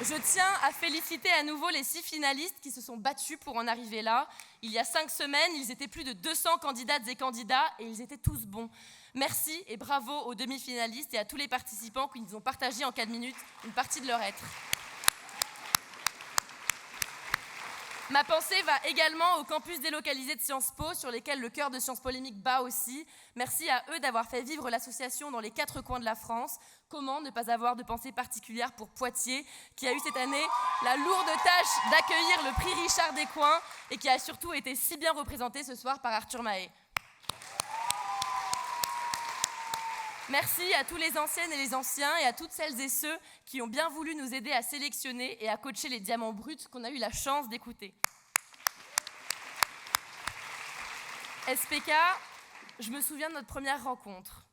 je tiens à féliciter à nouveau les 6 finalistes qui se sont battus pour en arriver là. Il y a 5 semaines, ils étaient plus de 200 candidates et candidats et ils étaient tous bons. Merci et bravo aux demi-finalistes et à tous les participants qui nous ont partagé en 4 minutes une partie de leur être. Ma pensée va également au campus délocalisé de Sciences Po, sur lesquels le cœur de Sciences Polémiques bat aussi. Merci à eux d'avoir fait vivre l'association dans les 4 coins de la France. Comment ne pas avoir de pensée particulière pour Poitiers, qui a eu cette année la lourde tâche d'accueillir le prix Richard Descoings et qui a surtout été si bien représenté ce soir par Arthur Mahé. Merci à tous les anciennes et les anciens et à toutes celles et ceux qui ont bien voulu nous aider à sélectionner et à coacher les diamants bruts qu'on a eu la chance d'écouter. SPK, je me souviens de notre première rencontre.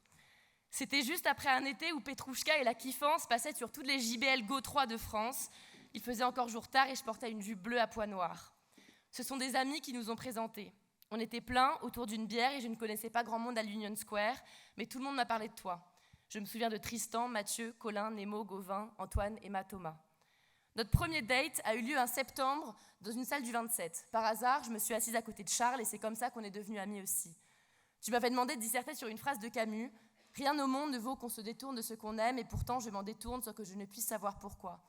C'était juste après un été où Petrouchka et la kiffance passaient sur toutes les JBL Go 3 de France. Il faisait encore jour tard et je portais une jupe bleue à pois noirs. Ce sont des amis qui nous ont présentés. On était plein autour d'une bière et je ne connaissais pas grand monde à l'Union Square, mais tout le monde m'a parlé de toi. Je me souviens de Tristan, Mathieu, Colin, Nemo, Gauvin, Antoine, Emma, Thomas. Notre premier date a eu lieu en septembre dans une salle du 27. Par hasard, je me suis assise à côté de Charles et c'est comme ça qu'on est devenus amis aussi. Tu m'avais demandé de disserter sur une phrase de Camus. Rien au monde ne vaut qu'on se détourne de ce qu'on aime et pourtant je m'en détourne sans que je ne puisse savoir pourquoi.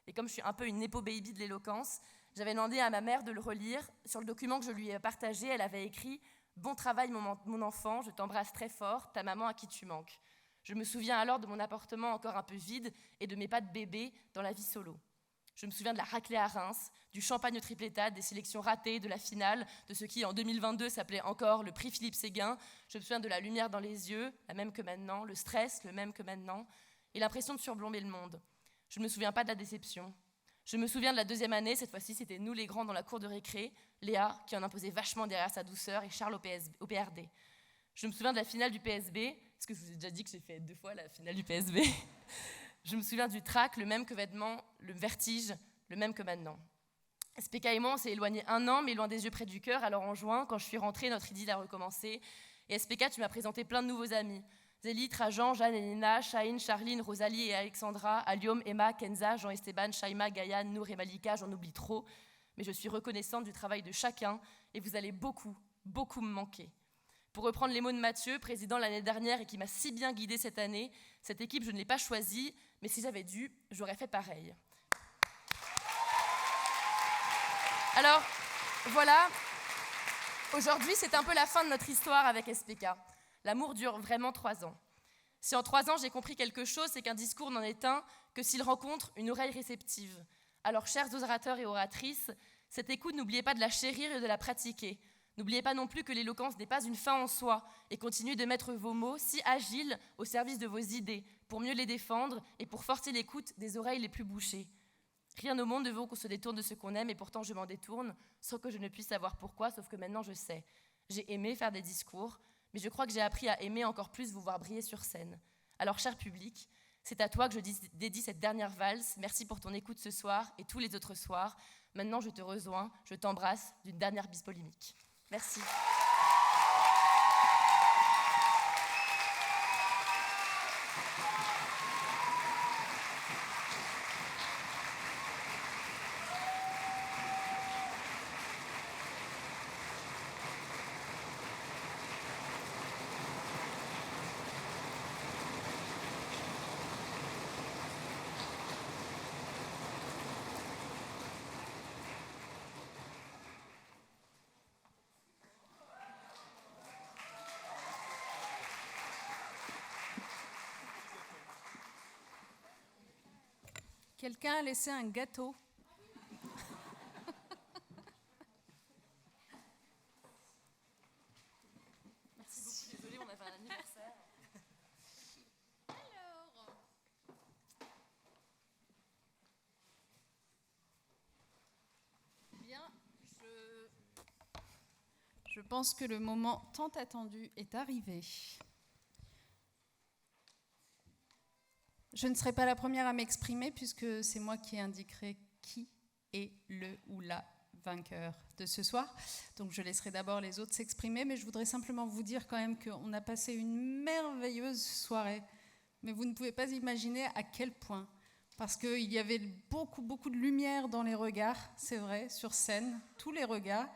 Et comme je suis un peu une nepo baby de l'éloquence, j'avais demandé à ma mère de le relire. Sur le document que je lui ai partagé, elle avait écrit « Bon travail mon enfant, je t'embrasse très fort, ta maman à qui tu manques ». Je me souviens alors de mon appartement encore un peu vide et de mes pas de bébé dans la vie solo. Je me souviens de la raclée à Reims, du champagne au triplétade, des sélections ratées, de la finale, de ce qui en 2022 s'appelait encore le prix Philippe Séguin. Je me souviens de la lumière dans les yeux, la même que maintenant, le stress, le même que maintenant, et l'impression de surplomber le monde. Je ne me souviens pas de la déception. Je me souviens de la 2e année, cette fois-ci c'était nous les grands dans la cour de récré, Léa qui en imposait vachement derrière sa douceur et Charles au PRD. Je me souviens de la finale du PSB, parce que je vous ai déjà dit que j'ai fait 2 fois la finale du PSB. Je me souviens du trac, le même que vêtement, le vertige, le même que maintenant. SPK et moi on s'est éloignés 1 an, mais loin des yeux près du cœur, alors en juin, quand je suis rentrée, notre idylle a recommencé. Et SPK, tu m'as présenté plein de nouveaux amis. Zélie, Trajan, Jeanne et Nina, Shahine, Charline, Rosalie et Alexandra, Aliom, Emma, Kenza, Jean-Esteban, Shaima, Gaïa, Nour et Malika, j'en oublie trop. Mais je suis reconnaissante du travail de chacun et vous allez beaucoup me manquer. Pour reprendre les mots de Mathieu, président l'année dernière et qui m'a si bien guidée cette année, cette équipe, je ne l'ai pas choisie, mais si j'avais dû, j'aurais fait pareil. Alors, voilà, aujourd'hui, c'est un peu la fin de notre histoire avec SPK. L'amour dure vraiment 3 ans. Si en 3 ans, j'ai compris quelque chose, c'est qu'un discours n'en est un que s'il rencontre une oreille réceptive. Alors, chers orateurs et oratrices, cette écoute, n'oubliez pas de la chérir et de la pratiquer. N'oubliez pas non plus que l'éloquence n'est pas une fin en soi et continuez de mettre vos mots si agiles au service de vos idées pour mieux les défendre et pour forcer l'écoute des oreilles les plus bouchées. Rien au monde ne vaut qu'on se détourne de ce qu'on aime et pourtant je m'en détourne sans que je ne puisse savoir pourquoi, sauf que maintenant je sais. J'ai aimé faire des discours, mais je crois que j'ai appris à aimer encore plus vous voir briller sur scène. Alors, cher public, c'est à toi que je dédie cette dernière valse. Merci pour ton écoute ce soir et tous les autres soirs. Maintenant, je te rejoins, je t'embrasse d'une dernière bise polémique. Merci. Quelqu'un a laissé un gâteau? Merci beaucoup, désolée, on avait un anniversaire. Alors, bien, je pense que le moment tant attendu est arrivé. Je ne serai pas la première à m'exprimer puisque c'est moi qui indiquerai qui est le ou la vainqueur de ce soir. Donc je laisserai d'abord les autres s'exprimer, mais je voudrais simplement vous dire quand même qu'on a passé une merveilleuse soirée. Mais vous ne pouvez pas imaginer à quel point. Parce qu'il y avait beaucoup de lumière dans les regards, c'est vrai, sur scène, tous les regards.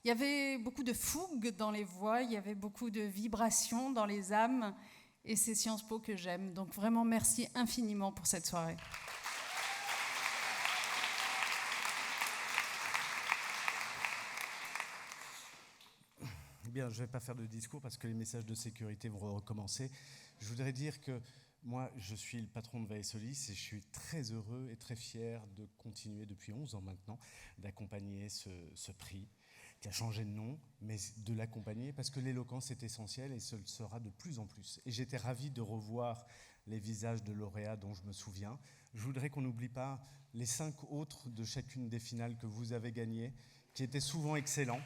Il y avait beaucoup de fougue dans les voix, il y avait beaucoup de vibrations dans les âmes. Et c'est Sciences Po que j'aime. Donc vraiment, merci infiniment pour cette soirée. Eh bien, je ne vais pas faire de discours parce que les messages de sécurité vont recommencer. Je voudrais dire que moi, je suis le patron de Vaesolis et je suis très heureux et très fier de continuer depuis 11 ans maintenant d'accompagner ce prix qui a changé de nom, mais de l'accompagner parce que l'éloquence est essentielle et ce le sera de plus en plus. Et j'étais ravi de revoir les visages de lauréats dont je me souviens. Je voudrais qu'on n'oublie pas les 5 autres de chacune des finales que vous avez gagnées, qui étaient souvent excellents.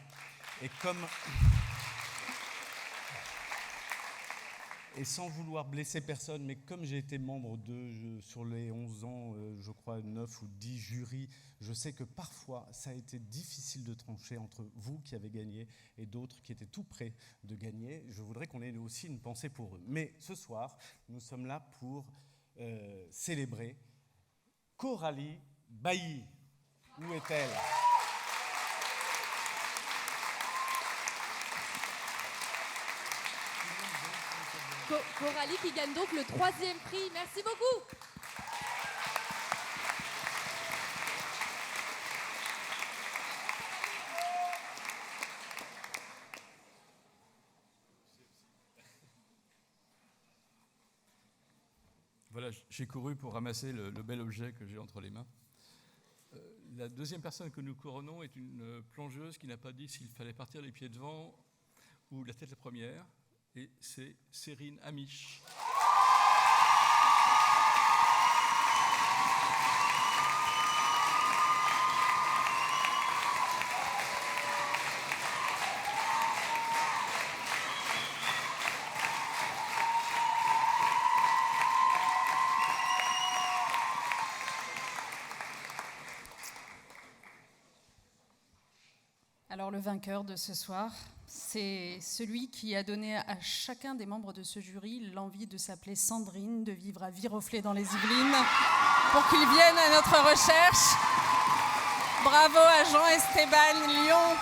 Et sans vouloir blesser personne, mais comme j'ai été membre sur les 11 ans, je crois 9 ou 10 jurys, je sais que parfois ça a été difficile de trancher entre vous qui avez gagné et d'autres qui étaient tout près de gagner. Je voudrais qu'on ait aussi une pensée pour eux. Mais ce soir, nous sommes là pour célébrer Coralie Bailly. Où est-elle ? Coralie qui gagne donc le 3e prix. Merci beaucoup. Voilà, j'ai couru pour ramasser le bel objet que j'ai entre les mains. La deuxième personne que nous couronnons est une plongeuse qui n'a pas dit s'il fallait partir les pieds devant ou la tête la première. Et c'est Cérine Amiche. Alors le vainqueur de ce soir, c'est celui qui a donné à chacun des membres de ce jury l'envie de s'appeler Sandrine, de vivre à Viroflay dans les Yvelines, pour qu'il vienne à notre recherche. Bravo à Jean-Esteban Lyon.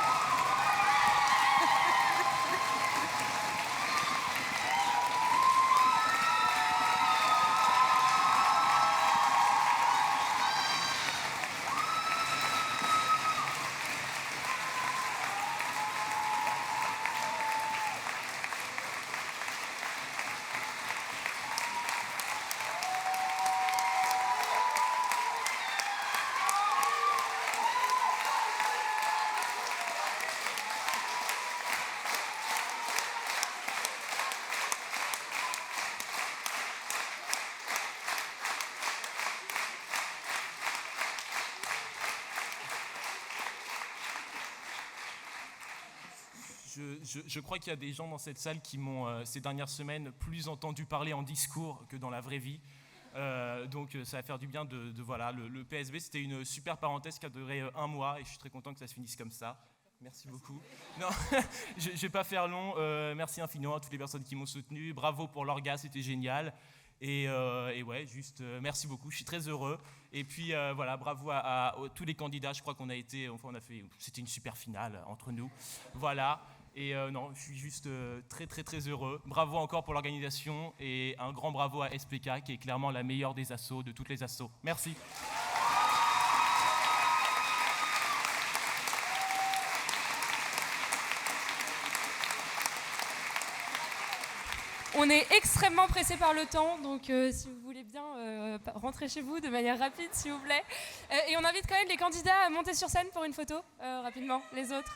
Je crois qu'il y a des gens dans cette salle qui m'ont, ces dernières semaines, plus entendu parler en discours que dans la vraie vie. Donc ça va faire du bien voilà, le PSB, c'était une super parenthèse qui a duré 1 mois et je suis très content que ça se finisse comme ça. Merci beaucoup. Non, je ne vais pas faire long. Merci infiniment à toutes les personnes qui m'ont soutenu. Bravo pour l'orga, c'était génial. Et ouais, juste merci beaucoup, je suis très heureux. Et puis voilà, bravo à tous les candidats. Je crois qu'on a été, enfin on a fait, c'était une super finale entre nous. Voilà. Et non, je suis juste très heureux. Bravo encore pour l'organisation et un grand bravo à SPK qui est clairement la meilleure des assos, de toutes les assos. Merci. On est extrêmement pressé par le temps, donc si vous voulez bien rentrer chez vous de manière rapide, s'il vous plaît. Et on invite quand même les candidats à monter sur scène pour une photo, rapidement, les autres.